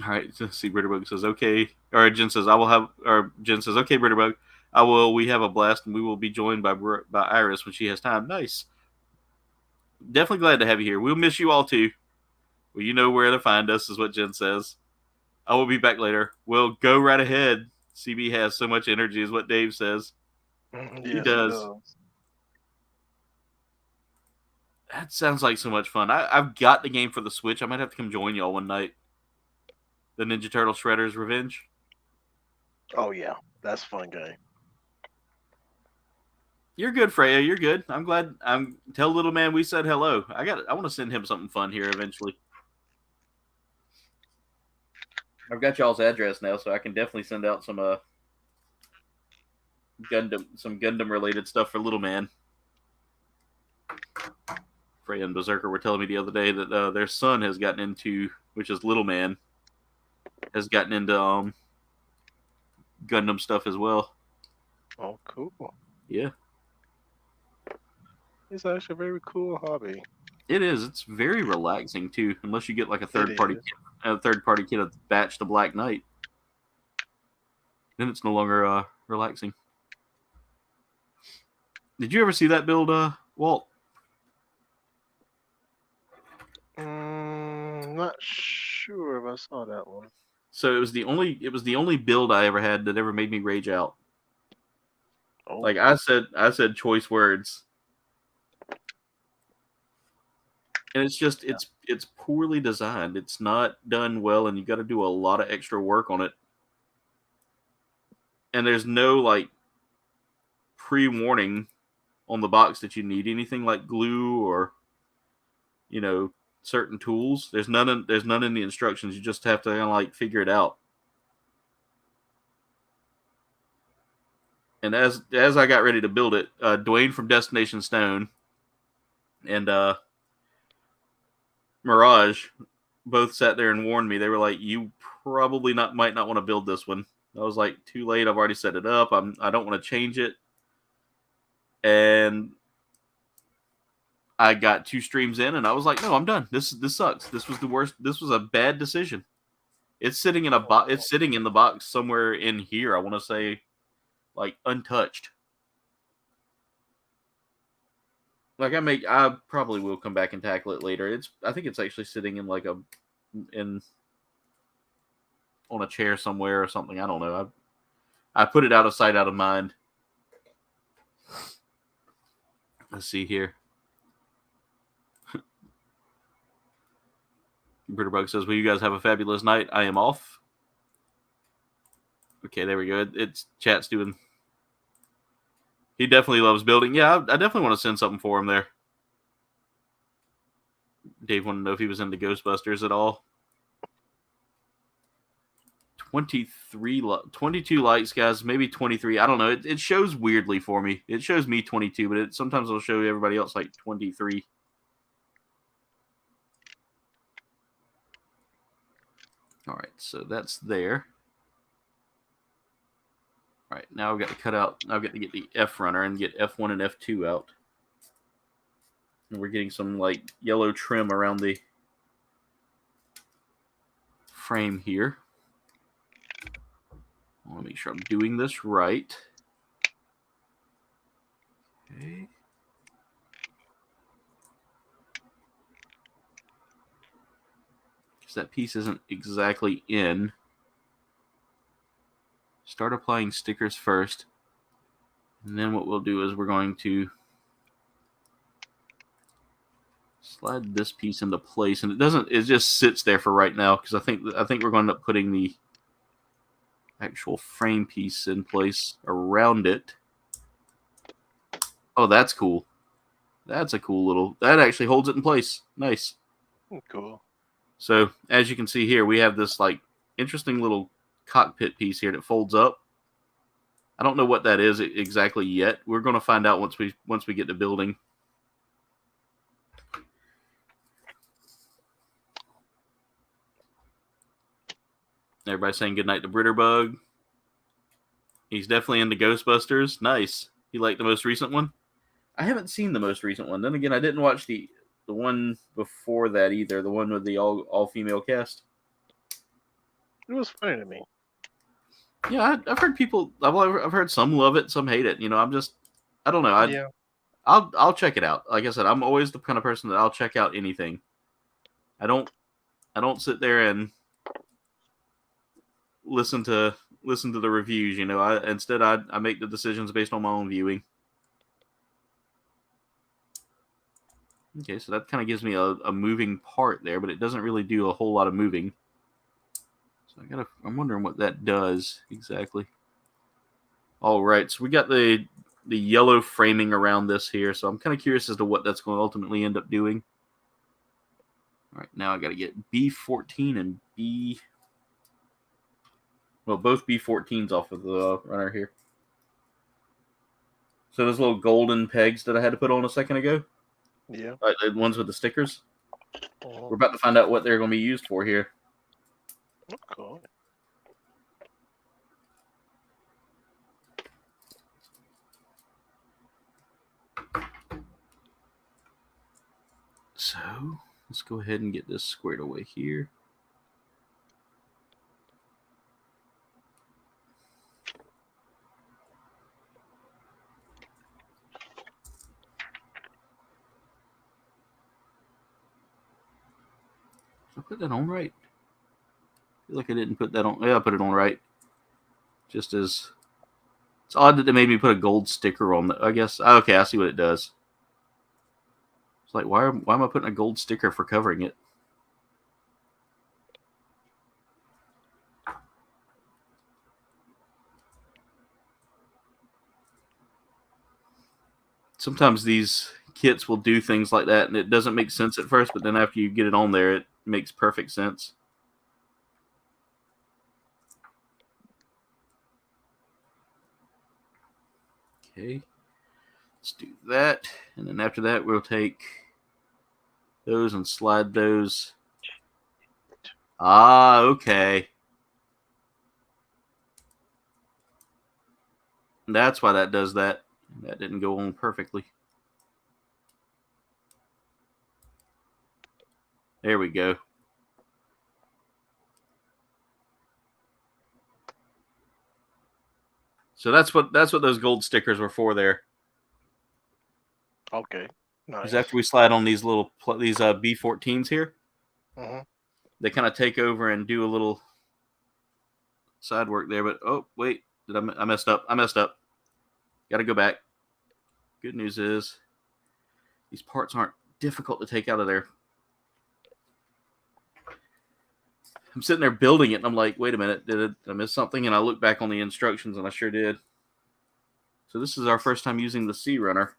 All right, let's see. Britterbug says, okay. Or Jen says, okay, Britterbug, I will. We have a blast, and we will be joined by Iris when she has time. Nice. Definitely glad to have you here. We'll miss you all too. Well, you know where to find us, is what Jen says. I will be back later. Well, go right ahead. CB has so much energy, is what Dave says. Yes, He does. That sounds like so much fun. I've got the game for the Switch. I might have to come join y'all one night. The Ninja Turtle Shredder's Revenge. Oh yeah, that's a fun game. You're good, Freya. You're good. I'm glad. Tell little man we said hello. I want to send him something fun here eventually. I've got y'all's address now, so I can definitely send out some Gundam related stuff for little man. Freya and Berserker were telling me the other day that their son has gotten into, which is little man, has gotten into Gundam stuff as well. Oh, cool. Yeah. It's actually a very cool hobby. It is. It's very relaxing too, unless you get like a third party kid of Batch the Black Knight. Then it's no longer relaxing. Did you ever see that build, Walt? Not sure if I saw that one. So it was the only build I ever had that ever made me rage out. Oh, Like I said choice words. And it's just it's poorly designed. It's not done well, and you got to do a lot of extra work on it. And there's no like pre-warning on the box that you need anything like glue or certain tools. There's none in the instructions. You just have to kind of like figure it out. And as I got ready to build it, Dwayne from Destination Stone and Mirage both sat there and warned me. They were like, "You probably might not want to build this one." I was like, "Too late. I've already set it up. I don't want to change it." And I got 2 streams in, and I was like, "No, I'm done. This sucks. This was the worst. This was a bad decision." It's sitting in It's sitting in the box somewhere in here. I want to say, like untouched. Like I probably will come back and tackle it later. I think it's actually sitting in like on a chair somewhere or something. I don't know. I put it out of sight, out of mind. Let's see here. Britterbug says, "Will you guys have a fabulous night? I am off." Okay, there we go. It's chat's doing. He definitely loves building. Yeah, I definitely want to send something for him there. Dave wanted to know if he was into Ghostbusters at all. 22 likes, guys. Maybe 23. I don't know. It shows weirdly for me. It shows me 22, but sometimes it'll show everybody else like 23. All right, so that's there. All right, now I've got to cut out. I've got to get the F runner and get F1 and F2 out. And we're getting some like yellow trim around the frame here. I want to make sure I'm doing this right. Okay. Because that piece isn't exactly in. Start applying stickers first. And then what we'll do is we're going to slide this piece into place. And it just sits there for right now because I think we're going to end up putting the actual frame piece in place around it. Oh, that's cool. That's a cool little... That actually holds it in place. Nice. Cool. So, as you can see here, we have this like interesting little cockpit piece here that folds up. I don't know what that is exactly yet. We're going to find out once we get to building. Everybody saying goodnight to Britterbug. He's definitely into Ghostbusters. Nice. He liked the most recent one? I haven't seen the most recent one. Then again, I didn't watch the one before that either. The one with the all female cast. It was funny to me. Yeah, I've heard people. I've heard some love it, some hate it. I don't know. Yeah. I'll check it out. Like I said, I'm always the kind of person that I'll check out anything. I don't sit there and listen to the reviews. Instead I make the decisions based on my own viewing. Okay, so that kind of gives me a moving part there, but it doesn't really do a whole lot of moving. So I'm wondering what that does exactly. All right, so we got the yellow framing around this here, so I'm kind of curious as to what that's going to ultimately end up doing. All right, now I got to get B14 and both B14s off of the runner here. So those little golden pegs that I had to put on a second ago? Yeah. The ones with the stickers? We're about to find out what they're going to be used for here. Cool. So let's go ahead and get this squared away here. Did I put that on right? I feel like I didn't put that on. Yeah, I put it on right. Just as it's odd that they made me put a gold sticker on the. I guess okay, I see what it does. It's like why am I putting a gold sticker for covering it? Sometimes these kits will do things like that, and it doesn't make sense at first, but then after you get it on there, it makes perfect sense. Okay, let's do that, and then after that, we'll take those and slide those. Ah, okay. That's why that does that. That didn't go on perfectly. There we go. So that's what those gold stickers were for there. Okay. Nice. Because after we slide on these little B14s here, they kind of take over and do a little side work there. But oh wait, I messed up. Got to go back. Good news is these parts aren't difficult to take out of there. I'm sitting there building it, and I'm like, wait a minute, did I miss something? And I look back on the instructions, and I sure did. So this is our first time using the C runner.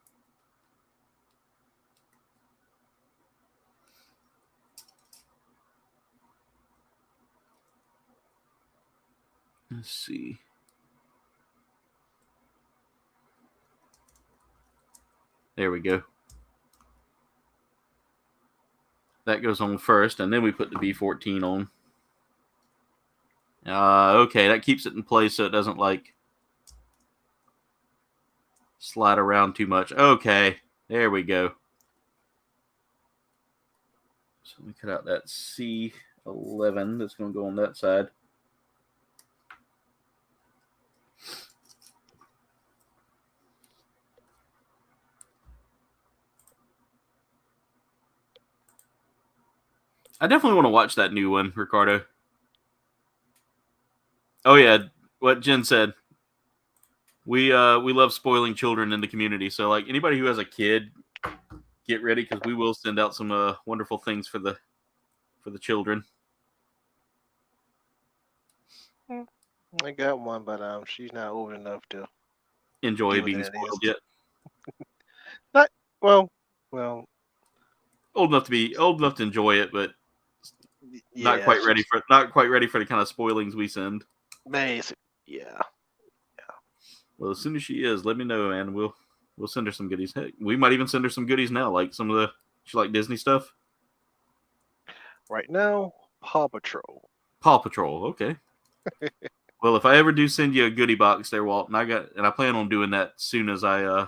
Let's see. There we go. That goes on first, and then we put the B14 on. Okay, that keeps it in place so it doesn't like slide around too much. Okay, there we go. So let me cut out that C11 that's going to go on that side. I definitely want to watch that new one, Ricardo. Oh yeah, what Jen said. We love spoiling children in the community. So like anybody who has a kid, get ready because we will send out some wonderful things for the children. I got one, but she's not old enough to enjoy being spoiled yet. Not well. Old enough to enjoy it, but yeah, not quite ready for the kind of spoilings we send. Basic, yeah. Well, as soon as she is, let me know, and we'll send her some goodies. Heck, we might even send her some goodies now, like some of she like Disney stuff. Right now, Paw Patrol. Paw Patrol, okay. Well, if I ever do send you a goodie box there, Walt, and I plan on doing that soon as I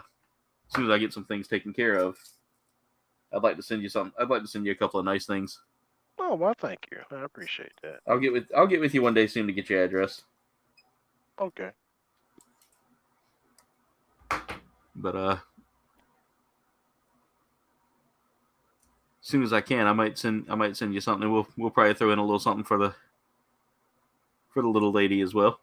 get some things taken care of. I'd like to send you something. I'd like to send you a couple of nice things. Oh, well, thank you. I appreciate that. I'll get with you one day soon to get your address. Okay. But as soon as I can, I might send you something. We'll probably throw in a little something for the little lady as well.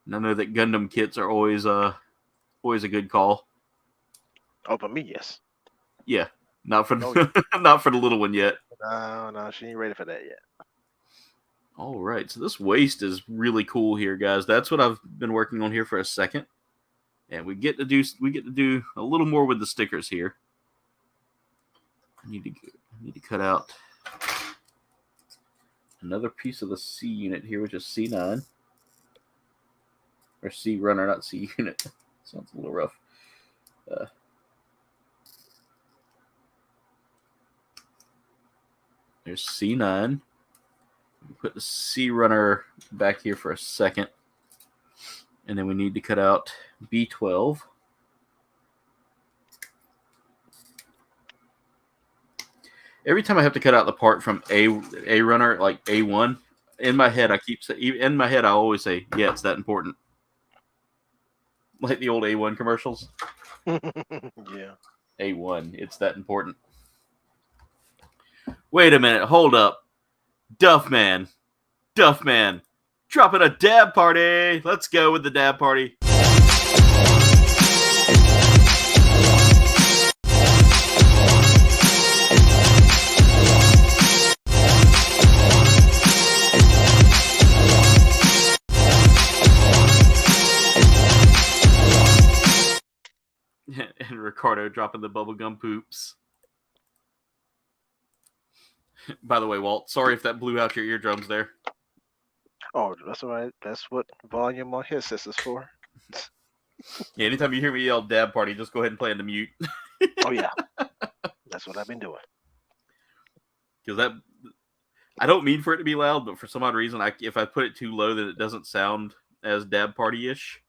And I know that Gundam kits are always a good call. Oh, for me, yes. Yeah, not for not for the little one yet. No, she ain't ready for that yet. All right, so this waist is really cool here, guys. That's what I've been working on here for a second, and we get to do a little more with the stickers here. I need to cut out another piece of the C unit here, which is C9 or C runner, not C unit. Sounds a little rough. There's C9. Put the C runner back here for a second. And then we need to cut out B12. Every time I have to cut out the part from A runner, like A1, in my head I always say, yeah, it's that important. Like the old A1 commercials. Yeah. A1, it's that important. Wait a minute, hold up. Duffman, dropping a dab party. Let's go with the dab party. And Ricardo dropping the bubblegum poops. By the way, Walt, sorry if that blew out your eardrums there. Oh, that's all right. That's what volume on headsets is for. Yeah, anytime you hear me yell dab party, just go ahead and play into mute. Oh yeah, that's what I've been doing. Because I don't mean for it to be loud, but for some odd reason, if I put it too low, then it doesn't sound as dab party-ish.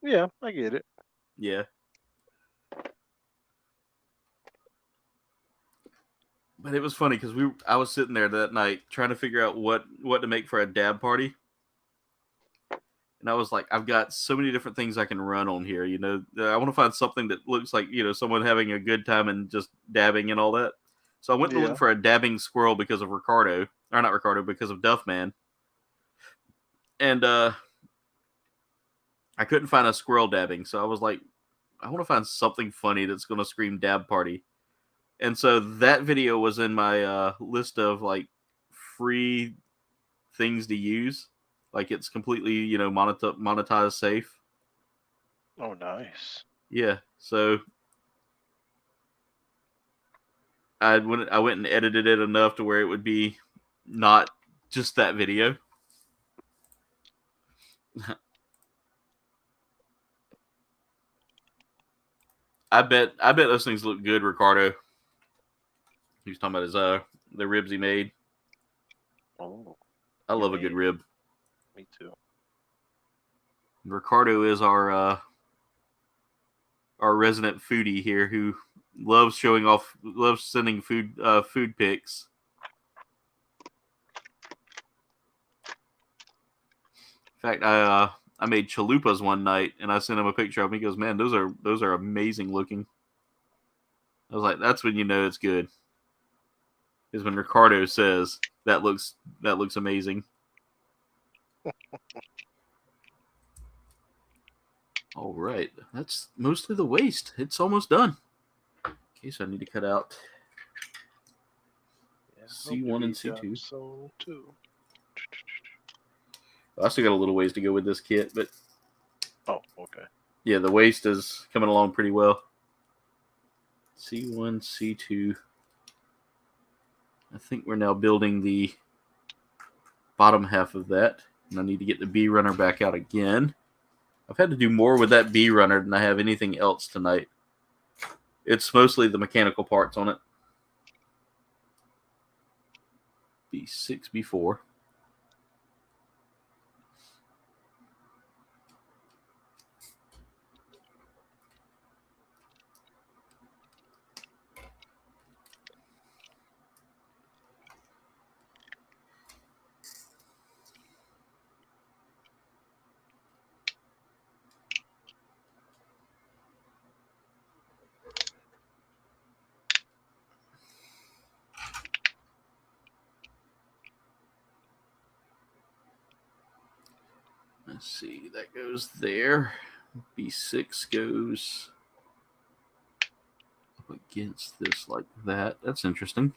Yeah, I get it. Yeah. But it was funny because I was sitting there that night trying to figure out what to make for a dab party. And I was like, I've got so many different things I can run on here. You know, I want to find something that looks like, you know, someone having a good time and just dabbing and all that. So I went to look for a dabbing squirrel because of Ricardo. Or not Ricardo, because of Duffman. And I couldn't find a squirrel dabbing. So I was like, I want to find something funny that's going to scream dab party. And so that video was in my list of like free things to use. Like it's completely, you know, monetized safe. Oh, nice. Yeah. So I went and edited it enough to where it would be not just that video. I bet those things look good, Ricardo. He was talking about his the ribs he made. Oh, I love a good rib. me too. Ricardo is our resident foodie here who loves sending food pics. In fact, I made chalupas one night and I sent him a picture of them. He goes, "Man, those are amazing looking." I was like, "That's when you know it's good." Is when Ricardo says that looks amazing. All right, that's mostly the waste. It's almost done. Okay, so I need to cut out C1 and C2. So too. I still got a little ways to go with this kit, but Oh, okay. yeah, the waste is coming along pretty well. C1, C2. I think we're now building the bottom half of that, and I need to get the B runner back out again. I've had to do more with that B runner than I have anything else tonight. It's mostly the mechanical parts on it. B6, B4. Let's see, that goes there. B6 goes up against this like that. That's interesting.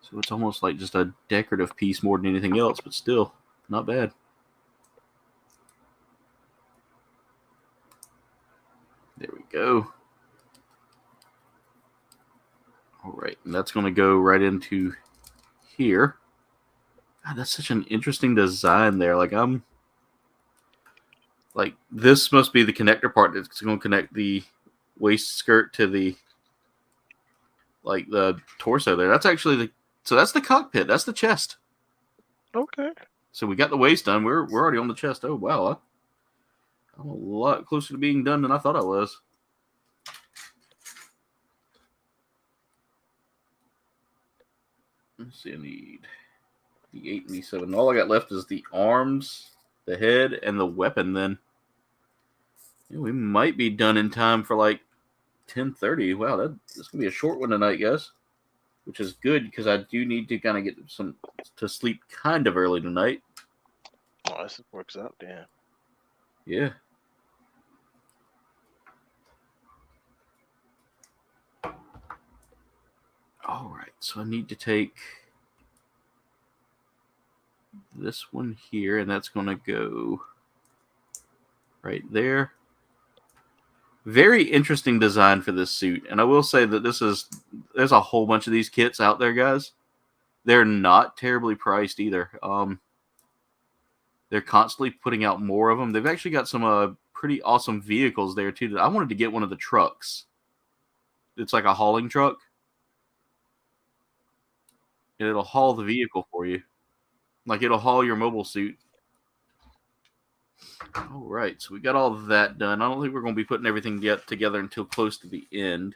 So it's almost like just a decorative piece more than anything else, but still, not bad. There we go. All right, and that's going to go right into here. God, that's such an interesting design there. This must be the connector part that's going to connect the waist skirt to the torso there. That's actually that's the cockpit. That's the chest. Okay. So we got the waist done. We're already on the chest. Oh wow, I'm a lot closer to being done than I thought I was. Let's see, I need the 8 and the 7. All I got left is the arms, the head, and the weapon then. We might be done in time for like 10:30. Wow, that's gonna be a short one tonight, guys. Which is good because I do need to kind of get some to sleep kind of early tonight. Oh, this works out then. Yeah. All right, so I need to take this one here, and that's going to go right there. Very interesting design for this suit, and I will say that there's a whole bunch of these kits out there, guys. They're not terribly priced either. They're constantly putting out more of them. They've actually got some pretty awesome vehicles there too. I wanted to get one of the trucks. It's like a hauling truck, and it'll haul the vehicle for you. Like it'll haul your mobile suit. All right, so we got all of that done. I don't think we're going to be putting everything yet together until close to the end.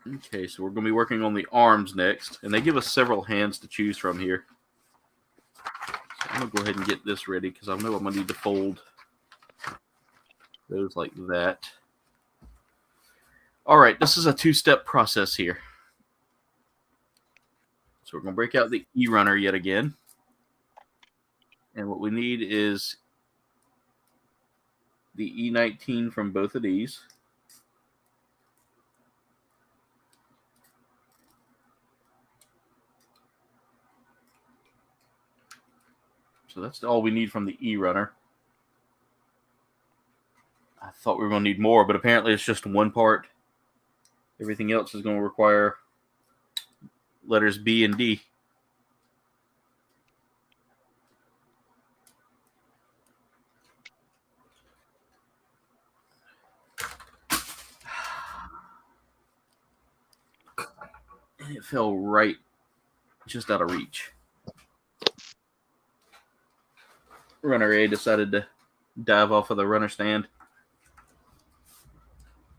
Okay, so we're going to be working on the arms next, and they give us several hands to choose from here. So I'm going to go ahead and get this ready because I know I'm going to need to fold those like that. All right, this is a two-step process here. So we're going to break out the E-runner yet again. And what we need is the E19 from both of these. So that's all we need from the E-runner. I thought we were going to need more, but apparently it's just one part. Everything else is going to require letters B and D. And it fell right just out of reach. Runner A decided to dive off of the runner stand.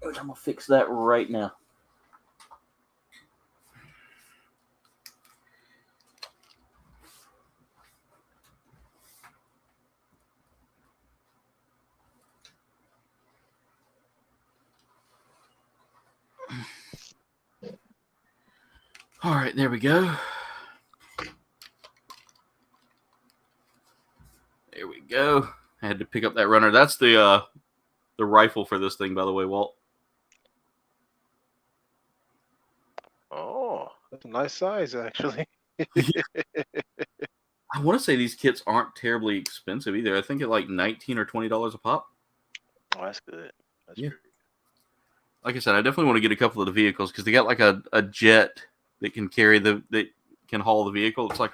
I'm going to fix that right now. All right, there we go. There we go. I had to pick up that runner. That's the rifle for this thing, by the way, Walt. Oh, that's a nice size, actually. I want to say these kits aren't terribly expensive either. I think at like $19 or $20 a pop. Oh, that's good. That's Yeah. pretty good. Like I said, I definitely want to get a couple of the vehicles because they got like a jet that can carry that can haul the vehicle. It's like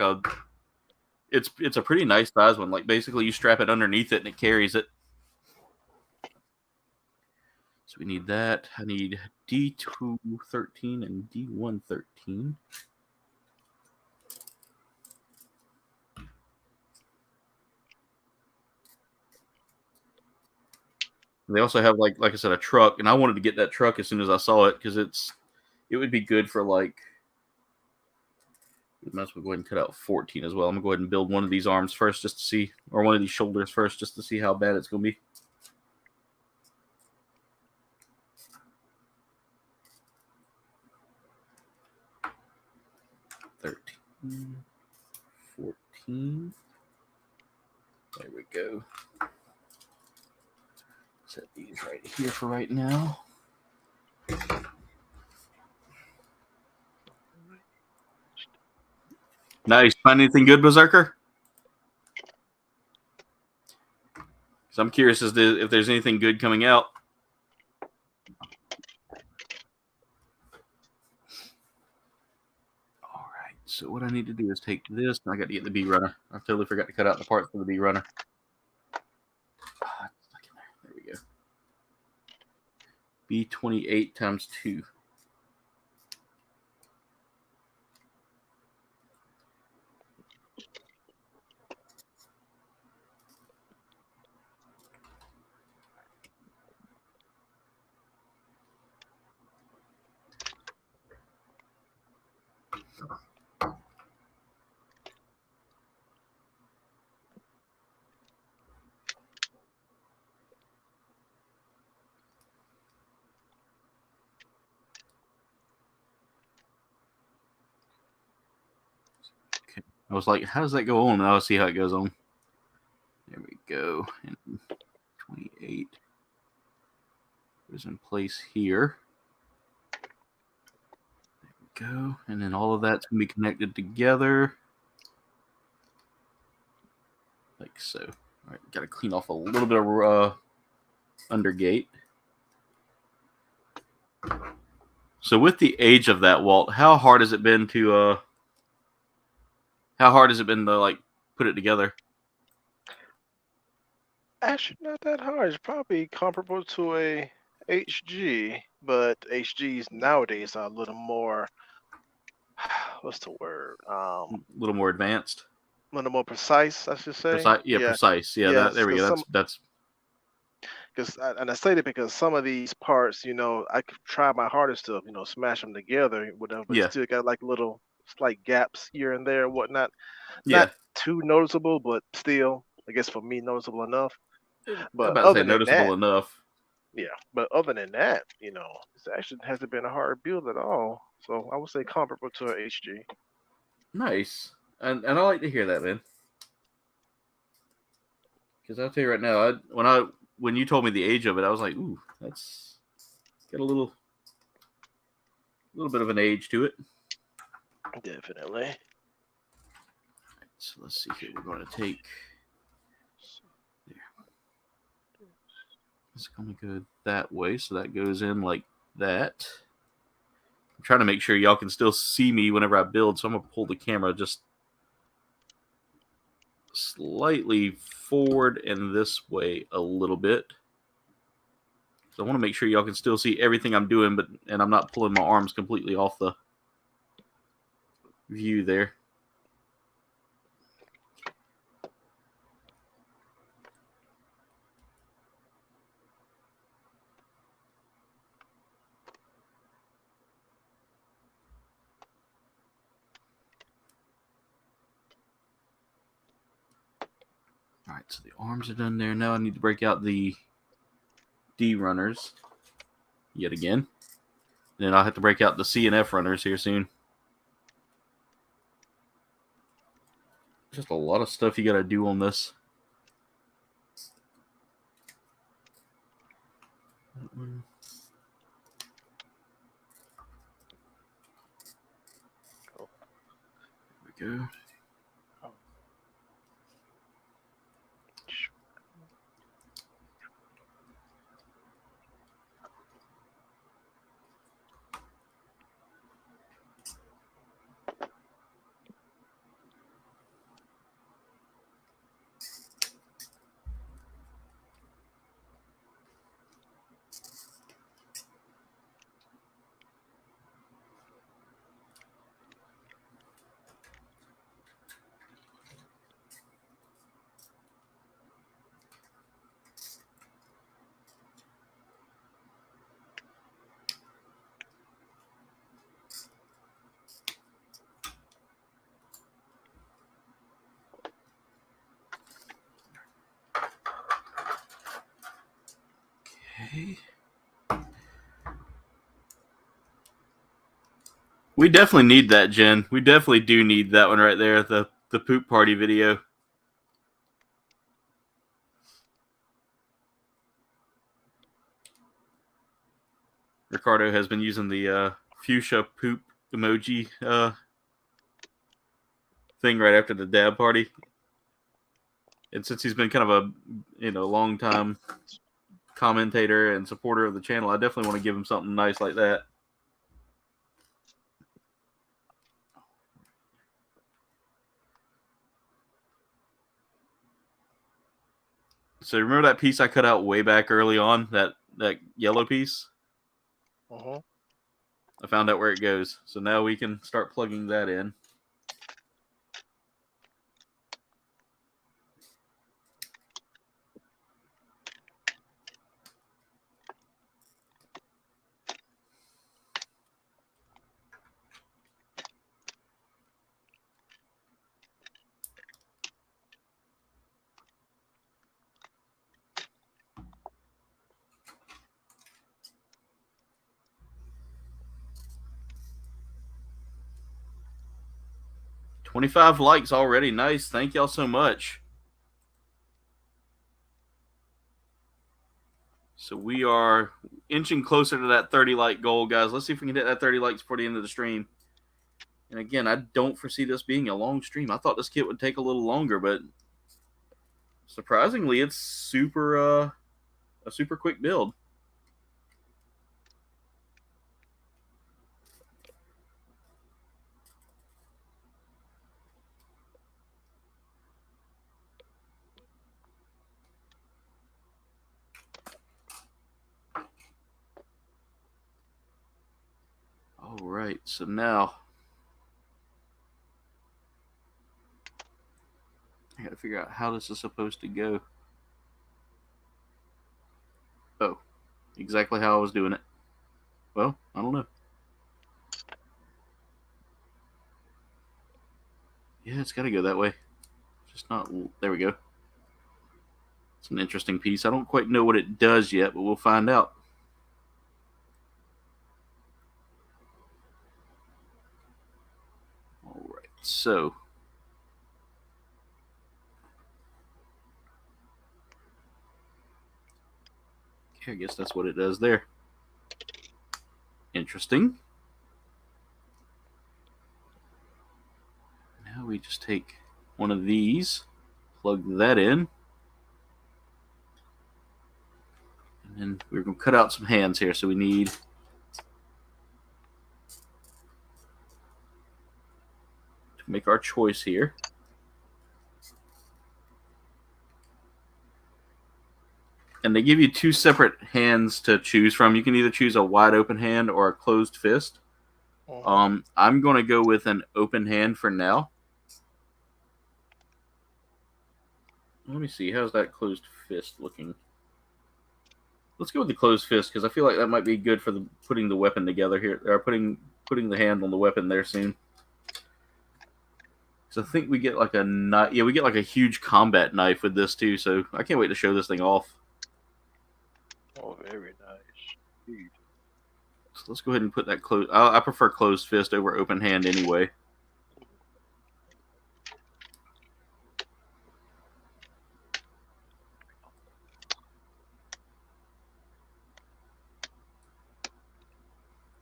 it's a pretty nice size one. Like basically you strap it underneath it and it carries it. So we need that. I need D213 and D113. They also have like I said, a truck, and I wanted to get that truck as soon as I saw it because it would be good for like. We might as well go ahead and cut out 14 as well. I'm gonna go ahead and build one of these arms first just to see, or one of these shoulders first just to see how bad it's gonna be. $13, $14. There we go. Set these right here for right now. Nice. Find anything good, Berserker? So I'm curious as to if there's anything good coming out. All right. So what I need to do is take this, and I got to get the B runner. I totally forgot to cut out the parts for the B runner. It's stuck in there. There we go. B28 times 2. I was like, how does that go on? Now I'll see how it goes on. There we go. And 28 is in place here. There we go. And then all of that's going to be connected together. Like so. All right, got to clean off a little bit of undergate. So with the age of that, Walt, how hard has it been to like put it together? Actually, not that hard. It's probably comparable to a HG, but HGs nowadays are a little more. What's the word? A little more advanced. A little more precise, I should say. Precise. Yeah, yes, there we go. That's and I say that because some of these parts, I could try my hardest to, smash them together, whatever, but Yeah. still got like little slight gaps here and there and whatnot. Yeah. Not too noticeable, but still, I guess for me, noticeable enough. But about to other say than noticeable that, enough. yeah. But other than that, it actually hasn't been a hard build at all. So I would say comparable to an HG. Nice, and I like to hear that, man. Because I'll tell you right now, when you told me the age of it, I was like, ooh, that's got a little bit of an age to it. Definitely. So let's see here. We're going to take. There. It's going to go that way, so that goes in like that. I'm trying to make sure y'all can still see me whenever I build, so I'm going to pull the camera just slightly forward and this way a little bit. So I want to make sure y'all can still see everything I'm doing, and I'm not pulling my arms completely off the view there. All right, so the arms are done there. Now I need to break out the D runners yet again. And then I'll have to break out the C and F runners here soon. Just a lot of stuff you got to do on this. There we go. Okay. We definitely need that, Jen. We definitely do need that one right there, the poop party video. Ricardo has been using the fuchsia poop emoji thing right after the dab party. And since he's been kind of a long time commentator and supporter of the channel, I definitely want to give him something nice like that. So remember that piece I cut out way back early on, that yellow piece? Uh-huh. I found out where it goes. So now we can start plugging that in. 25 likes already. Nice. Thank y'all so much. So we are inching closer to that 30 like goal, guys. Let's see if we can hit that 30 likes before the end of the stream. And again, I don't foresee this being a long stream. I thought this kit would take a little longer, but surprisingly, it's a super quick build. All right, so now I got to figure out how this is supposed to go. Oh, exactly how I was doing it. Well, I don't know. Yeah, it's got to go that way. Just not. There we go. It's an interesting piece. I don't quite know what it does yet, but we'll find out. All right, so okay, I guess that's what it does there. Interesting. Now we just take one of these, plug that in, and then we're going to cut out some hands here. So we need to make our choice here. And they give you two separate hands to choose from. You can either choose a wide open hand or a closed fist. I'm going to go with an open hand for now. Let me see. How's that closed fist looking? Let's go with the closed fist because I feel like that might be good for putting the weapon together here. Or putting the hand on the weapon there soon. So I think we get like a knife. Yeah, we get like a huge combat knife with this too. So I can't wait to show this thing off. Oh, very nice. So let's go ahead and put that closed. I prefer closed fist over open hand anyway.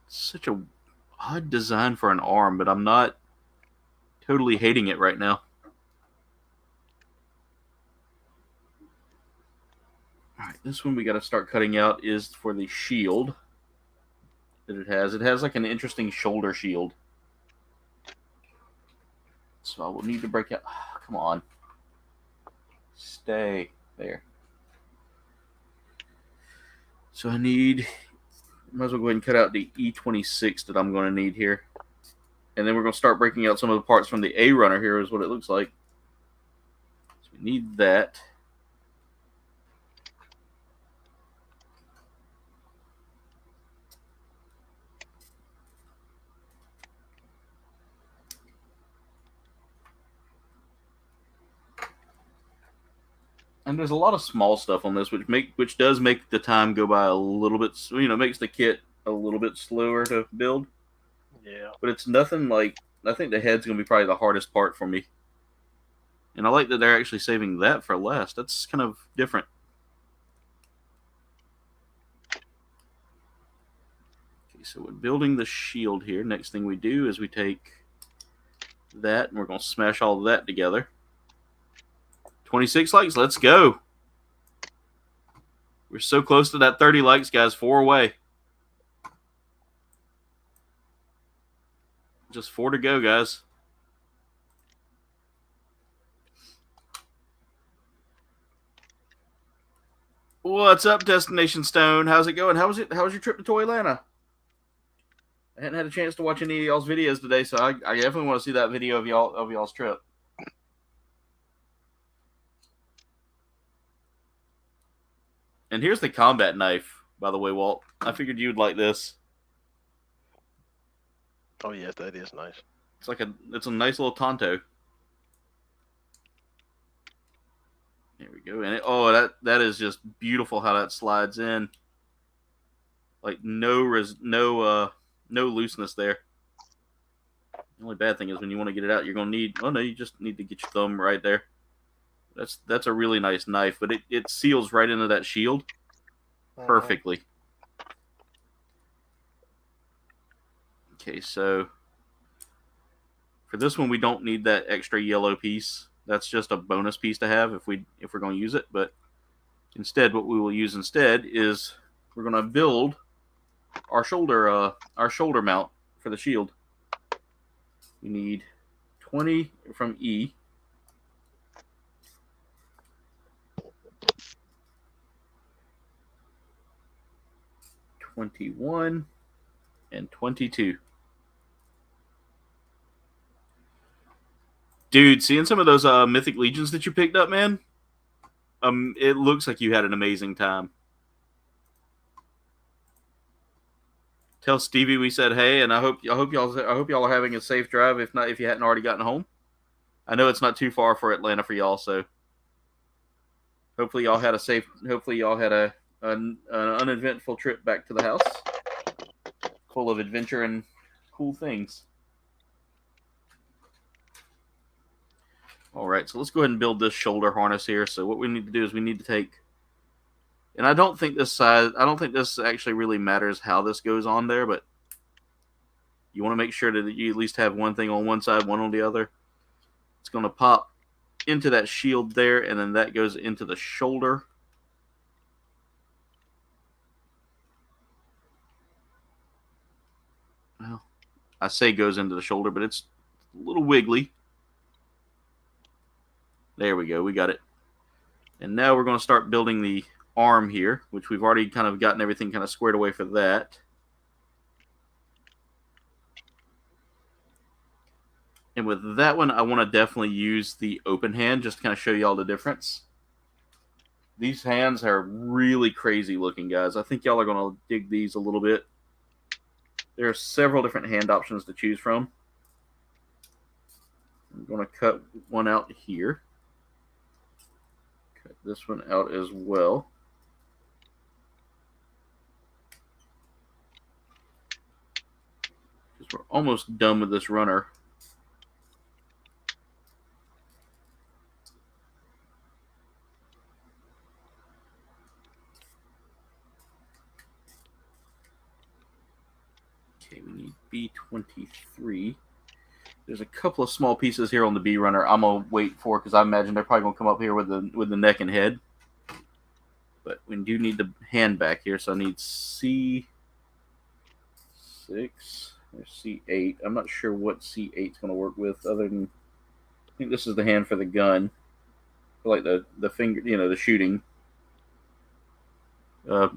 Such a odd design for an arm, but I'm not totally hating it right now. All right, this one we got to start cutting out is for the shield that it has. It has like an interesting shoulder shield. So I will need to break out. Oh, come on. Stay there. So I might as well go ahead and cut out the E26 that I'm going to need here. And then we're going to start breaking out some of the parts from the A runner here is what it looks like. So we need that. And there's a lot of small stuff on this, which does make the time go by a little bit. Makes the kit a little bit slower to build. Yeah. But it's nothing like. I think the head's gonna be probably the hardest part for me. And I like that they're actually saving that for last. That's kind of different. Okay, so we're building the shield here. Next thing we do is we take that and we're gonna smash all of that together. 26 likes. Let's go. We're so close to that 30 likes, guys. 4 away. Just 4 to go, guys. What's up, Destination Stone? How's it going? How was your trip to Toylanta? I hadn't had a chance to watch any of y'all's videos today, so I definitely want to see that video of y'all's trip. And here's the combat knife, by the way, Walt. I figured you'd like this. Oh yes, that is nice. It's a nice little Tonto. There we go. And that is just beautiful how that slides in. Like no looseness there. The only bad thing is when you want to get it out, you're going to need... Oh, no, you just need to get your thumb right there. That's a really nice knife, but it seals right into that shield perfectly. Okay, so for this one, we don't need that extra yellow piece. That's just a bonus piece to have if we're going to use it. But instead, what we will use instead is we're going to build our shoulder mount for the shield. We need 20 from E. 21 and 22. Dude, seeing some of those Mythic Legions that you picked up, man, it looks like you had an amazing time. Tell Stevie we said hey, and I hope y'all are having a safe drive. If you hadn't already gotten home, I know it's not too far for Atlanta for y'all, so hopefully y'all had an uneventful trip back to the house, full of adventure and cool things. All right, so let's go ahead and build this shoulder harness here. So what we need to do is we need to take, and I don't think this actually really matters how this goes on there, but you want to make sure that you at least have one thing on one side, one on the other. It's going to pop into that shield there, and then that goes into the shoulder. Well, I say goes into the shoulder, but it's a little wiggly. There we go. We got it. And now we're going to start building the arm here, which we've already kind of gotten everything kind of squared away for that. And with that one, I want to definitely use the open hand just to kind of show you all the difference. These hands are really crazy looking, guys. I think y'all are going to dig these a little bit. There are several different hand options to choose from. I'm going to cut one out here. Cut this one out as well. Because we're almost done with this runner. Okay, we need B23. There's a couple of small pieces here on the B runner I'm gonna wait for because I imagine they're probably gonna come up here with the neck and head. But we do need the hand back here, so I need C6 or C8. I'm not sure what C8 is gonna work with, other than I think this is the hand for the gun, for like the finger, the shooting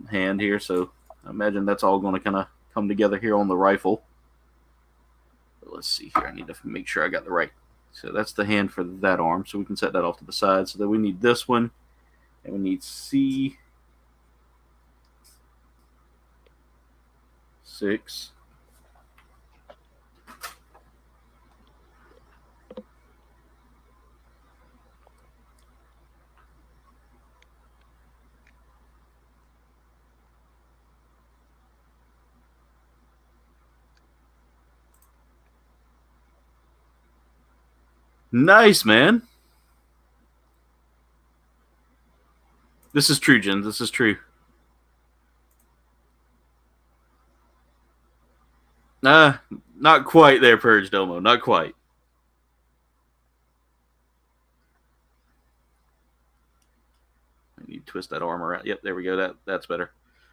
hand here. So I imagine that's all gonna kind of come together here on the rifle. But let's see here. I need to make sure I got the right. So that's the hand for that arm. So we can set that off to the side. So then we need this one. And we need C6. Nice, man. This is true, Jen. This is true. Not quite there, Purge Domo. Not quite. I need to twist that arm around. Yep, there we go. That's better.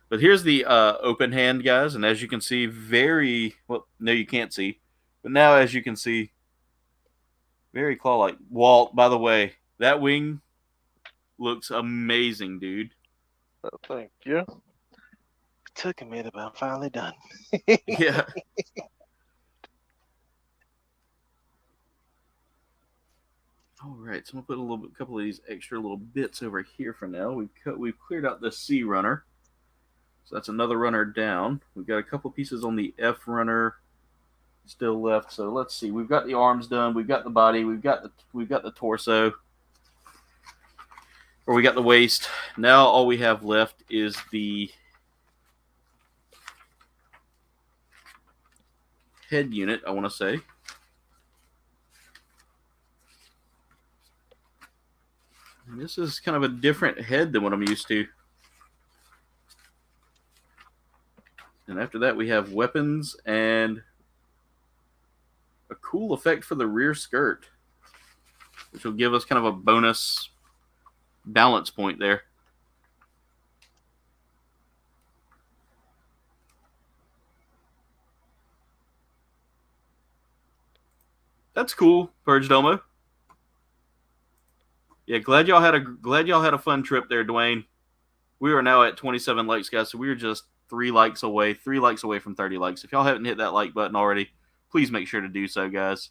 But here's the open hand, guys. And as you can see, no, you can't see. But now, as you can see, very claw-like. Walt, by the way, that wing looks amazing, dude. Thank you. It took a minute, but I'm finally done. Yeah. All right, so I'm gonna put a couple of these extra little bits over here for now. We've cleared out the C runner, so that's another runner down. We've got a couple pieces on the F runner still left. So let's see. We've got the arms done. We've got the body. We've got the torso. Or we got the waist. Now all we have left is the head unit, I want to say. This is kind of a different head than what I'm used to. And after that, we have weapons and a cool effect for the rear skirt, which will give us kind of a bonus balance point there. That's cool, Purge Domo. Yeah, glad y'all had a fun trip there, Dwayne. We are now at 27 likes, guys, so we are just 3 likes away from 30 likes. If y'all haven't hit that like button already, please make sure to do so, guys.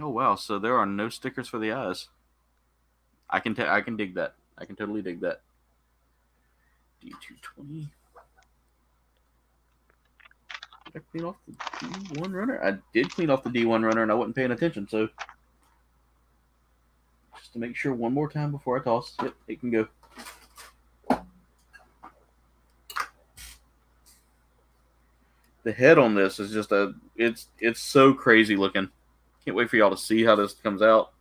Oh wow, so there are no stickers for the eyes. I can dig that. I can totally dig that. D220. Did I clean off the D1 runner? I did clean off the D1 runner and I wasn't paying attention, so just to make sure one more time before I toss. Yep, it can go. The head on this is just it's so crazy looking. Can't wait for y'all to see how this comes out.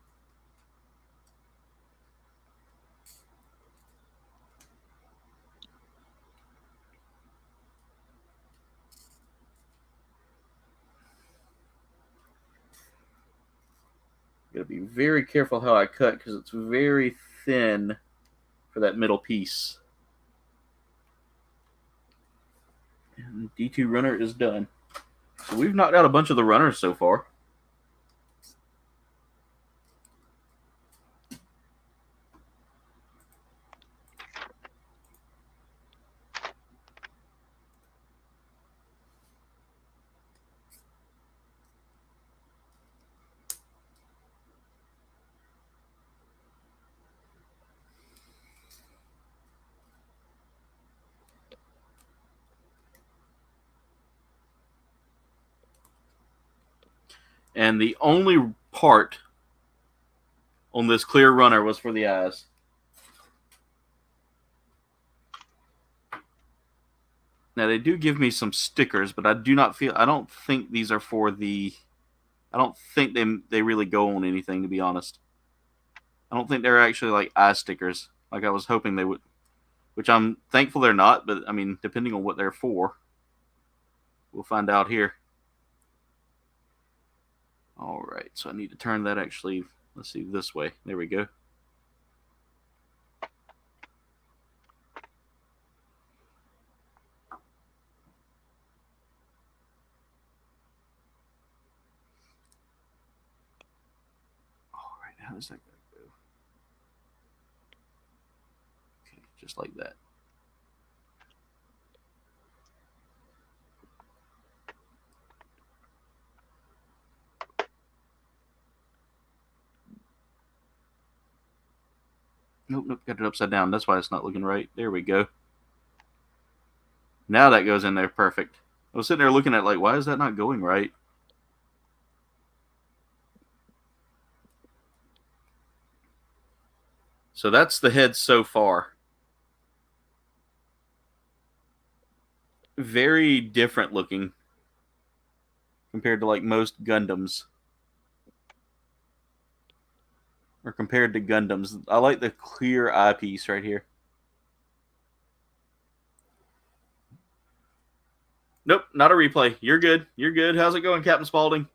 Gotta be very careful how I cut because it's very thin for that middle piece. And D2 runner is done. So we've knocked out a bunch of the runners so far. And the only part on this clear runner was for the eyes. Now they do give me some stickers, but I don't think these are for the, I don't think they really go on anything, to be honest. I don't think they're actually like eye stickers, like I was hoping they would, which I'm thankful they're not, but I mean, depending on what they're for, we'll find out here. All right, so I need to turn that actually, let's see, this way. There we go. All right, how does that go? Okay, just like that. Nope, got it upside down. That's why it's not looking right. There we go. Now that goes in there perfect. I was sitting there looking at like, why is that not going right? So that's the head so far. Very different looking compared to like most Gundams. Or compared to Gundams. I like the clear eyepiece right here. Nope, not a replay. You're good. You're good. How's it going, Captain Spaulding?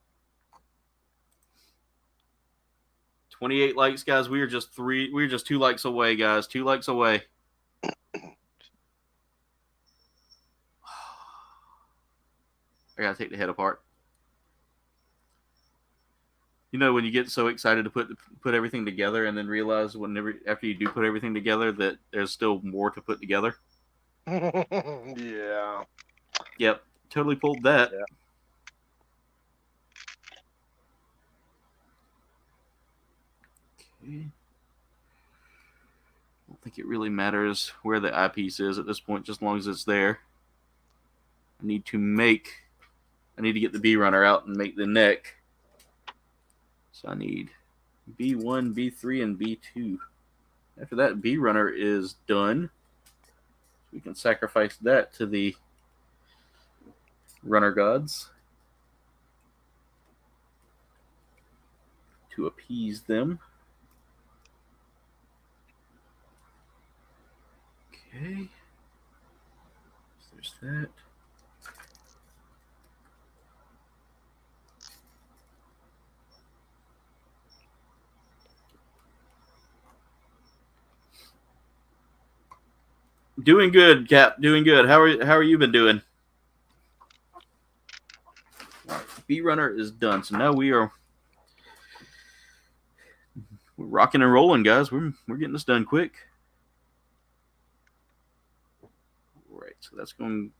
28 likes, guys. We are just 2 likes away, guys. 2 likes away. I gotta take the head apart. You know when you get so excited to put everything together and then realize after you do put everything together that there's still more to put together? Yeah. Yep. Totally pulled that. Yeah. Okay. I don't think it really matters where the eyepiece is at this point, just as long as it's there. I need to get the B runner out and make the neck. So I need B1, B3, and B2. After that, B runner is done. We can sacrifice that to the runner gods. to appease them. Okay. So there's that. Doing good, Cap. Doing good. How are you been doing? B runner is done. So now we're rocking and rolling, guys. We're getting this done quick. All right, so that's going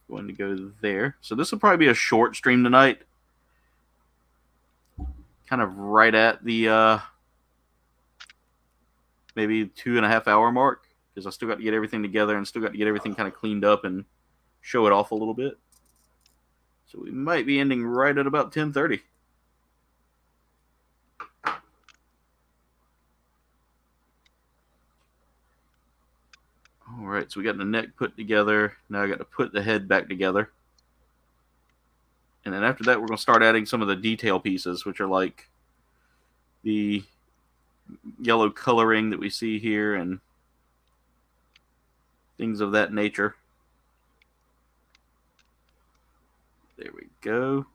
to go there. So this will probably be a short stream tonight. Kind of right at the maybe 2.5 hour mark, because I still got to get everything together and still got to get everything kind of cleaned up and show it off a little bit. So we might be ending right at about 10:30. All right, so we got the neck put together. Now I got to put the head back together. And then after that, we're going to start adding some of the detail pieces, which are like the yellow coloring that we see here and things of that nature. There we go.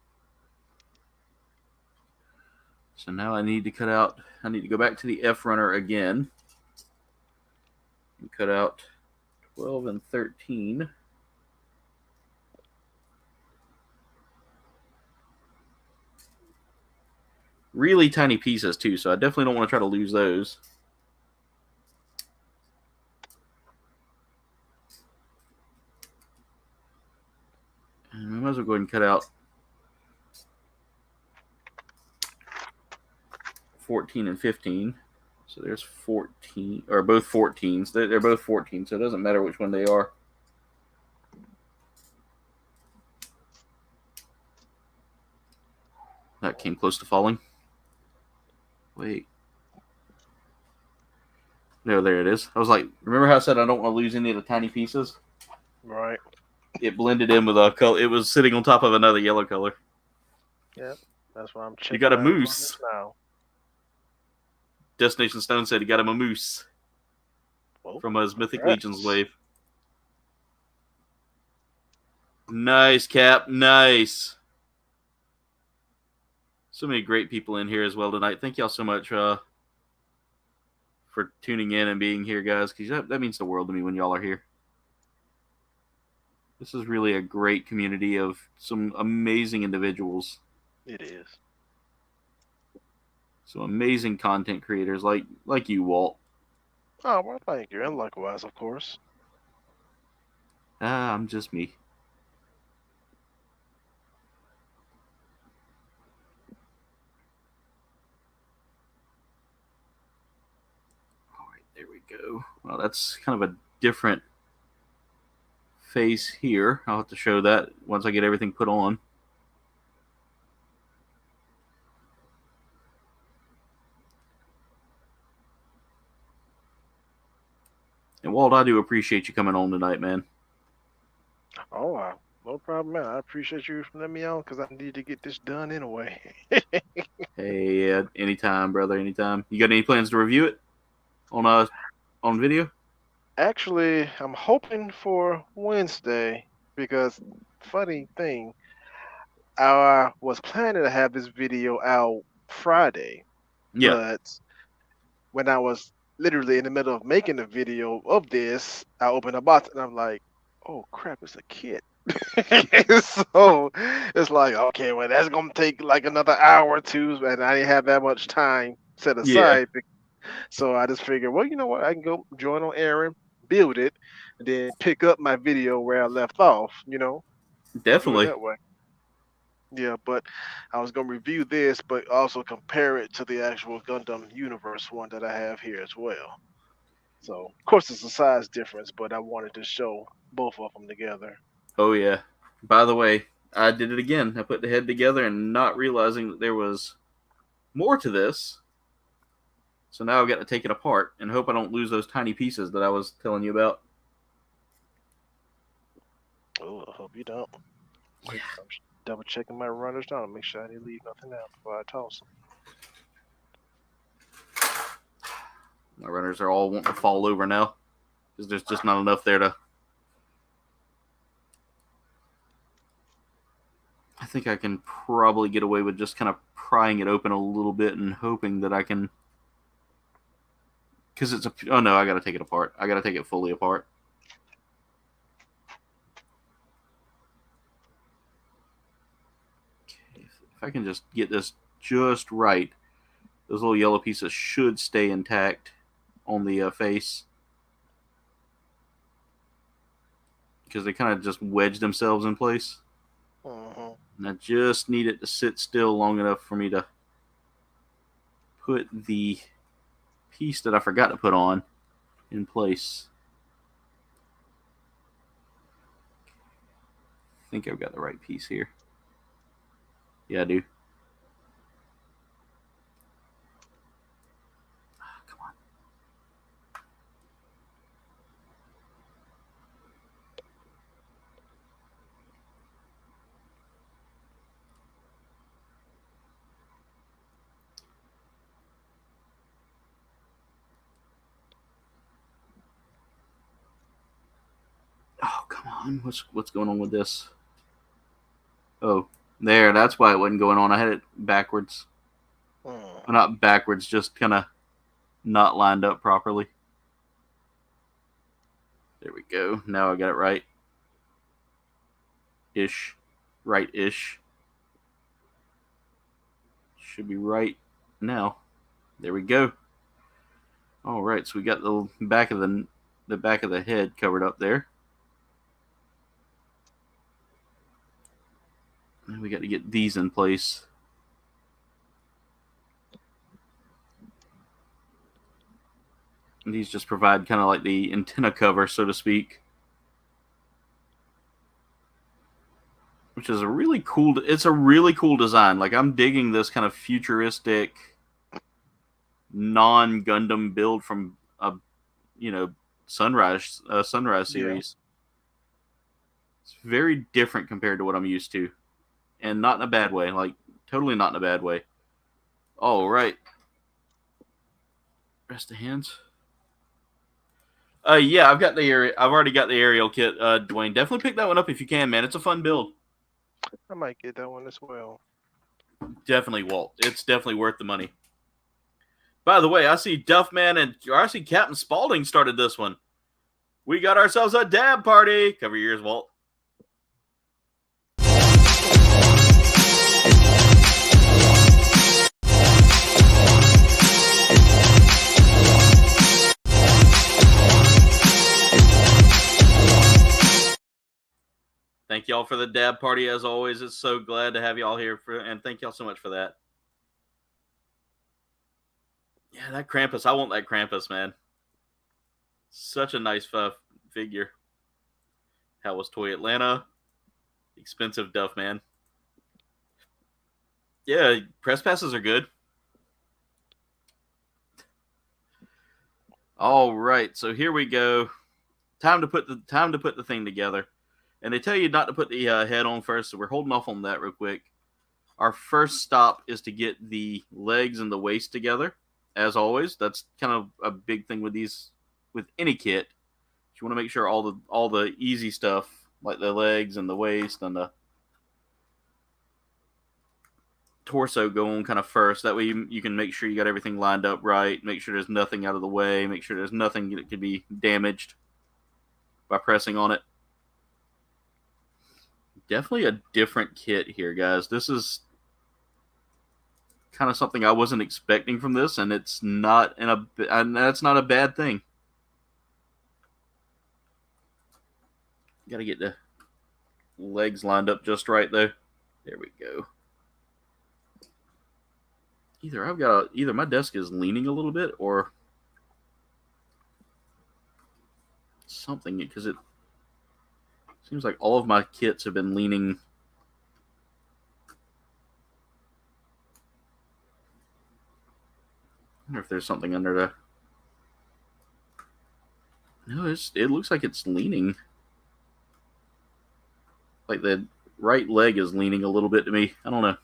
So now I need to go back to the F runner again and cut out 12 and 13. Really tiny pieces too, so I definitely don't want to try to lose those. And we might as well go ahead and cut out 14 and 15. So there's 14, or both 14s. They're both 14, so it doesn't matter which one they are. That came close to falling. Wait. No, there it is. I was like, remember how I said I don't want to lose any of the tiny pieces? Right. It blended in with a color. It was sitting on top of another yellow color. Yep. That's why I'm checking. You got a my moose. now. Destination Stone said he got him a moose from his Mythic Legions wave. Nice, Cap. Nice. So many great people in here as well tonight. Thank y'all so much for tuning in and being here, guys, because that means the world to me when y'all are here. This is really a great community of some amazing individuals. It is. Some amazing content creators like you, Walt. Oh, well, thank you. And likewise, of course. I'm just me. All right, there we go. Well, that's kind of a different face here. I'll have to show that once I get everything put on. And Walt, I do appreciate you coming on tonight, man. Oh, no problem, man. I appreciate you letting me on because I need to get this done anyway. Hey, anytime, brother, anytime. You got any plans to review it on video? Actually, I'm hoping for Wednesday because, funny thing, I was planning to have this video out Friday. Yeah. But when I was literally in the middle of making the video of this, I opened a box and I'm like, oh crap, it's a kit. So it's like, okay, well, that's going to take like another hour or two, and I didn't have that much time set aside. Yeah. So I just figured, well, you know what? I can go join on Aaron, build it, and then pick up my video where I left off, you know? Definitely. That way. Yeah, but I was going to review this, but also compare it to the actual Gundam Universe one that I have here as well. So, of course, it's a size difference, but I wanted to show both of them together. Oh, yeah. By the way, I did it again. I put the head together and not realizing that there was more to this. So now I've got to take it apart and hope I don't lose those tiny pieces that I was telling you about. Oh, I hope you don't. Yeah. I'm double checking my runners down to make sure I didn't leave nothing out before I toss them. My runners are all wanting to fall over now because there's just not enough there to... I think I can probably get away with just kind of prying it open a little bit and hoping that I can... Because it's a... Oh, no, I got to take it apart. I got to take it fully apart. Okay, if I can just get this just right, those little yellow pieces should stay intact on the face. Because they kind of just wedge themselves in place. And I just need it to sit still long enough for me to put the piece that I forgot to put on in place. I think I've got the right piece here. Yeah, I do. Come on. Oh, come on. What's going on with this? Oh, there. That's why it wasn't going on. I had it backwards. Well, not backwards, just kind of not lined up properly. There we go. Now I got it right. Ish. Right-ish. Should be right now. There we go. All right, so we got the back of the head covered up there. And we got to get these in place. And these just provide kind of like the antenna cover, so to speak. Which is a really cool... It's a really cool design. Like, I'm digging this kind of futuristic, non-Gundam build from a, Sunrise series. Yeah. It's very different compared to what I'm used to. And not in a bad way. Like, totally not in a bad way. All right. Rest of hands. Yeah, I've already got the aerial kit, Dwayne. Definitely pick that one up if you can, man. It's a fun build. I might get that one as well. Definitely, Walt. It's definitely worth the money. By the way, I see Captain Spaulding started this one. We got ourselves a dab party. Cover your ears, Walt. Thank y'all for the dab party, as always. It's so glad to have y'all here, and thank y'all so much for that. Yeah, that Krampus. I want that Krampus, man. Such a nice figure. How was Toy Atlanta? Expensive duff, man. Yeah, press passes are good. All right, so here we go. Time to put the thing together. And they tell you not to put the head on first, so we're holding off on that real quick. Our first stop is to get the legs and the waist together, as always. That's kind of a big thing with any kit. You want to make sure all the easy stuff, like the legs and the waist and the torso, go on kind of first. That way you can make sure you got everything lined up right. Make sure there's nothing out of the way. Make sure there's nothing that could be damaged by pressing on it. Definitely a different kit here, guys. This is kind of something I wasn't expecting from this, and it's not and that's not a bad thing. Got to get the legs lined up just right, though. There we go. Either my desk is leaning a little bit or something, because it seems like all of my kits have been leaning. I wonder if there's something under the... No, it looks like it's leaning. Like the right leg is leaning a little bit to me. I don't know.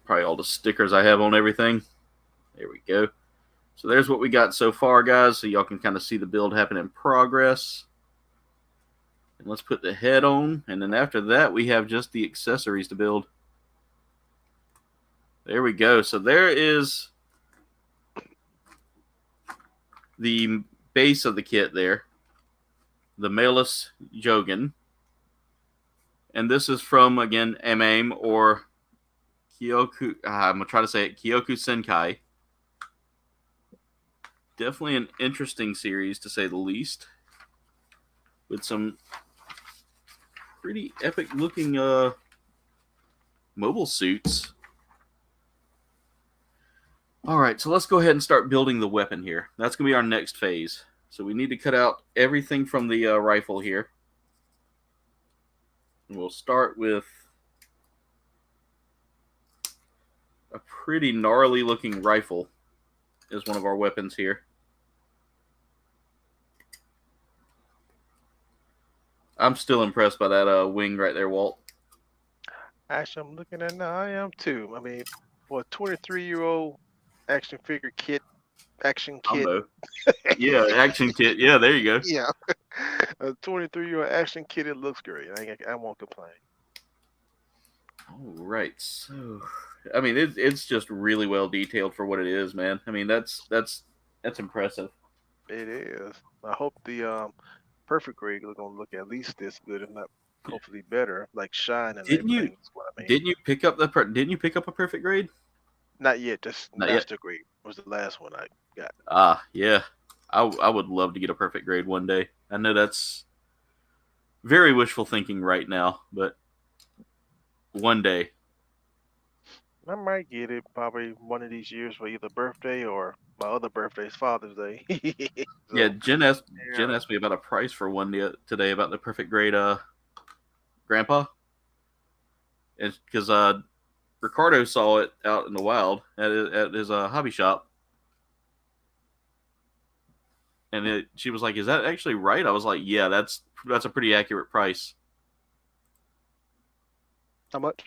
probably all the stickers I have on everything. There we go. So there's what we got so far, guys. So y'all can kind of see the build happen in progress. And let's put the head on. And then after that, we have just the accessories to build. There we go. So there is the base of the kit there. The Mailes Jogan. And this is from, again, MAME or Kyoukai. I'm going to try to say it. Kyoukai Senki. Definitely an interesting series, to say the least. With some pretty epic-looking mobile suits. All right, so let's go ahead and start building the weapon here. That's going to be our next phase. So we need to cut out everything from the rifle here. And we'll start with a pretty gnarly-looking rifle is one of our weapons here. I'm still impressed by that wing right there, Walt. Actually, I'm looking at it now. I am too. I mean, for a 23-year-old action figure kit, action kit. Combo. Yeah, action kit. Yeah, there you go. Yeah. A 23-year-old action kit, it looks great. I won't complain. All right. So, I mean, it's just really well detailed for what it is, man. I mean, that's impressive. It is. I hope the perfect grade is gonna look at least this good, if not hopefully better, like shine and Didn't you- everything. Is what I mean. Didn't you pick up a perfect grade? Not yet. Just Not yet. master grade was the last one I got. Ah, yeah. I would love to get a perfect grade one day. I know that's very wishful thinking right now, but one day. I might get it probably one of these years for either birthday or my other birthday's Father's Day. So, Yeah, Jen asked yeah. me about a price for one today about the perfect grade grandpa. It's because Ricardo saw it out in the wild at his hobby shop. And she was like, "Is that actually right?" I was like, "Yeah, that's a pretty accurate price." How much?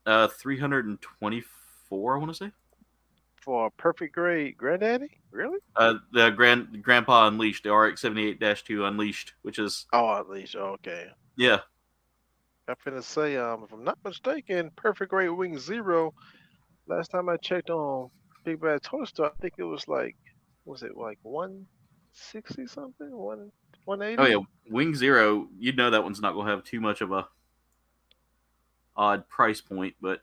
324, I want to say. For a perfect grade granddaddy? Really? The Grandpa Unleashed, the RX-78-2 Unleashed, which is Oh, at least. Okay. yeah. I'm finna say, if I'm not mistaken, perfect grade wing 0. Last time I checked on Big Bad Toy Store, I think it was like, was it like 160 something? 180? Oh yeah, Wing Zero. You'd know that one's not gonna have too much of a odd price point, but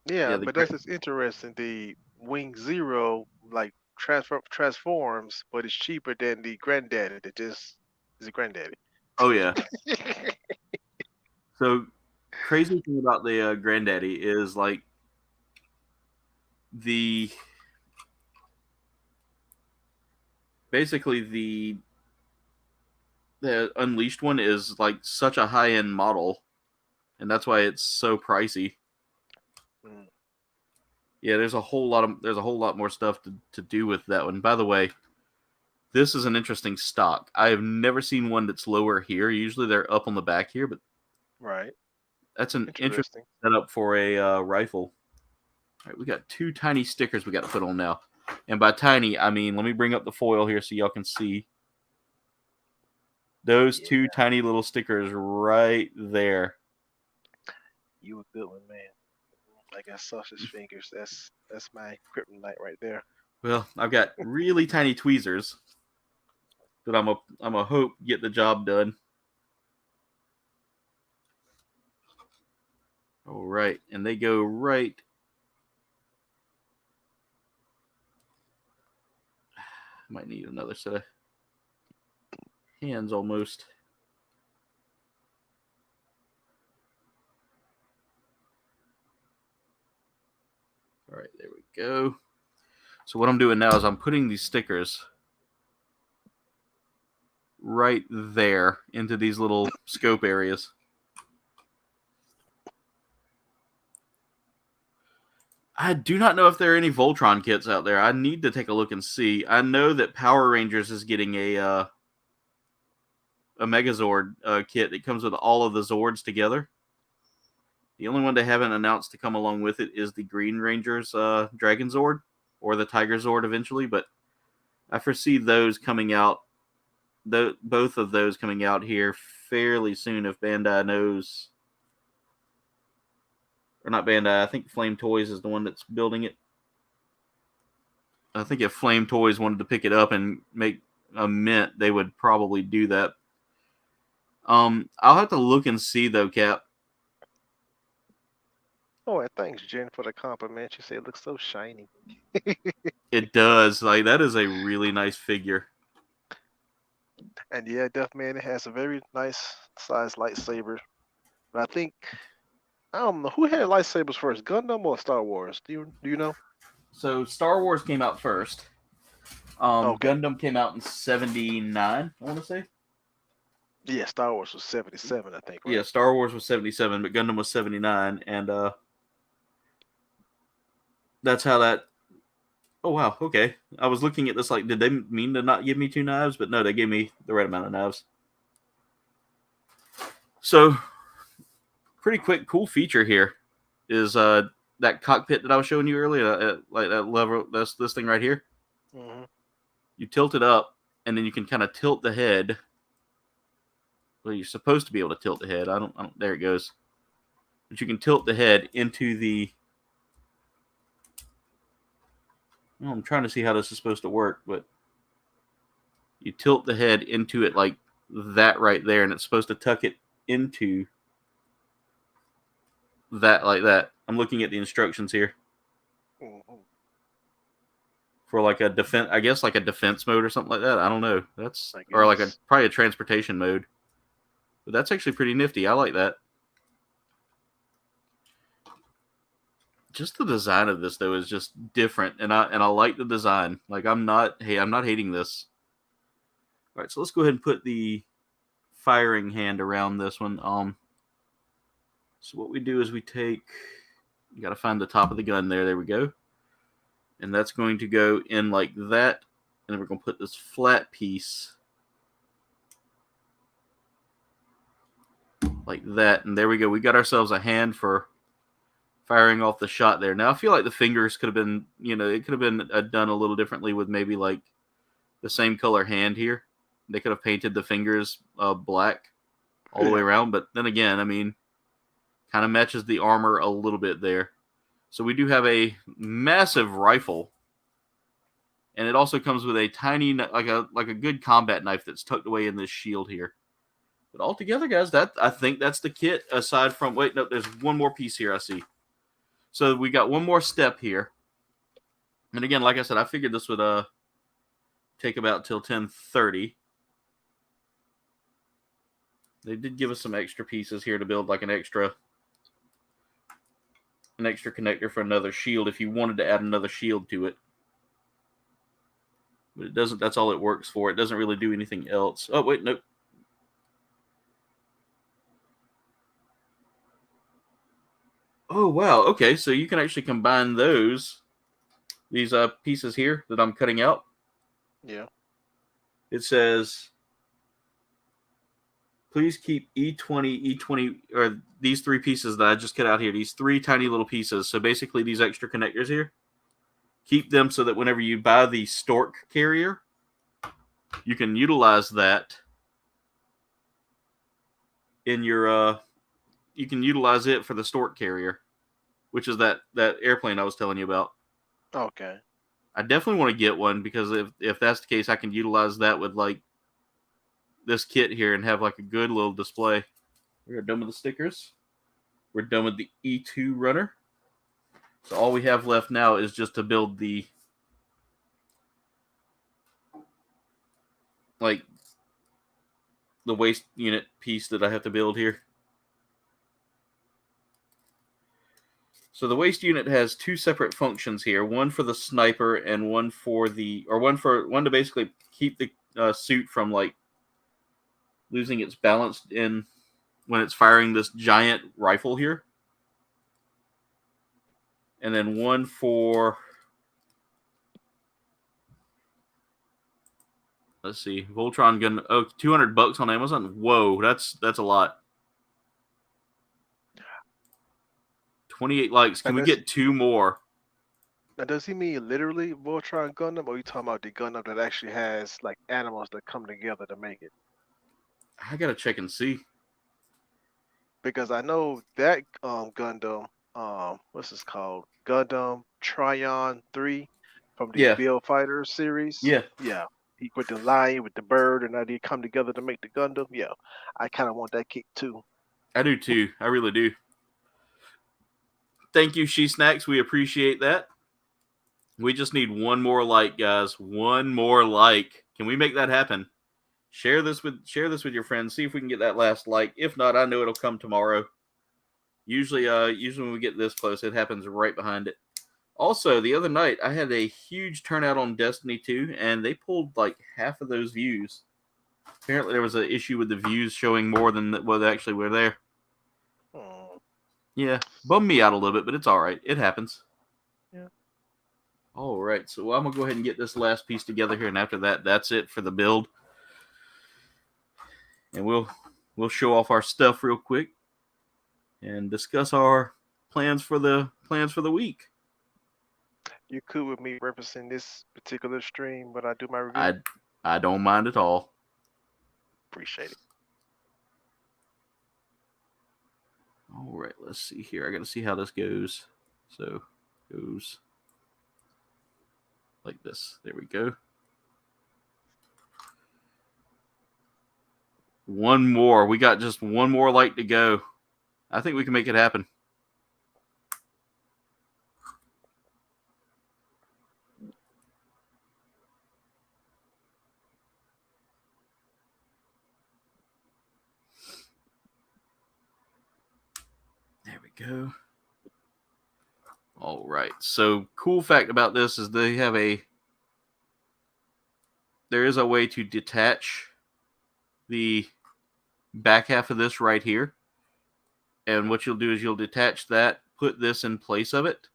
Yeah, the but that's just interesting. The Wing 0 like transforms, but it's cheaper than the granddaddy that just is a granddaddy. oh yeah. So crazy thing about the Granddaddy is like basically the Unleashed one is like such a high end model, and that's why it's so pricey. Mm. Yeah, there's a whole lot more stuff to do with that one. By the way, this is an interesting stock. I have never seen one that's lower here. Usually they're up on the back here, but Right. that's an interesting setup for a rifle. All right, we got 2 tiny stickers we got to put on now. And by tiny, I mean, let me bring up the foil here so y'all can see. Those 2 tiny little stickers right there. You a good one, man. I got sausage fingers. That's my kryptonite right there. Well, I've got really tiny tweezers that I'm a hope get the job done. All right, and they go right. Might need another set of hands almost. All right, there we go. So what I'm doing now is I'm putting these stickers right there into these little scope areas. I do not know if there are any Voltron kits out there. I need to take a look and see. I know that Power Rangers is getting a Megazord kit that comes with all of the Zords together. The only one they haven't announced to come along with it is the Green Ranger's Dragon Zord, or the Tiger Zord eventually, but I foresee those coming out, both of those coming out here fairly soon if Bandai knows. Or not Bandai, I think Flame Toys is the one that's building it. I think if Flame Toys wanted to pick it up and make a mint, they would probably do that. I'll have to look and see though, Cap. Oh, and thanks, Jen, for the compliment. You say it looks so shiny. It does. Like, that is a really nice figure. And yeah, Deathman has a very nice sized lightsaber. But I think I don't know who had lightsabers first, Gundam or Star Wars. Do you know? So Star Wars came out first. Okay. Gundam came out in 79, I want to say. Yeah, Star Wars was 77, I think. Right? Yeah, Star Wars was 77, but Gundam was 79, and that's how that. Oh wow, okay. I was looking at this like, did they mean to not give me 2 knives? But no, they gave me the right amount of knives. So, pretty quick, cool feature here is that cockpit that I was showing you earlier, like that lever. That's this thing right here. Mm-hmm. You tilt it up, and then you can kind of tilt the head. Well, you're supposed to be able to tilt the head. I don't. There it goes. But you can tilt the head into the. Well, I'm trying to see how this is supposed to work, but you tilt the head into it like that right there, and it's supposed to tuck it into that like that. I'm looking at the instructions here Mm-hmm. for like a defense. I guess like a defense mode or something like that. I don't know. That's I or like guess. probably a transportation mode. But that's actually pretty nifty. I like that. Just the design of this though is just different, and I like the design. Like I'm not hating this. All right, so let's go ahead and put the firing hand around this one. So what we do is we take. You got to find the top of the gun there. There we go. And that's going to go in like that, and then we're going to put this flat piece like that, and there we go. We got ourselves a hand for firing off the shot there. Now I feel like the fingers could have been, it could have been done a little differently with maybe like the same color hand here. They could have painted the fingers black all the way around, but then again, I mean, kind of matches the armor a little bit there. So we do have a massive rifle, and it also comes with a tiny, like a good combat knife that's tucked away in this shield here. But altogether, guys, I think that's the kit. Aside from, wait, no, there's one more piece here I see. So we got one more step here. And again, like I said, I figured this would take about till 10:30. They did give us some extra pieces here to build like an extra connector for another shield if you wanted to add another shield to it. But it doesn't. That's all it works for. It doesn't really do anything else. Oh, wait, nope. Oh, wow. Okay, so you can actually combine these pieces here that I'm cutting out. Yeah. It says, please keep E20, or these 3 pieces that I just cut out here, these 3 tiny little pieces. So basically these extra connectors here, keep them so that whenever you buy the Stork carrier, you can utilize that in your, you can utilize it for the Stork carrier, which is that airplane I was telling you about. Okay. I definitely want to get one because if that's the case, I can utilize that with like this kit here and have like a good little display. We're done with the stickers. We're done with the E2 runner. So all we have left now is just to build the waist unit piece that I have to build here. So the waist unit has 2 separate functions here, one for the sniper and one for one to basically keep the suit from like losing its balance in when it's firing this giant rifle here. And then one for, let's see, Voltron gun. Oh, $200 on Amazon. Whoa, that's a lot. 28 likes. Can we get 2 more? Now, does he mean literally Voltron Gundam, or are you talking about the Gundam that actually has like animals that come together to make it? I gotta check and see. Because I know that Gundam, what's this called? Gundam Tryon 3 from the Yeah. Bill Fighter series. Yeah. Yeah. He with the lion, with the bird, and how they come together to make the Gundam. Yeah. I kind of want that kick too. I do too. I really do. Thank you, She Snacks. We appreciate that. We just need one more like, guys. One more like. Can we make that happen? Share this with your friends. See if we can get that last like. If not, I know it'll come tomorrow. Usually when we get this close, it happens right behind it. Also, the other night I had a huge turnout on Destiny 2, and they pulled like half of those views. Apparently, there was an issue with the views showing more than what actually were there. Yeah, bummed me out a little bit, but it's all right. It happens. Yeah. All right, so I'm gonna go ahead and get this last piece together here, and after that, that's it for the build. And we'll show off our stuff real quick and discuss our plans for the week. You cool with me referencing this particular stream when I do my review? I don't mind at all. Appreciate it. All right, let's see here. I got to see how this goes. So, goes like this. There we go. One more. We got just one more light to go. I think we can make it happen. There we go. All right. So, cool fact about this is there is a way to detach the back half of this right here. And what you'll do is you'll detach that, put this in place of it.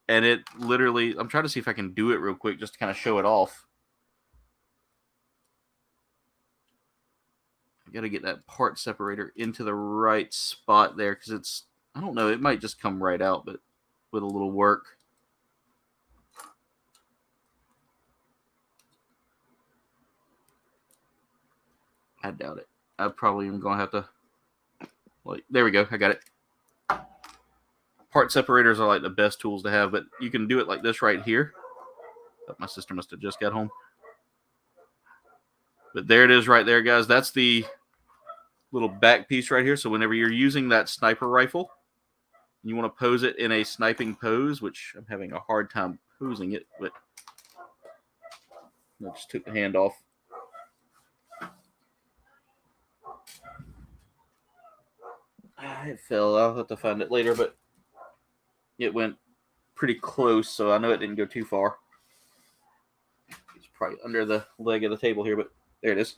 And it literally, I'm trying to see if I can do it real quick just to kind of show it off. I got to get that part separator into the right spot there because it's, I don't know, it might just come right out, but with a little work. I doubt it. I probably am going to have to, like, there we go. I got it. Part separators are like the best tools to have, but you can do it like this right here. Oh, my sister must have just got home. But there it is right there, guys. That's the little back piece right here. So whenever you're using that sniper rifle, you want to pose it in a sniping pose, which I'm having a hard time posing it, but I just took the hand off. It fell. I'll have to find it later, but it went pretty close, so I know it didn't go too far. It's probably under the leg of the table here, but there it is.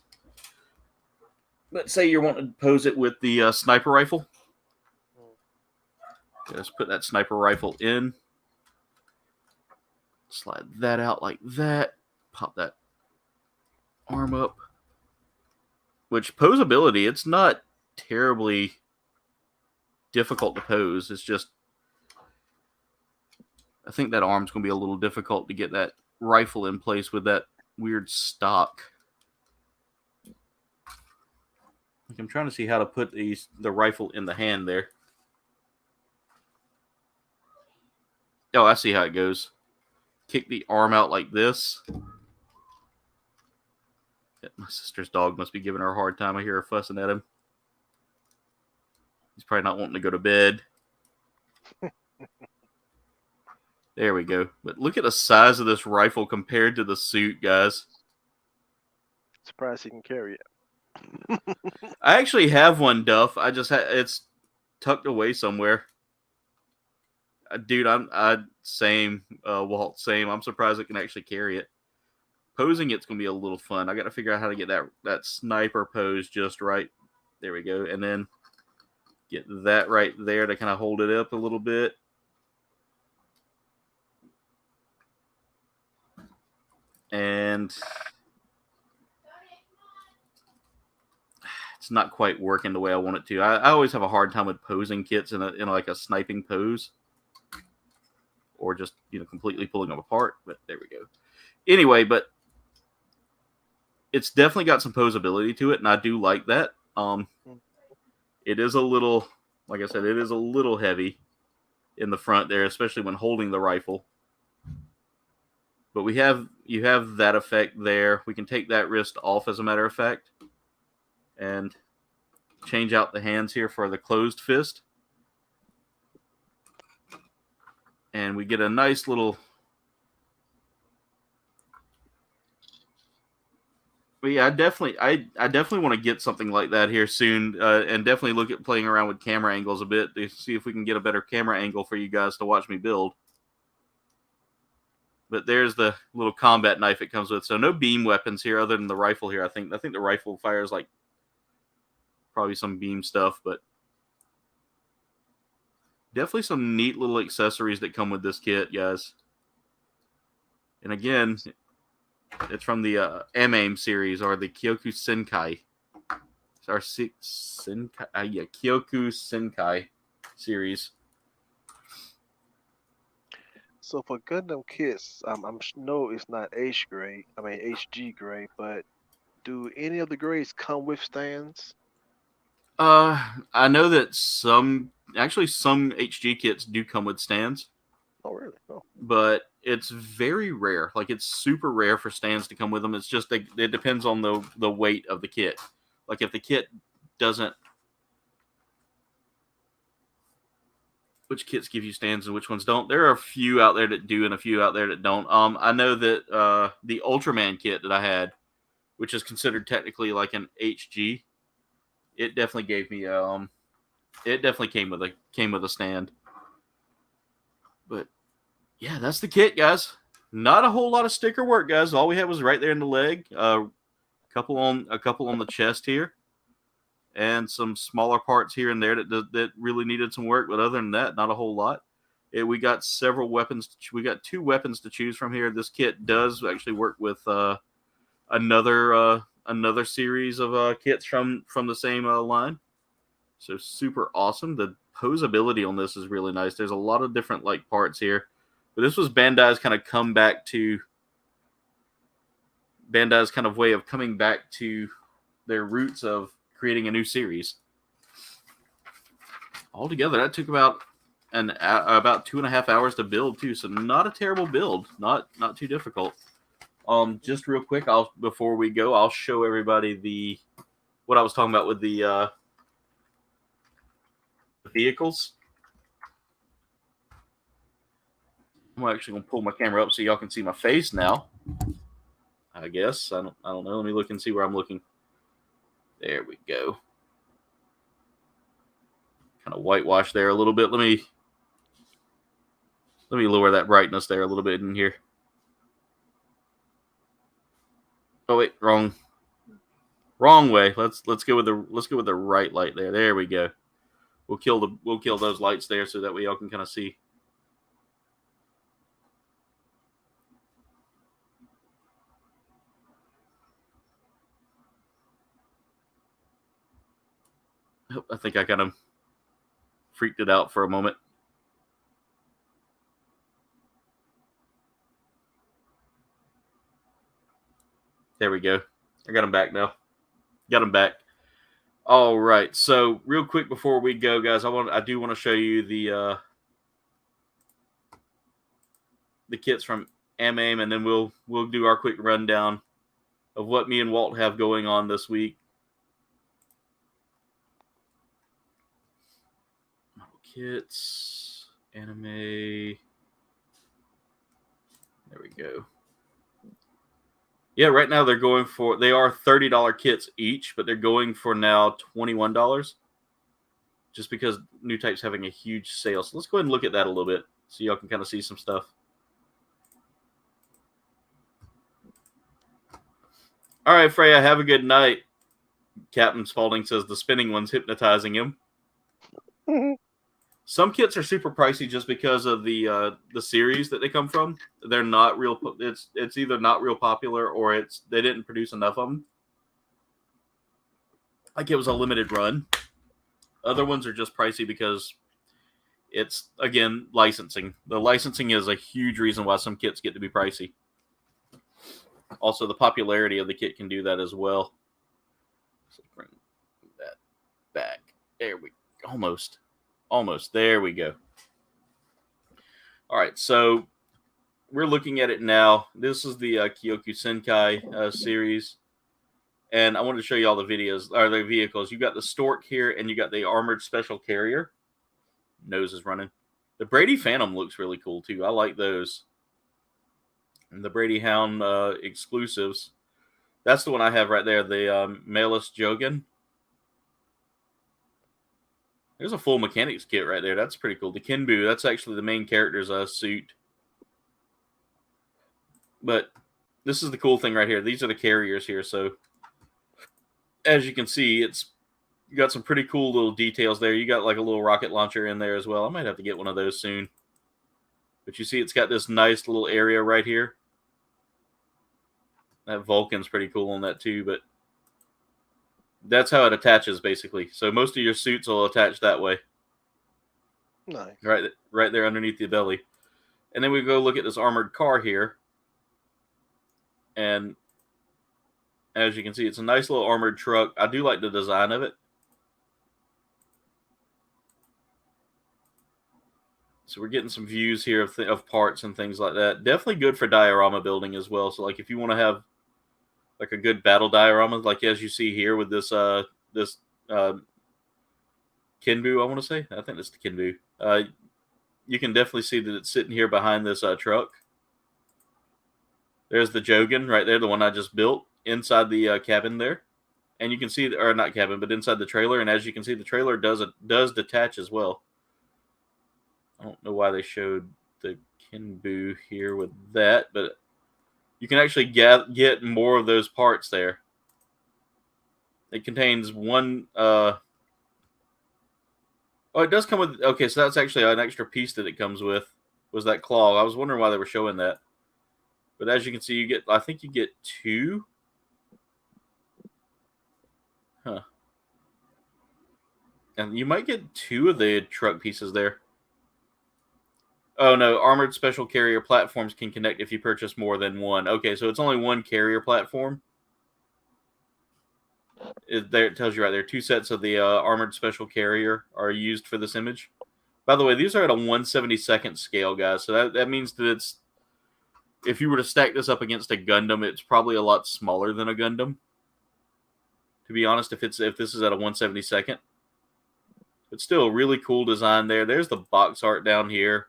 Let's say you're wanting to pose it with the sniper rifle. Just put that sniper rifle in. Slide that out like that. Pop that arm up. Which posability, it's not terribly difficult to pose. It's just, I think that arm's going to be a little difficult to get that rifle in place with that weird stock. Like I'm trying to see how to put the rifle in the hand there. Oh, I see how it goes. Kick the arm out like this. Yeah, my sister's dog must be giving her a hard time. I hear her fussing at him. He's probably not wanting to go to bed. There we go. But look at the size of this rifle compared to the suit, guys. Surprised he can carry it. I actually have one, Duff. I just it's tucked away somewhere. Dude, same, Walt, same. I'm surprised it can actually carry it. Posing it's going to be a little fun. I got to figure out how to get that sniper pose just right. There we go. And then get that right there to kind of hold it up a little bit. And it's not quite working the way I want it to. I always have a hard time with posing kits in like a sniping pose, or just completely pulling them apart. But there we go. Anyway, but it's definitely got some posability to it, and I do like that. It is a little, like I said, it is a little heavy in the front there, especially when holding the rifle. But you have that effect there. We can take that wrist off, as a matter of fact, and change out the hands here for the closed fist. And we get a nice little... But yeah, I definitely want to get something like that here soon, and definitely look at playing around with camera angles a bit to see if we can get a better camera angle for you guys to watch me build. But there's the little combat knife it comes with. So no beam weapons here other than the rifle here. I think the rifle fires like probably some beam stuff, but definitely some neat little accessories that come with this kit, guys. And again, it's from the M-AIM series, or the Kyoukai Senki. It's our Kyoukai Senki series. So for Gundam kits, no, it's not HG grade, but do any of the grades come with stands? I know that some HG kits do come with stands. Oh, really? Oh. But it's very rare. Like, it's super rare for stands to come with them. It's just it depends on the weight of the kit. Like, if the kit doesn't... Which kits give you stands and which ones don't? There are a few out there that do and a few out there that don't. I know that the Ultraman kit that I had, which is considered technically like an HG, it definitely gave me it definitely came with a stand. But yeah, that's the kit, guys. Not a whole lot of sticker work, guys. All we had was right there in the leg, a couple on the chest here, and some smaller parts here and there that really needed some work. But other than that, not a whole lot. We got several weapons. We got 2 weapons to choose from here. This kit does actually work with another series of kits from the same line. So super awesome. The posability on this is really nice. There's a lot of different like parts here. But this was Bandai's kind of way of coming back to their roots of creating a new series. Altogether, that took about 2.5 hours to build too. So not a terrible build. Not too difficult. Just real quick, before we go, I'll show everybody what I was talking about with the vehicles. I'm actually gonna pull my camera up so y'all can see my face now. I guess I don't know. Let me look and see where I'm looking. There we go. Kind of whitewash there a little bit. Let me lower that brightness there a little bit in here. Oh wait, wrong way. Let's go with the right light there. There we go. We'll kill those lights there so that way y'all can kind of see. I think I kind of freaked it out for a moment. There we go. I got them back now. Got them back. All right. So real quick before we go, guys, I do want to show you the kits from M-AIM, and then we'll do our quick rundown of what me and Walt have going on this week. Kits, anime. There we go. Yeah, right now they are $30 kits each, but they're going for now $21, just because New Type's having a huge sale. So let's go ahead and look at that a little bit so y'all can kind of see some stuff. All right, Freya, have a good night. Captain Spaulding says the spinning one's hypnotizing him. Some kits are super pricey just because of the series that they come from. They're not real. It's either not real popular or they didn't produce enough of them. like it was a limited run. Other ones are just pricey because it's, again, licensing. The licensing is a huge reason why some kits get to be pricey. Also, the popularity of the kit can do that as well. So bring that back. There we go. Almost. There we go. All right, so we're looking at it now. This is the Kyoukai Senki series. And I wanted to show you all the videos, or the vehicles. You got the Stork here, and you got the Armored Special Carrier. Nose is running. The Brady Phantom looks really cool, too. I like those. And the Brady Hound exclusives. That's the one I have right there, the Mailes Jogan. There's a full mechanics kit right there. That's pretty cool. The Kinbu, that's actually the main character's suit. But this is the cool thing right here. These are the carriers here, so as you can see, it's got some pretty cool little details there. You got like a little rocket launcher in there as well. I might have to get one of those soon. But you see it's got this nice little area right here. That Vulcan's pretty cool on that too, but that's how it attaches basically. So most of your suits will attach that way. Nice. Right there underneath the belly. And then we go look at this armored car here. And as you can see, it's a nice little armored truck. I do like the design of it. So we're getting some views here of parts and things like that. Definitely good for diorama building as well. So like if you want to have like a good battle diorama, like as you see here with this Kinbu, I want to say. I think it's the Kinbu. You can definitely see that it's sitting here behind this truck. There's the Jogan right there, the one I just built inside the cabin there. And you can see, or not cabin, but inside the trailer. And as you can see, the trailer does detach as well. I don't know why they showed the Kinbu here with that, but you can actually get more of those parts there. It contains one... oh, it does come with... Okay, so that's actually an extra piece that it comes with, was that claw. I was wondering why they were showing that. But as you can see, I think you get 2. Huh. And you might get 2 of the truck pieces there. Oh, no. Armored Special Carrier platforms can connect if you purchase more than one. Okay, so it's only one carrier platform. There it tells you right there. 2 sets of the Armored Special Carrier are used for this image. By the way, these are at a 1/72nd scale, guys. So that means that it's... If you were to stack this up against a Gundam, it's probably a lot smaller than a Gundam. To be honest, if this is at a 1/72nd. But still, really cool design there. There's the box art down here.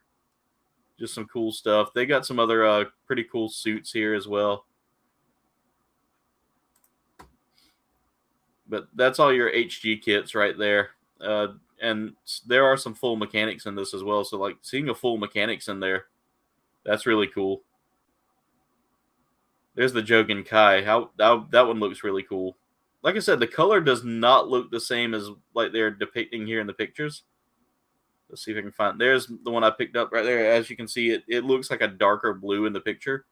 Just some cool stuff. They got some other pretty cool suits here as well. But that's all your HG kits right there. And there are some full mechanics in this as well. So, like, seeing a full mechanics in there, that's really cool. There's the Jogan Kai. That one looks really cool. Like I said, the color does not look the same as like they're depicting here in the pictures. Let's see if I can find... There's the one I picked up right there. As you can see, it looks like a darker blue in the picture.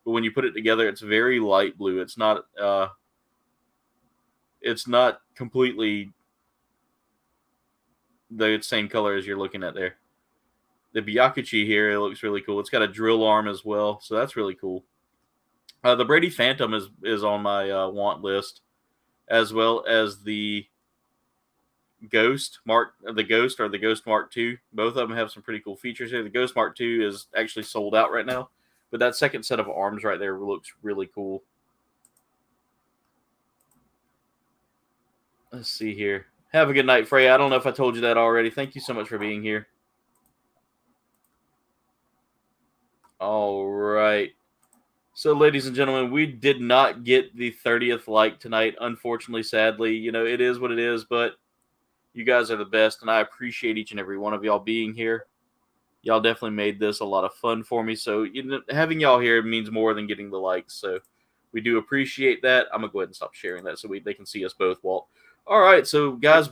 But when you put it together, it's very light blue. It's not completely the same color as you're looking at there. The Byakuchi here, it looks really cool. It's got a drill arm as well, so that's really cool. The Brady Phantom is on my want list, as well as the Ghost Mark II. Both of them have some pretty cool features here. The Ghost Mark II is actually sold out right now, but that second set of arms right there looks really cool. Let's see here. Have a good night, Freya. I don't know if I told you that already. Thank you so much for being here. All right. So, ladies and gentlemen, we did not get the 30th like tonight, unfortunately, sadly. You know, it is what it is, but you guys are the best, and I appreciate each and every one of y'all being here. Y'all definitely made this a lot of fun for me, so having y'all here means more than getting the likes, so we do appreciate that. I'm going to go ahead and stop sharing that so they can see us both, Walt. All right, so, guys,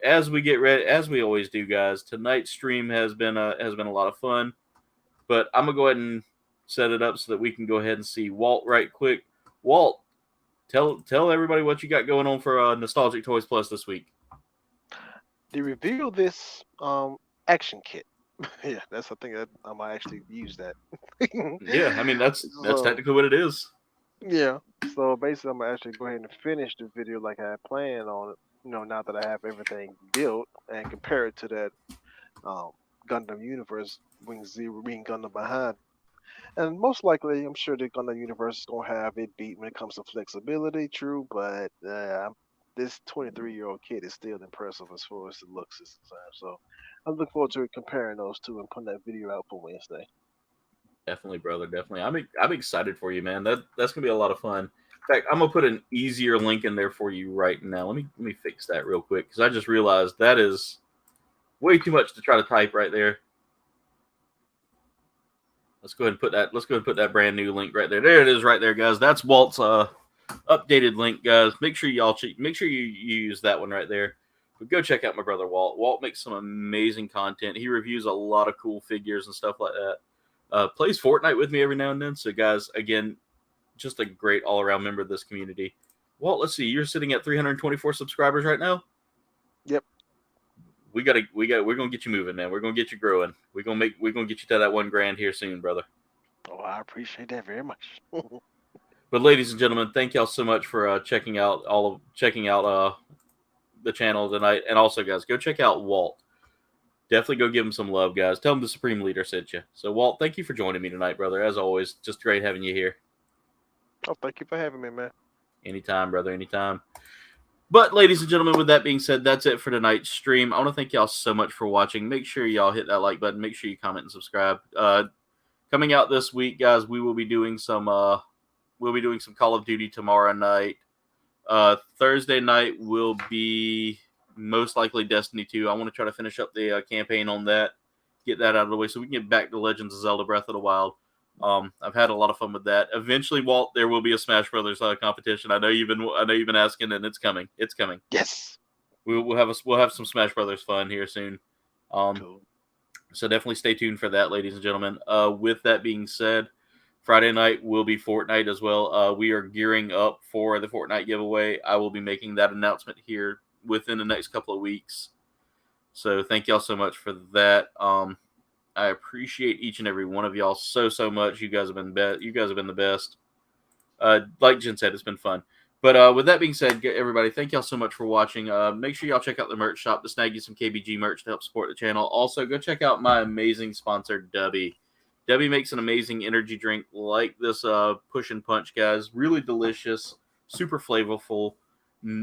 as we get ready, as we always do, guys, tonight's stream has been a lot of fun, but I'm going to go ahead and set it up so that we can go ahead and see Walt right quick. Walt, tell everybody what you got going on for Nostalgic Toys Plus this week. They revealed this action kit. Yeah, that's the thing that I might actually use that. Yeah, I mean that's So, technically what it is. yeah. So basically, I'm gonna actually go ahead and finish the video like I had planned on it. Now that I have everything built and compare it to that Gundam Universe Wing Zero Wing Gundam behind. And most likely, I'm sure the Gundam Universe is gonna have it beat when it comes to flexibility. True, but this 23-year-old kid is still impressive as far as the looks is concerned. So I look forward to comparing those two and putting that video out for Wednesday. Definitely, brother. Definitely. I'm excited for you, man. That's gonna be a lot of fun. In fact, I'm gonna put an easier link in there for you right now. Let me fix that real quick because I just realized that is way too much to try to type right there. Let's go ahead and put that. Let's go ahead and put that brand new link right there. There it is, right there, guys. That's Walt's updated link, guys. Make sure you use that one right there. But go check out my brother Walt. Walt makes some amazing content. He reviews a lot of cool figures and stuff like that. Plays Fortnite with me every now and then. So, guys, again, just a great all-around member of this community. Walt, let's see. You're sitting at 324 subscribers right now. Yep. We're gonna get you moving, man. We're gonna get you growing. We're gonna get you to that $1,000 here soon, brother. Oh, I appreciate that very much. But ladies and gentlemen, thank y'all so much for checking out the channel tonight, and also, guys, go check out Walt. Definitely go give him some love, guys. Tell him the Supreme Leader sent you. So, Walt, thank you for joining me tonight, brother. As always, just great having you here. Oh, thank you for having me, man. Anytime, brother. Anytime. But, ladies and gentlemen, with that being said, that's it for tonight's stream. I want to thank y'all so much for watching. Make sure y'all hit that like button. Make sure you comment and subscribe. Coming out this week, guys, we will be doing some Call of Duty tomorrow night. Thursday night will be most likely Destiny 2. I want to try to finish up the campaign on that, get that out of the way so we can get back to Legends of Zelda Breath of the Wild. I've had a lot of fun with that. Eventually, Walt, there will be a Smash Brothers competition. I know you've been asking, and it's coming. It's coming. Yes. We'll have some Smash Brothers fun here soon. Cool. So definitely stay tuned for that, ladies and gentlemen. With that being said, Friday night will be Fortnite as well. We are gearing up for the Fortnite giveaway. I will be making that announcement here within the next couple of weeks. So thank y'all so much for that. I appreciate each and every one of y'all so much. You guys have been the best. Like Jen said, it's been fun. But with that being said, everybody, thank y'all so much for watching. Make sure y'all check out the merch shop to snag you some KBG merch to help support the channel. Also, go check out my amazing sponsor, Dubby. Dubby makes an amazing energy drink like this Push and Punch, guys. Really delicious, super flavorful,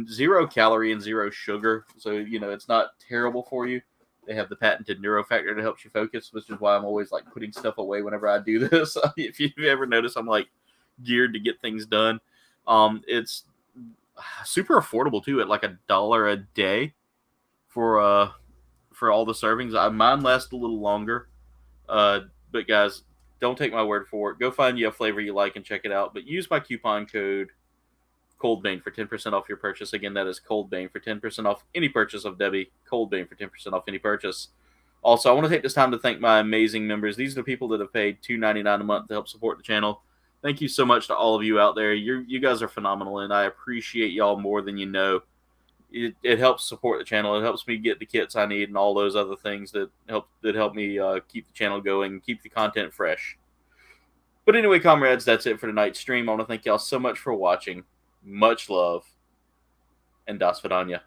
0 calorie and 0 sugar. So, it's not terrible for you. They have the patented neurofactor to help you focus, which is why I'm always like putting stuff away whenever I do this. If you've ever noticed, I'm like geared to get things done. It's super affordable too, at like $1 a day for all the servings. Mine lasts a little longer. But guys, don't take my word for it. Go find you a flavor you like and check it out. But use my coupon code Kouldbayne for 10% off your purchase. Again, that is Kouldbayne for 10% off any purchase of Debbie. Kouldbayne for 10% off any purchase. Also, I want to take this time to thank my amazing members. These are the people that have paid $2.99 a month to help support the channel. Thank you so much to all of you out there. You guys are phenomenal, and I appreciate y'all more than you know. It helps support the channel. It helps me get the kits I need and all those other things that help me keep the channel going, keep the content fresh. But anyway, comrades, that's it for tonight's stream. I want to thank y'all so much for watching. Much love, and Das Vidania.